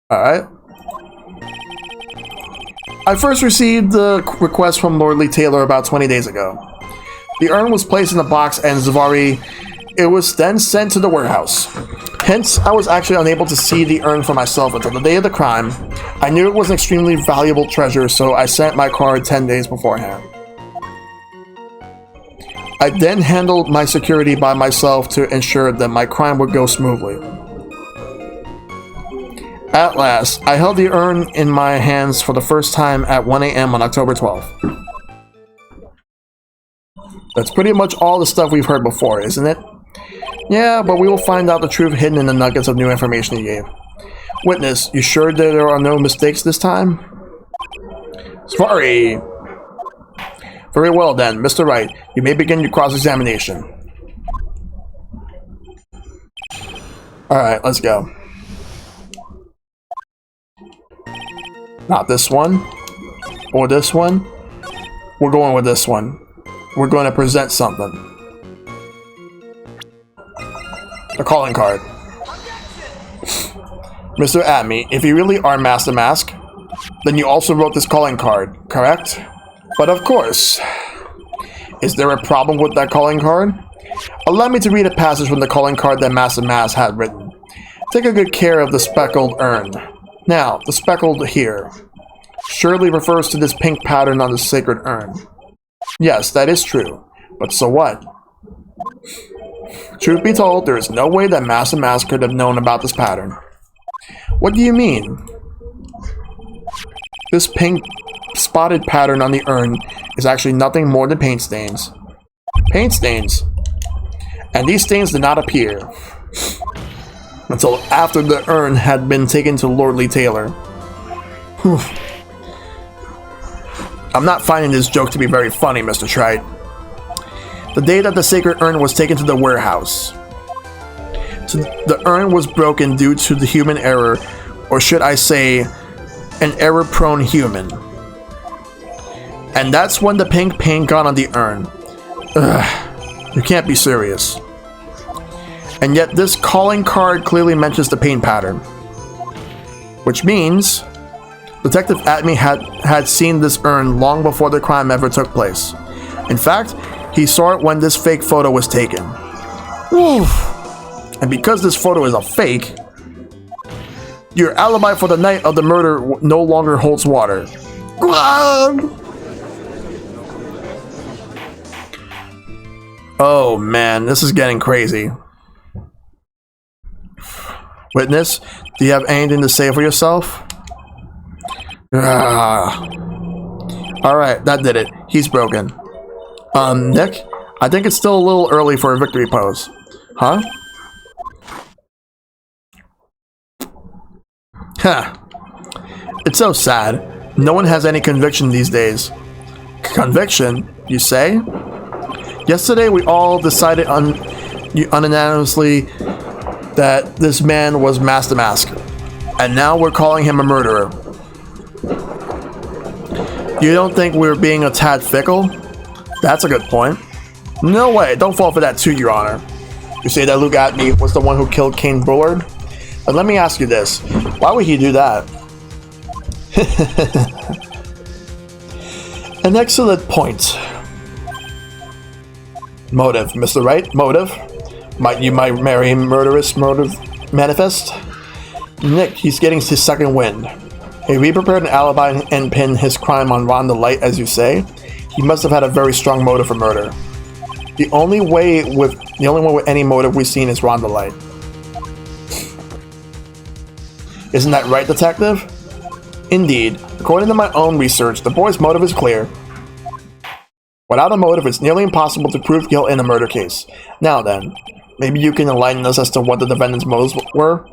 Alright. I first received the request from Lord Lee Taylor about 20 days ago. The urn was placed in a box and it was then sent to the warehouse. Hence, I was actually unable to see the urn for myself until the day of the crime. I knew it was an extremely valuable treasure, so I sent my card 10 days beforehand. I then handled my security by myself to ensure that my crime would go smoothly. At last, I held the urn in my hands for the first time at 1 a.m. on October 12th. That's pretty much all the stuff we've heard before, isn't it? Yeah, but we will find out the truth hidden in the nuggets of new information you gave. Witness, you sure that there are no mistakes this time? Sorry. Very well then, Mr. Wright, you may begin your cross-examination. Alright, let's go. Not this one, or this one. We're going with this one. We're going to present something. A calling card. Mr. Atme, if you really are Master Masque, then you also wrote this calling card, correct? But of course. Is there a problem with that calling card? Allow me to read a passage from the calling card that Master Masque had written. Take a good care of the speckled urn. Now, the speckled here surely refers to this pink pattern on the sacred urn. Yes, that is true. But so what? Truth be told, there is no way that Master Masque could have known about this pattern. What do you mean? This pink spotted pattern on the urn is actually nothing more than paint stains. Paint stains. And these stains did not appear until after the urn had been taken to Lord Lee Taylor. Whew. I'm not finding this joke to be very funny, Mr. Trite. The day that the sacred urn was taken to the warehouse, So the urn was broken due to the human error, or should I say, an error-prone human. And that's when the pink paint got on the urn. Ugh, you can't be serious. And yet this calling card clearly mentions the paint pattern. Which means Detective Atme had seen this urn long before the crime ever took place. In fact, he saw it when this fake photo was taken. Oof. And because this photo is a fake, your alibi for the night of the murder no longer holds water. Oh man, this is getting crazy. Witness, do you have anything to say for yourself? Alright, that did it. He's broken. Nick? I think it's still a little early for a victory pose. Huh? Huh. It's so sad. No one has any conviction these days. Conviction, you say? Yesterday we all decided unanimously that this man was Master Masque. And now we're calling him a murderer. You don't think we're being a tad fickle? That's a good point. No way, don't fall for that too, Your Honor. You say that Luke Atme was the one who killed Kane Bullard? But let me ask you this, why would he do that? An excellent point. Motive, Mr. Wright, motive? Might you marry murderous motive manifest? Nick, he's getting his second wind. If he prepared an alibi and pinned his crime on Rhonda Light, as you say, he must have had a very strong motive for murder. The only one with any motive we've seen is Rhonda Light. Isn't that right, Detective? Indeed. According to my own research, the boy's motive is clear. Without a motive, it's nearly impossible to prove guilt in a murder case. Now then, maybe you can enlighten us as to what the defendant's motives were?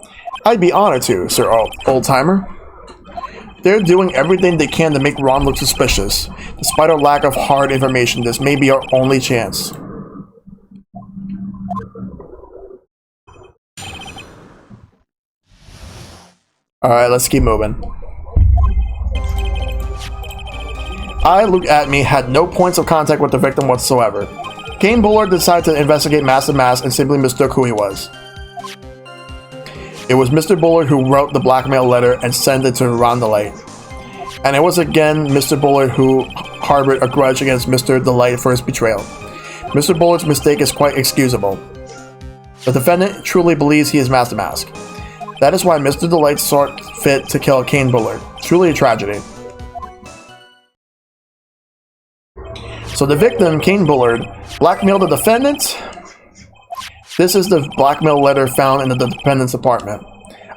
I'd be honored to, Sir Old-Timer. They're doing everything they can to make Ron look suspicious. Despite our lack of hard information, this may be our only chance. Alright, let's keep moving. Luke Atme, had no points of contact with the victim whatsoever. Kane Bullard decided to investigate Master Masque and simply mistook who he was. It was Mr. Bullard who wrote the blackmail letter and sent it to Rhonda Light. And it was again Mr. Bullard who harbored a grudge against Mr. Delight for his betrayal. Mr. Bullard's mistake is quite excusable. The defendant truly believes he is Master Masque. That is why Mr. Delight saw fit to kill Kane Bullard. Truly a tragedy. So the victim, Kane Bullard, blackmailed the defendant? This is the blackmail letter found in the defendant's apartment.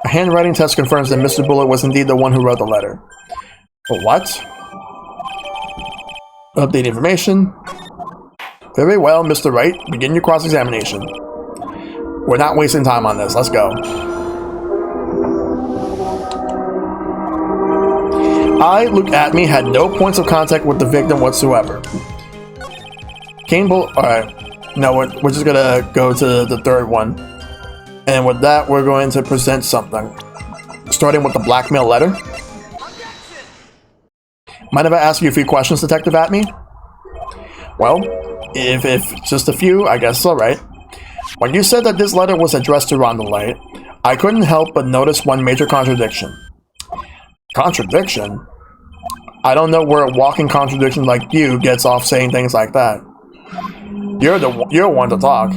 A handwriting test confirms that Mr. Bullard was indeed the one who wrote the letter. But what? Update information. Very well, Mr. Wright. Begin your cross-examination. We're not wasting time on this. Let's go. Luke Atme, had no points of contact with the victim whatsoever. Kane Bullard... Alright. No, we're just gonna go to the third one. And with that, we're going to present something. Starting with the blackmail letter. Mind if I ask you a few questions, Detective Atme? Well, if just a few, I guess it's alright. When you said that this letter was addressed to Rhonda Light, I couldn't help but notice one major contradiction. Contradiction? I don't know where a walking contradiction like you gets off saying things like that. You're one to talk.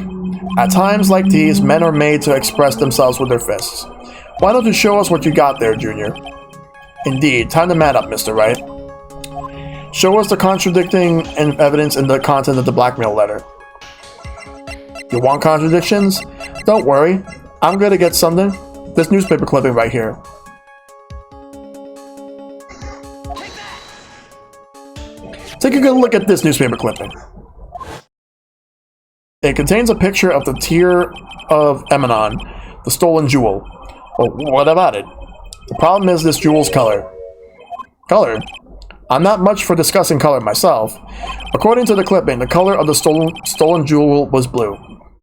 At times like these, men are made to express themselves with their fists. Why don't you show us what you got there, Junior? Indeed, time to man up, Mr. Wright. Show us the contradicting evidence in the content of the blackmail letter. You want contradictions? Don't worry, I'm gonna get something. This newspaper clipping right here. Take a good look at this newspaper clipping. It contains a picture of the Tear of Emanon, the stolen jewel. Well, what about it? The problem is this jewel's color. Color? I'm not much for discussing color myself. According to the clipping, the color of the stolen jewel was blue.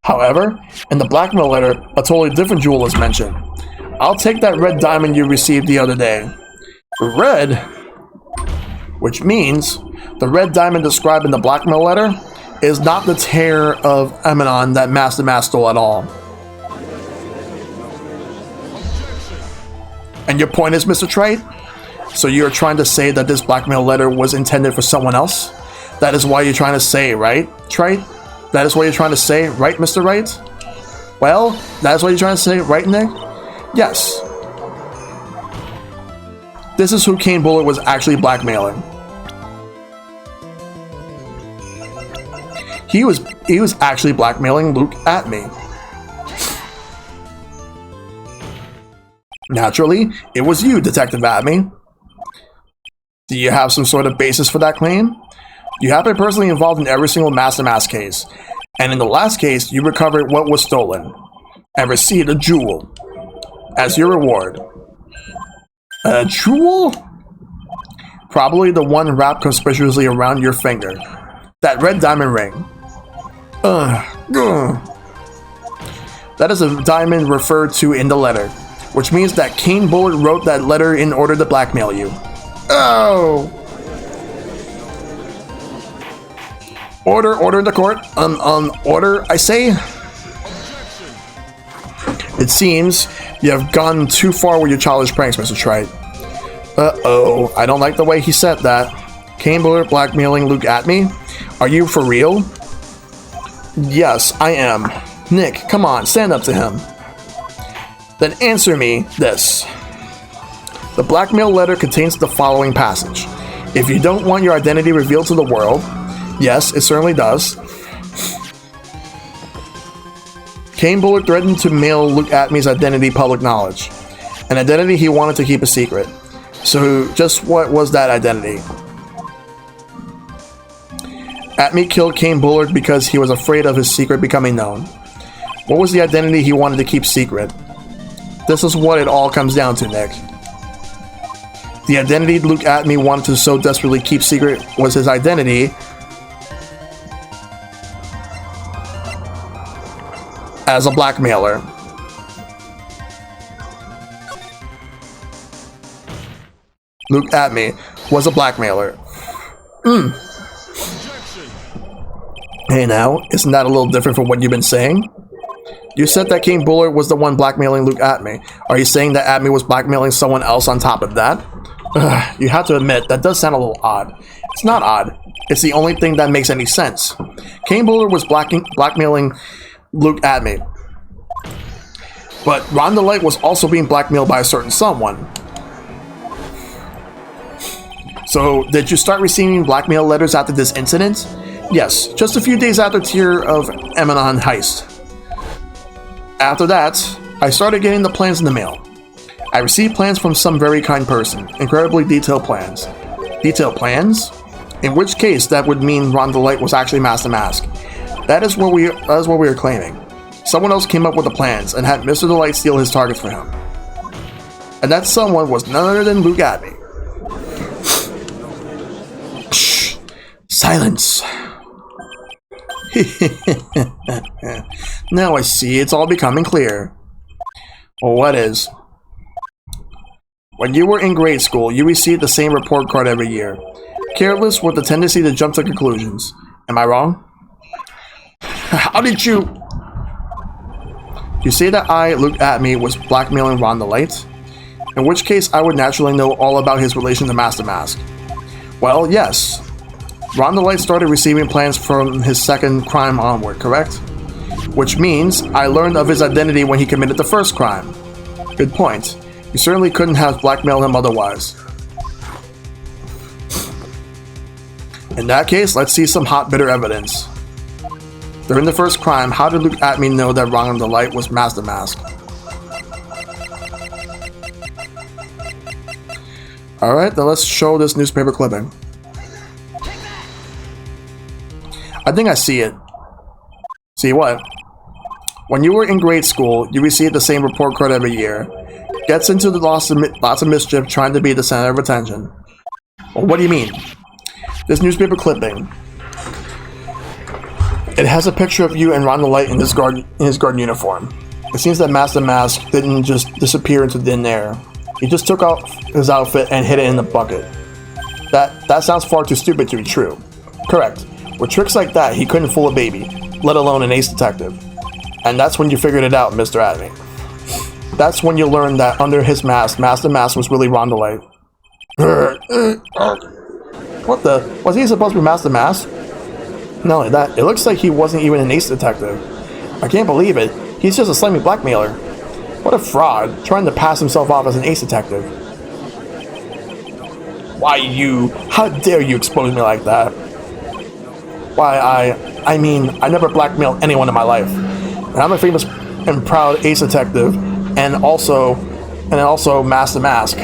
However, in the blackmail letter, a totally different jewel is mentioned. I'll take that red diamond you received the other day. Red? Which means the red diamond described in the blackmail letter is not the tear of Emanon that Master Masque stole at all. And your point is, Mr. Trite? So you're trying to say that this blackmail letter was intended for someone else? That is why you're trying to say, right, Trite? That is what you're trying to say, right, Mr. Wright? Well, that is what you're trying to say, right, Nick? Yes. This is who Kane Bullard was actually blackmailing. He was actually blackmailing Luke at me. Naturally, it was you, Detective Atme. Do you have some sort of basis for that claim? You have been personally involved in every single Master Masque case, and in the last case, you recovered what was stolen, and received a jewel as your reward. A jewel? Probably the one wrapped conspicuously around your finger. That red diamond ring. That is a diamond referred to in the letter, which means that Kane Bullard wrote that letter in order to blackmail you. Oh! Order in the court. Order, I say. It seems you have gone too far with your childish pranks, Mr. Trite. Uh-oh, I don't like the way he said that. Kane Bullard blackmailing Luke at me? Are you for real? Yes, I am. Nick, come on, stand up to him. Then answer me this. The blackmail letter contains the following passage. If you don't want your identity revealed to the world, yes, it certainly does. Kane Bullard threatened to mail Luke Atme's identity public knowledge, an identity he wanted to keep a secret. So, just what was that identity? Atme killed Kane Bullard because he was afraid of his secret becoming known. What was the identity he wanted to keep secret? This is what it all comes down to, Nick. The identity Luke Atme wanted to so desperately keep secret was his identity as a blackmailer. Luke Atme was a blackmailer. Hey now, isn't that a little different from what you've been saying? You said that Kane Bullard was the one blackmailing Luke Atme. Are you saying that Atme was blackmailing someone else on top of that? You have to admit, that does sound a little odd. It's not odd. It's the only thing that makes any sense. Kane Bullard was blackmailing Luke Atme. But Rhonda Light was also being blackmailed by a certain someone. So, did you start receiving blackmail letters after this incident? Yes, just a few days after Tear of Emanon heist. After that, I started getting the plans in the mail. I received plans from some very kind person, incredibly detailed plans. Detailed plans? In which case, that would mean Rhonda Light was actually Master Masque. That is what we are claiming. Someone else came up with the plans and had Mr. Delight steal his targets for him. And that someone was none other than Luke Atme. Shh! Silence! Now I see, it's all becoming clear. Well, what is? When you were in grade school, you received the same report card every year. Careless with the tendency to jump to conclusions. Am I wrong? How did you... You say that I, Luke Atme, was blackmailing Rhonda Light? In which case, I would naturally know all about his relation to Master Masque. Well, yes. Rhonda Light started receiving plans from his second crime onward, correct? Which means I learned of his identity when he committed the first crime. Good point. You certainly couldn't have blackmailed him otherwise. In that case, let's see some hot, bitter evidence. During the first crime, how did Luke Atme know that Rhonda Light was Master Masque? Alright, then let's show this newspaper clipping. I think I see it. See what? When you were in grade school, you received the same report card every year. Gets into the lots of mischief trying to be the center of attention. Well, what do you mean? This newspaper clipping. It has a picture of you and Ron the Light in his guard uniform. It seems that Master Masque didn't just disappear into thin air. He just took off his outfit and hid it in the bucket. That sounds far too stupid to be true. Correct. With tricks like that, he couldn't fool a baby, let alone an ace detective. And that's when you figured it out, Mr. Adney. That's when you learned that under his mask, Master Masque was really Ron the Light. What the? Was he supposed to be Master Masque? Not only that, it looks like he wasn't even an ace detective. I can't believe it. He's just a slimy blackmailer. What a fraud, trying to pass himself off as an ace detective. Why you? How dare you expose me like that? Why I mean, I never blackmailed anyone in my life. And I'm a famous and proud ace detective, and also Master Masque.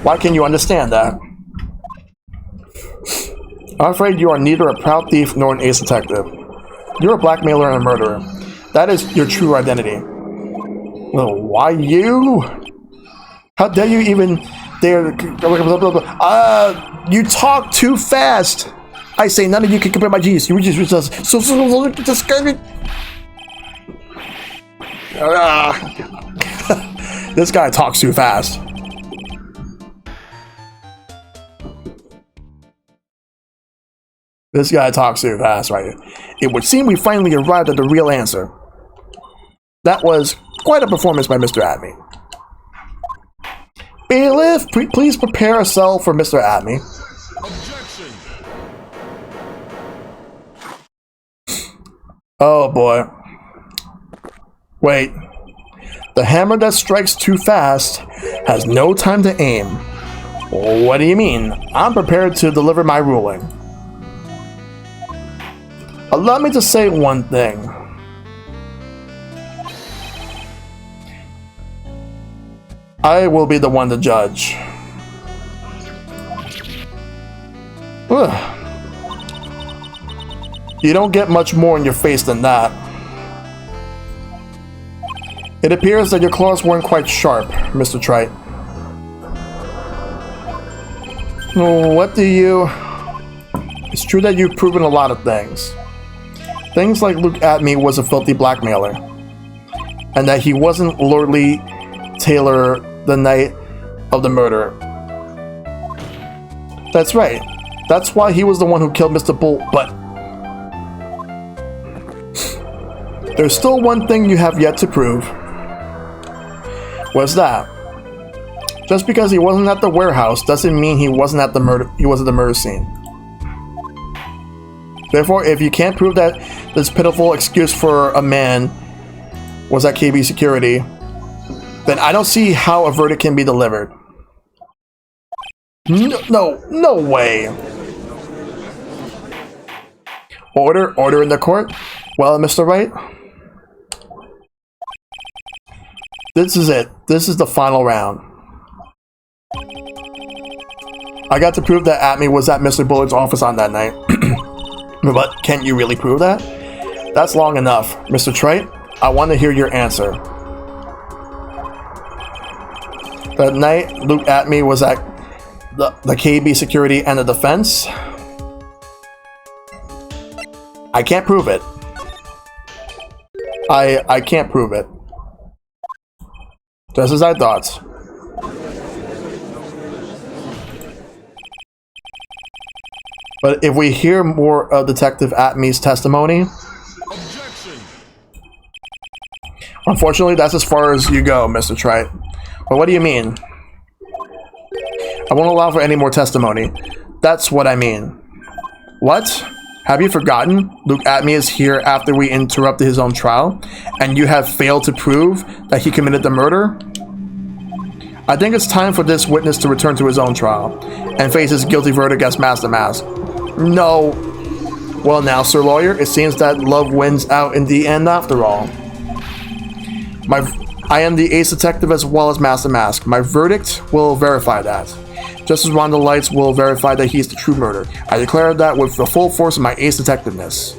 Why can't you understand that? I'm afraid you are neither a proud thief nor an ace detective. You're a blackmailer and a murderer. That is your true identity. Well, why you? How dare you even dare? You talk too fast. I say none of you can compare my genius. You were just so discouraging. This guy talks too fast. This guy talks too fast, right? It would seem we finally arrived at the real answer. That was quite a performance by Mr. Adney. Bailiff, please prepare a cell for Mr. Adney. Objection. Oh boy. Wait. The hammer that strikes too fast has no time to aim. What do you mean? I'm prepared to deliver my ruling. Allow me to say one thing. I will be the one to judge. Ugh. You don't get much more in your face than that. It appears that your claws weren't quite sharp, Mr. Trite. What do you... It's true that you've proven a lot of things. Things like Luke Adney was a filthy blackmailer. And that he wasn't Lordly Taylor the night of the murder. That's right. That's why he was the one who killed Mr. Bull, but... There's still one thing you have yet to prove. What's that? Just because he wasn't at the warehouse doesn't mean he wasn't at the murder scene. Therefore, if you can't prove that this pitiful excuse for a man was at KB security, then I don't see how a verdict can be delivered. No way. Order in the court? Well, Mr. Wright? This is it. This is the final round. I got to prove that Adney was at Mr. Bullard's office on that night. But can't you really prove that? That's long enough. Mr. Trite, I want to hear your answer. That night, Luke Adney was at the KB security and the defense. I can't prove it. I can't prove it. Just as I thought. But if we hear more of Detective Adney's testimony... Objection. Unfortunately, that's as far as you go, Mr. Trite. But what do you mean? I won't allow for any more testimony. That's what I mean. What? Have you forgotten? Luke Adney is here after we interrupted his own trial, and you have failed to prove that he committed the murder? I think it's time for this witness to return to his own trial, and face his guilty verdict as Master Masque. No. Well now, Sir Lawyer, it seems that love wins out in the end after all. I am the ace detective as well as Master Masque. My verdict will verify that. Just as Ron the Lights will verify that he's the true murderer. I declare that with the full force of my ace detectiveness.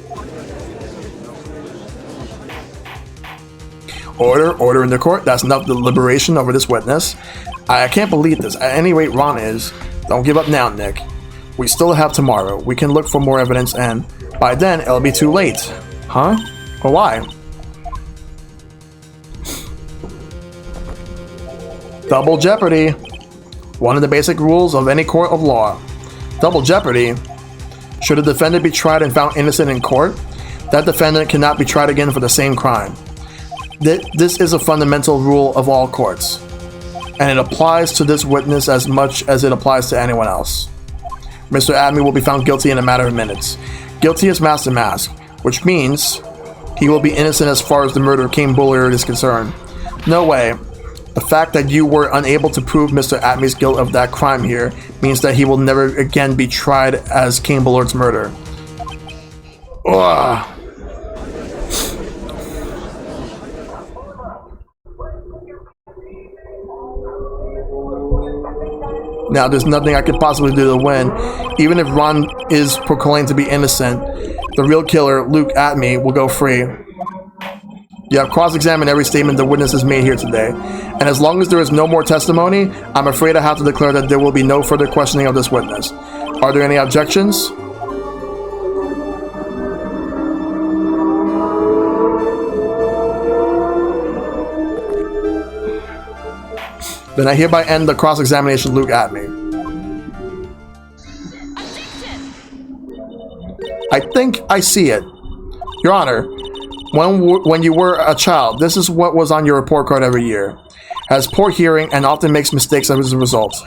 Order in the court. That's enough deliberation over this witness. I can't believe this. At any rate, Ron is. Don't give up now, Nick. We still have tomorrow. We can look for more evidence, and by then, it'll be too late. Huh? Or why? Double jeopardy. One of the basic rules of any court of law. Double jeopardy. Should a defendant be tried and found innocent in court, that defendant cannot be tried again for the same crime. This is a fundamental rule of all courts, and it applies to this witness as much as it applies to anyone else. Mr. Adamy will be found guilty in a matter of minutes. Guilty as Marvelous Masque, which means he will be innocent as far as the murder of King Bullard is concerned. No way. The fact that you were unable to prove Mr. Adamy's guilt of that crime here means that he will never again be tried as King Bullard's murder. Ugh. Now, there's nothing I could possibly do to win. Even if Ron is proclaimed to be innocent, the real killer, Luke Atme, will go free. You have cross-examined every statement the witness has made here today, and as long as there is no more testimony, I'm afraid I have to declare that there will be no further questioning of this witness. Are there any objections? Then I hereby end the cross-examination of Luke Atme. I think I see it. Your Honor, when you were a child, this is what was on your report card every year. Has poor hearing and often makes mistakes as a result.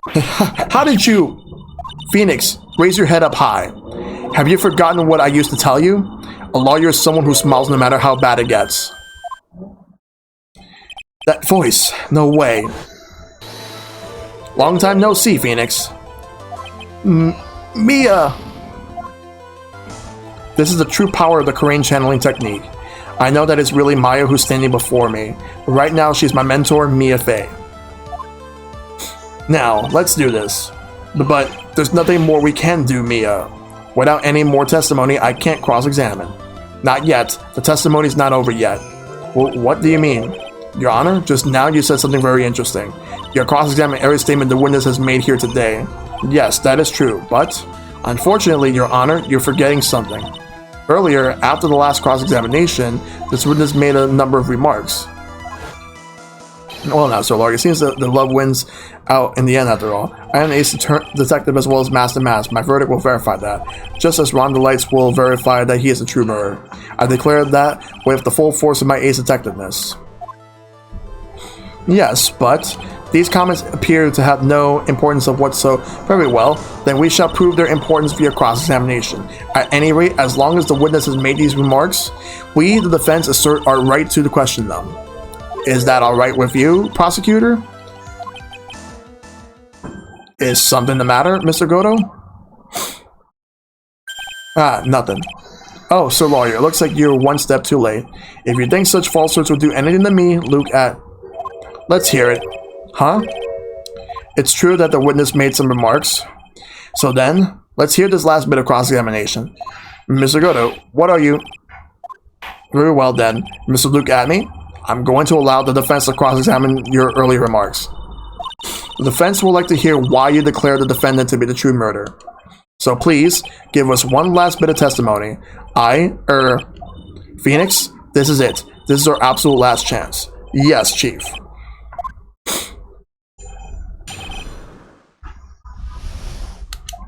How did you... Phoenix, raise your head up high. Have you forgotten what I used to tell you? A lawyer is someone who smiles no matter how bad it gets. That voice, no way. Long time no see, Phoenix. Mia! This is the true power of the Korean channeling technique. I know that it's really Maya who's standing before me, but right now she's my mentor, Mia Fey. Now, let's do this. But there's nothing more we can do, Mia. Without any more testimony, I can't cross-examine. Not yet. The testimony's not over yet. Well, what do you mean? Your Honor, just now you said something very interesting. You're cross-examining every statement the witness has made here today. Yes, that is true, but... Unfortunately, Your Honor, you're forgetting something. Earlier, after the last cross-examination, this witness made a number of remarks. Well, now, Sir Lawyer, it seems that the love wins out in the end, after all. I am an ace detective as well as Master Masque. My verdict will verify that. Just as Ron Delights will verify that he is a true murderer. I declare that with the full force of my ace detectiveness. Yes, but these comments appear to have no importance of whatsoever. Very well, then we shall prove their importance via cross-examination. At any rate, as long as the witness has made these remarks, we, the defense, assert our right to question them. Is that alright with you, prosecutor? Is something the matter, Mr. Goto? Nothing. Oh, Sir Lawyer, it looks like you're one step too late. If you think such falsehoods will do anything to me, Luke at... Let's hear it. Huh? It's true that the witness made some remarks. So then, let's hear this last bit of cross-examination. Mr. Goto, what are you... Very well then, Mr. Luke Atme, I'm going to allow the defense to cross-examine your earlier remarks. The defense would like to hear why you declare the defendant to be the true murderer. So please, give us one last bit of testimony. Phoenix, this is it. This is our absolute last chance. Yes, Chief.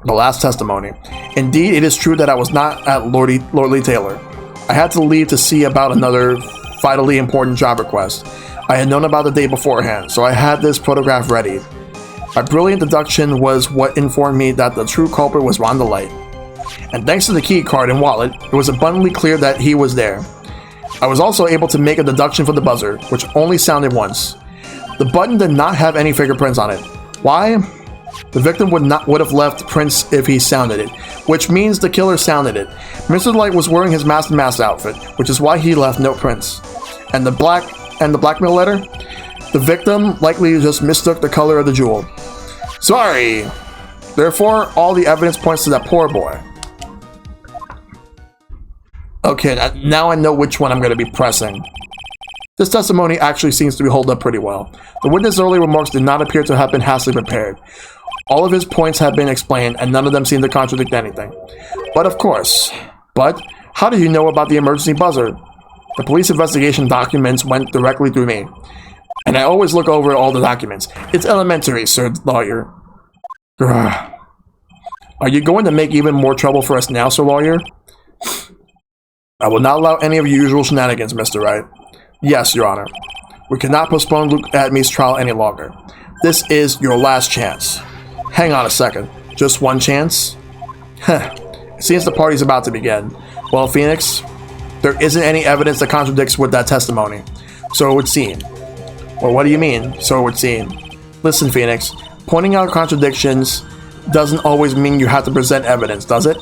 The last testimony. Indeed, it is true that I was not at Lordly Taylor. I had to leave to see about another vitally important job request. I had known about the day beforehand, so I had this photograph ready. My brilliant deduction was what informed me that the true culprit was Ron Delight. And thanks to the key card and wallet, it was abundantly clear that he was there. I was also able to make a deduction for the buzzer, which only sounded once. The button did not have any fingerprints on it. Why? The victim would have left prints if he sounded it, which means the killer sounded it. Mr. Light was wearing his Master Masque outfit, which is why he left no prints. And the blackmail letter? The victim likely just mistook the color of the jewel. Sorry! Therefore, all the evidence points to that poor boy. Okay, now I know which one I'm going to be pressing. This testimony actually seems to be held up pretty well. The witness' early remarks did not appear to have been hastily prepared. All of his points have been explained, and none of them seem to contradict anything. But How do you know about the emergency buzzer? The police investigation documents went directly through me. And I always look over all the documents. It's elementary, sir lawyer. Ugh. Are you going to make even more trouble for us now, sir lawyer? I will not allow any of your usual shenanigans, Mr. Wright. Yes, Your Honor. We cannot postpone Luke Adme's trial any longer. This is your last chance. Hang on a second. Just one chance? Heh. It seems the party's about to begin. Well, Phoenix, there isn't any evidence that contradicts with that testimony. So it would seem. Well, what do you mean, so it would seem? Listen, Phoenix, pointing out contradictions doesn't always mean you have to present evidence, does it?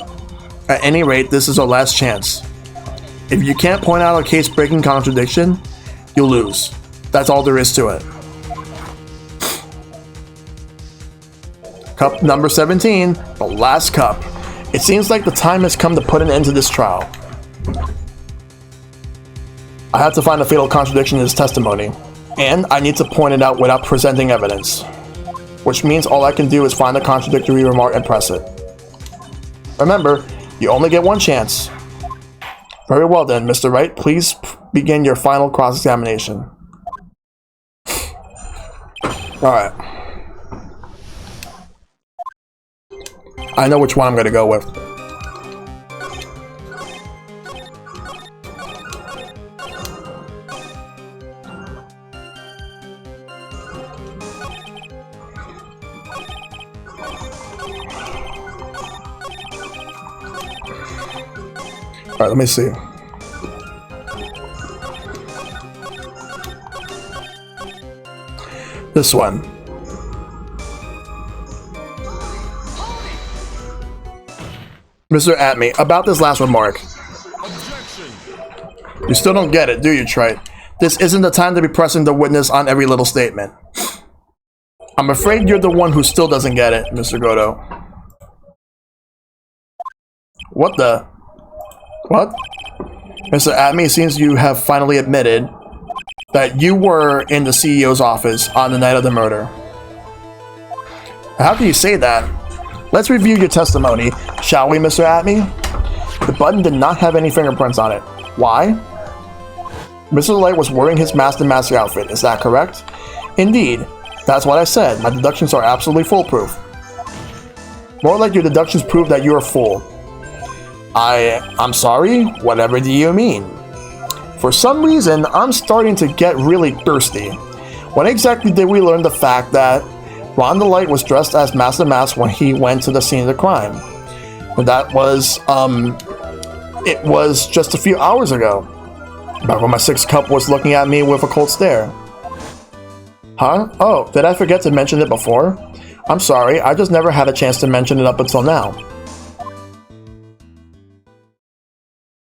At any rate, this is our last chance. If you can't point out a case-breaking contradiction, you'll lose. That's all there is to it. Cup number 17, the last cup. It seems like the time has come to put an end to this trial. I have to find a fatal contradiction in his testimony, and I need to point it out without presenting evidence. Which means all I can do is find a contradictory remark and press it. Remember, you only get one chance. Very well then, Mr. Wright, please begin your final cross-examination. Alright. I know which one I'm going to go with. Alright, let me see. This one. Mr. Adme, about this last remark. Objection. You still don't get it, do you, Trite? This isn't the time to be pressing the witness on every little statement. I'm afraid you're the one who still doesn't get it, Mr. Godo. What the? What? Mr. Adme, it seems you have finally admitted that you were in the CEO's office on the night of the murder. How can you say that? Let's review your testimony, shall we, Mr. Adme? The button did not have any fingerprints on it. Why? Mr. Light was wearing his Master Mask outfit, is that correct? Indeed. That's what I said. My deductions are absolutely foolproof. More like your deductions prove that you're a fool. I'm sorry? Whatever do you mean? For some reason, I'm starting to get really thirsty. When exactly did we learn the fact that Ron the Light was dressed as Master Mask when he went to the scene of the crime? And that was, it was just a few hours ago. Back when my sixth cup was looking at me with a cold stare. Huh? Oh, did I forget to mention it before? I'm sorry, I just never had a chance to mention it up until now.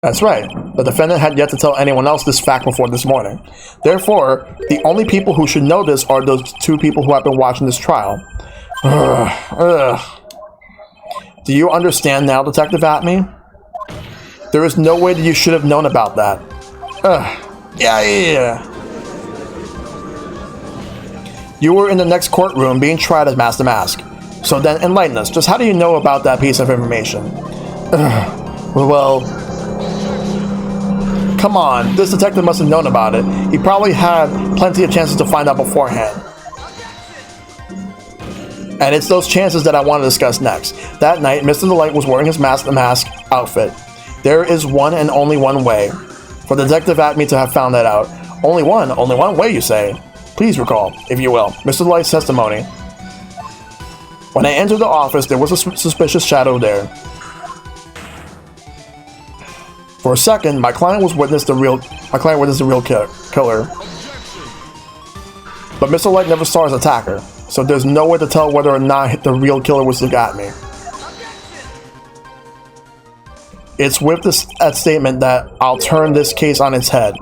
That's right. The defendant had yet to tell anyone else this fact before this morning. Therefore, the only people who should know this are those two people who have been watching this trial. Do you understand now, Detective Atme? There is no way that you should have known about that. Yeah. You were in the next courtroom being tried as Master Mask. So then enlighten us. Just how do you know about that piece of information? Well, come on, this detective must have known about it. He probably had plenty of chances to find out beforehand. And it's those chances that I want to discuss next. That night, Mr. Delight was wearing his Master Mask outfit. There is one and only one way for Detective Atme to have found that out. Only one way, you say? Please recall, if you will, Mr. Delight's testimony. When I entered the office, there was a suspicious shadow there. For a second, my client witnessed the real killer. But Mr. Light never saw his attacker, so there's no way to tell whether or not the real killer was the Atme. It's with that statement that I'll turn this case on its head.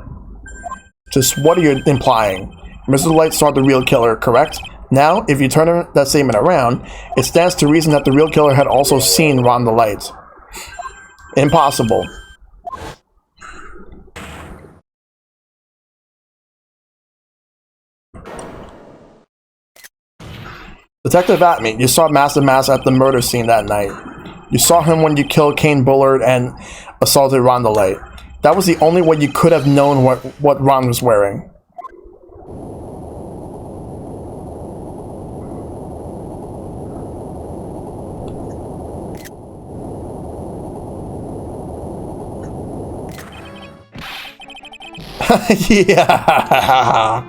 Just what are you implying? Mr. Light saw the real killer, correct? Now, if you turn that statement around, it stands to reason that the real killer had also seen Ron the Light. Impossible. Detective Atme, you saw Master Mask at the murder scene that night. You saw him when you killed Kane Bullard and assaulted Rondelite. That was the only way you could have known what Ron was wearing. Yeah.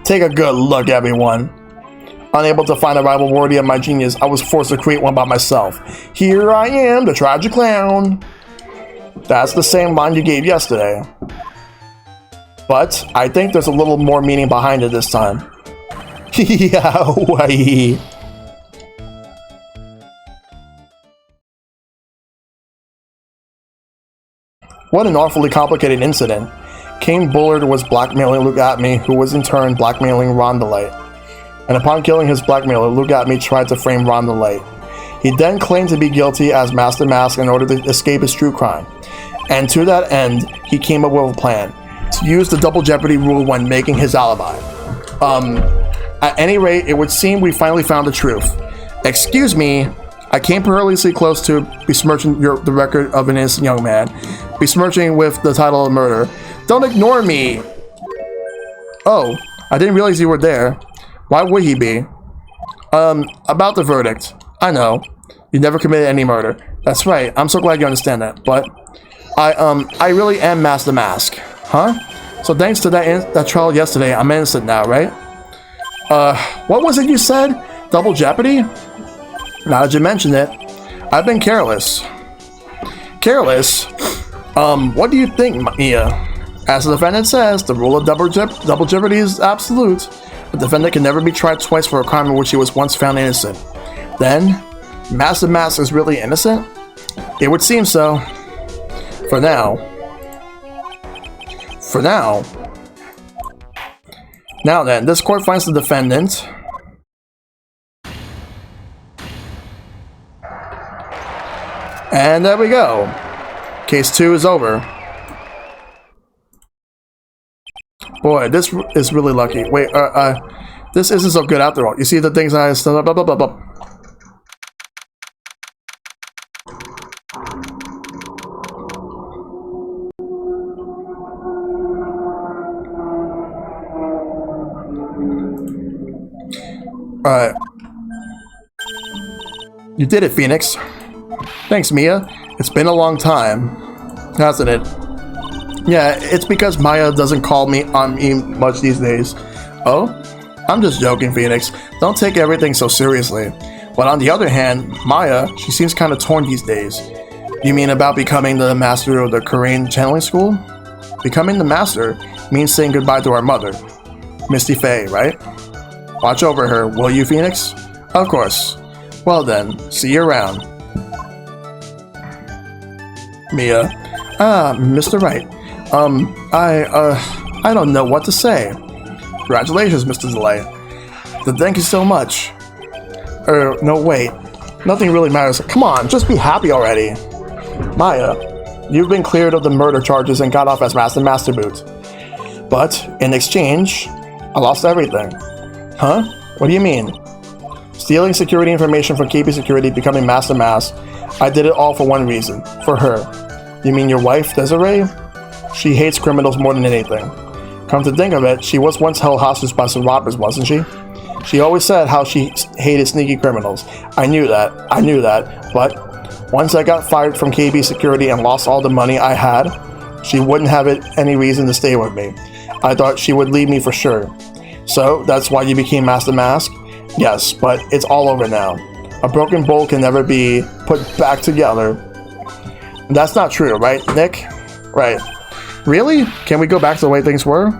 Take a good look, everyone. Unable to find a rival worthy of my genius, I was forced to create one by myself. Here I am, the tragic clown. That's the same line you gave yesterday. But I think there's a little more meaning behind it this time. Yeah, why? What an awfully complicated incident. King Bullard was blackmailing Luke Atme, who was in turn blackmailing Rondelite. And upon killing his blackmailer, Luke Atme tried to frame Rondelite. He then claimed to be guilty as Master Masque in order to escape his true crime. And to that end, he came up with a plan to use the double jeopardy rule when making his alibi. At any rate, it would seem we finally found the truth. Excuse me, I came perilously close to besmirching the record of an innocent young man, besmirching with the title of murder. Don't ignore me! Oh, I didn't realize you were there. Why would he be? About the verdict. I know. You never committed any murder. That's right. I'm so glad you understand that. But I really am Master Masque. Huh? So thanks to that trial yesterday, I'm innocent now, right? What was it you said? Double jeopardy? Now that you mention it, I've been careless. Careless? What do you think, Mia? As the defendant says, the rule of double jeopardy is absolute. The defendant can never be tried twice for a crime in which he was once found innocent. Then, Master Masque is really innocent? It would seem so. For now. For now. Now then, this court finds the defendant. And there we go. Case 2 is over. Boy, this is really lucky. Wait, this isn't so good after all. You see the things I still blah blah blah blah. Alright. You did it, Phoenix. Thanks, Mia. It's been a long time, hasn't it? Yeah, it's because Maya doesn't call me on me much these days. Oh? I'm just joking, Phoenix. Don't take everything so seriously. But on the other hand, Maya, she seems kind of torn these days. You mean about becoming the master of the Korean channeling school? Becoming the master means saying goodbye to our mother, Misty Faye, right? Watch over her, will you, Phoenix? Of course. Well then, see you around. Mia. Mr. Wright. I don't know what to say. Congratulations, Mr. Delay. Thank you so much. No, wait. Nothing really matters. Come on, just be happy already. Maya, you've been cleared of the murder charges and got off as Master Boot. But, in exchange, I lost everything. Huh? What do you mean? Stealing security information from KP Security, becoming Master Masque. I did it all for one reason. For her. You mean your wife, Desiree? She hates criminals more than anything. Come to think of it, she was once held hostage by some robbers, wasn't she? She always said how she hated sneaky criminals. I knew that, but once I got fired from KB Security and lost all the money I had, she wouldn't have any reason to stay with me. I thought she would leave me for sure. So, that's why you became Master Masque? Yes, but it's all over now. A broken bowl can never be put back together. That's not true, right, Nick? Right. Really? Can we go back to the way things were?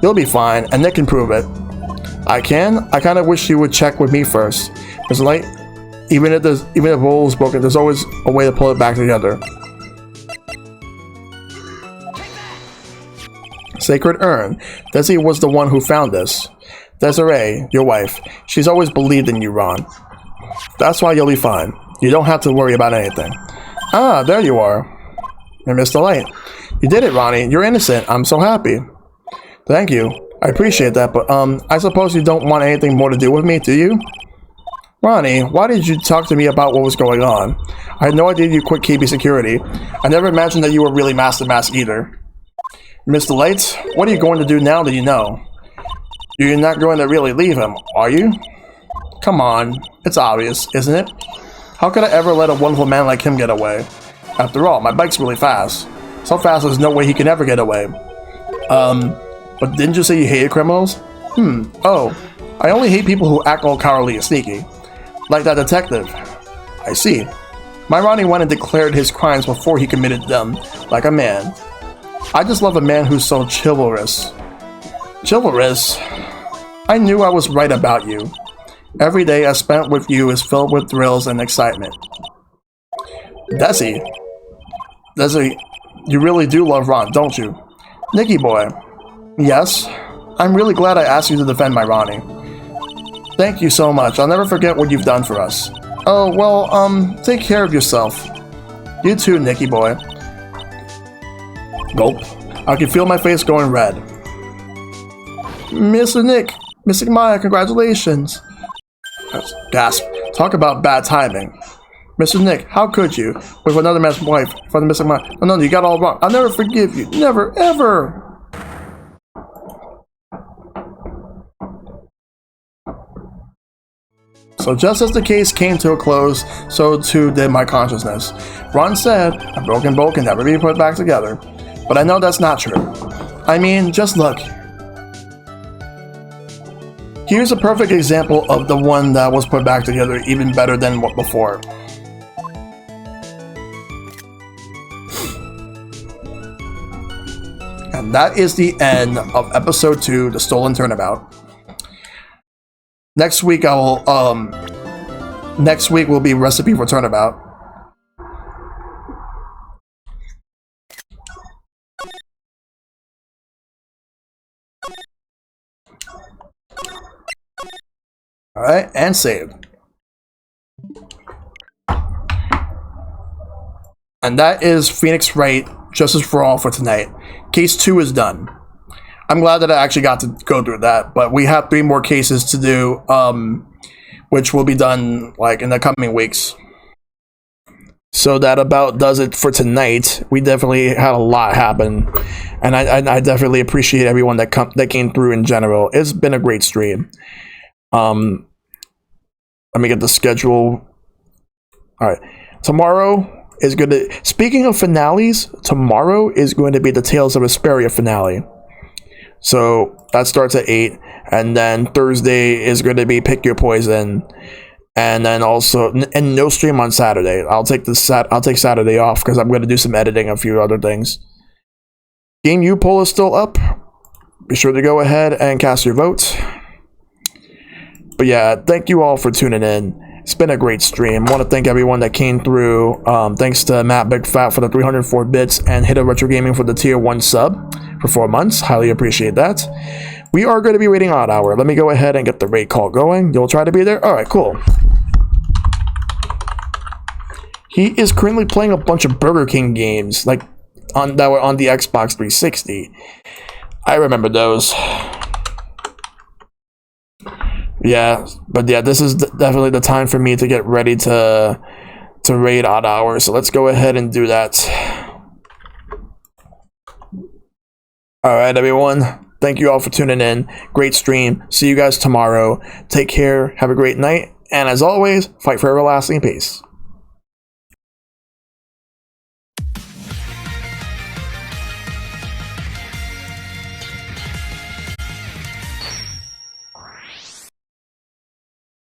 You'll be fine, and Nick can prove it. I can? I kind of wish you would check with me first. Because like, even if the bowl is broken, there's always a way to pull it back together. Sacred Urn. Desi was the one who found this. Desiree, your wife, she's always believed in you, Ron. That's why you'll be fine. You don't have to worry about anything. Ah, there you are. You're Mr. Light. You did it, Ronnie. You're innocent. I'm so happy. Thank you. I appreciate that, but I suppose you don't want anything more to do with me, do you? Ronnie, why did you talk to me about what was going on? I had no idea you quit KB security. I never imagined that you were really Master Mask either. Mr. Lights, what are you going to do now that you know? You're not going to really leave him, are you? Come on, it's obvious, isn't it? How could I ever let a wonderful man like him get away? After all, my bike's really fast. So fast there's no way he can ever get away. But didn't you say you hated criminals? Oh, I only hate people who act all cowardly and sneaky. Like that detective. I see. My Ronnie went and declared his crimes before he committed them, like a man. I just love a man who's so chivalrous. Chivalrous? I knew I was right about you. Every day I spent with you is filled with thrills and excitement. Desi, you really do love Ron, don't you? Nicky boy. Yes. I'm really glad I asked you to defend my Ronnie. Thank you so much. I'll never forget what you've done for us. Oh, well, take care of yourself. You too, Nicky boy. Gulp. I can feel my face going red. Mr. Nick, Mr. Maya, congratulations. Gasp. Talk about bad timing. Mr. Nick, how could you? With another man's wife, for the Mr. Maya. No, you got all wrong. I'll never forgive you. Never, ever. So just as the case came to a close, so too did my consciousness. Ron said, a broken boat can never be put back together. But I know that's not true. I mean, just look. Here's a perfect example of the one that was put back together even better than what before. And that is the end of episode 2, The Stolen Turnabout. Next week next week will be Recipe for Turnabout. Alright, and save. And that is Phoenix Wright, Justice for All for tonight. Case 2 is done. I'm glad that I actually got to go through that, but we have 3 more cases to do, which will be done like in the coming weeks. So that about does it for tonight. We definitely had a lot happen, and I definitely appreciate everyone that came through in general. It's been a great stream. Let me get the schedule. All right, tomorrow is going to. Speaking of finales, tomorrow is going to be the Tales of Vesperia finale. So that starts at 8, and then Thursday is going to be Pick Your Poison, and then also and no stream on Saturday. I'll take Saturday off because I'm going to do some editing, a few other things. Game U poll is still up. Be sure to go ahead and cast your vote. But yeah, thank you all for tuning in. It's been a great stream. I want to thank everyone that came through. Thanks to Matt Big Fat for the 304 bits and Hidden Retro Gaming for the tier 1 sub for 4 months. Highly appreciate that. We are going to be waiting Odd Hour. Let me go ahead and get the raid call going. You'll try to be there? Alright, cool. He is currently playing a bunch of Burger King games that were on the Xbox 360. I remember those. Yeah, but yeah, this is definitely the time for me to get ready to raid Odd Hour. So let's go ahead and do that. All right, everyone. Thank you all for tuning in. Great stream. See you guys tomorrow. Take care. Have a great night. And as always, fight for everlasting peace.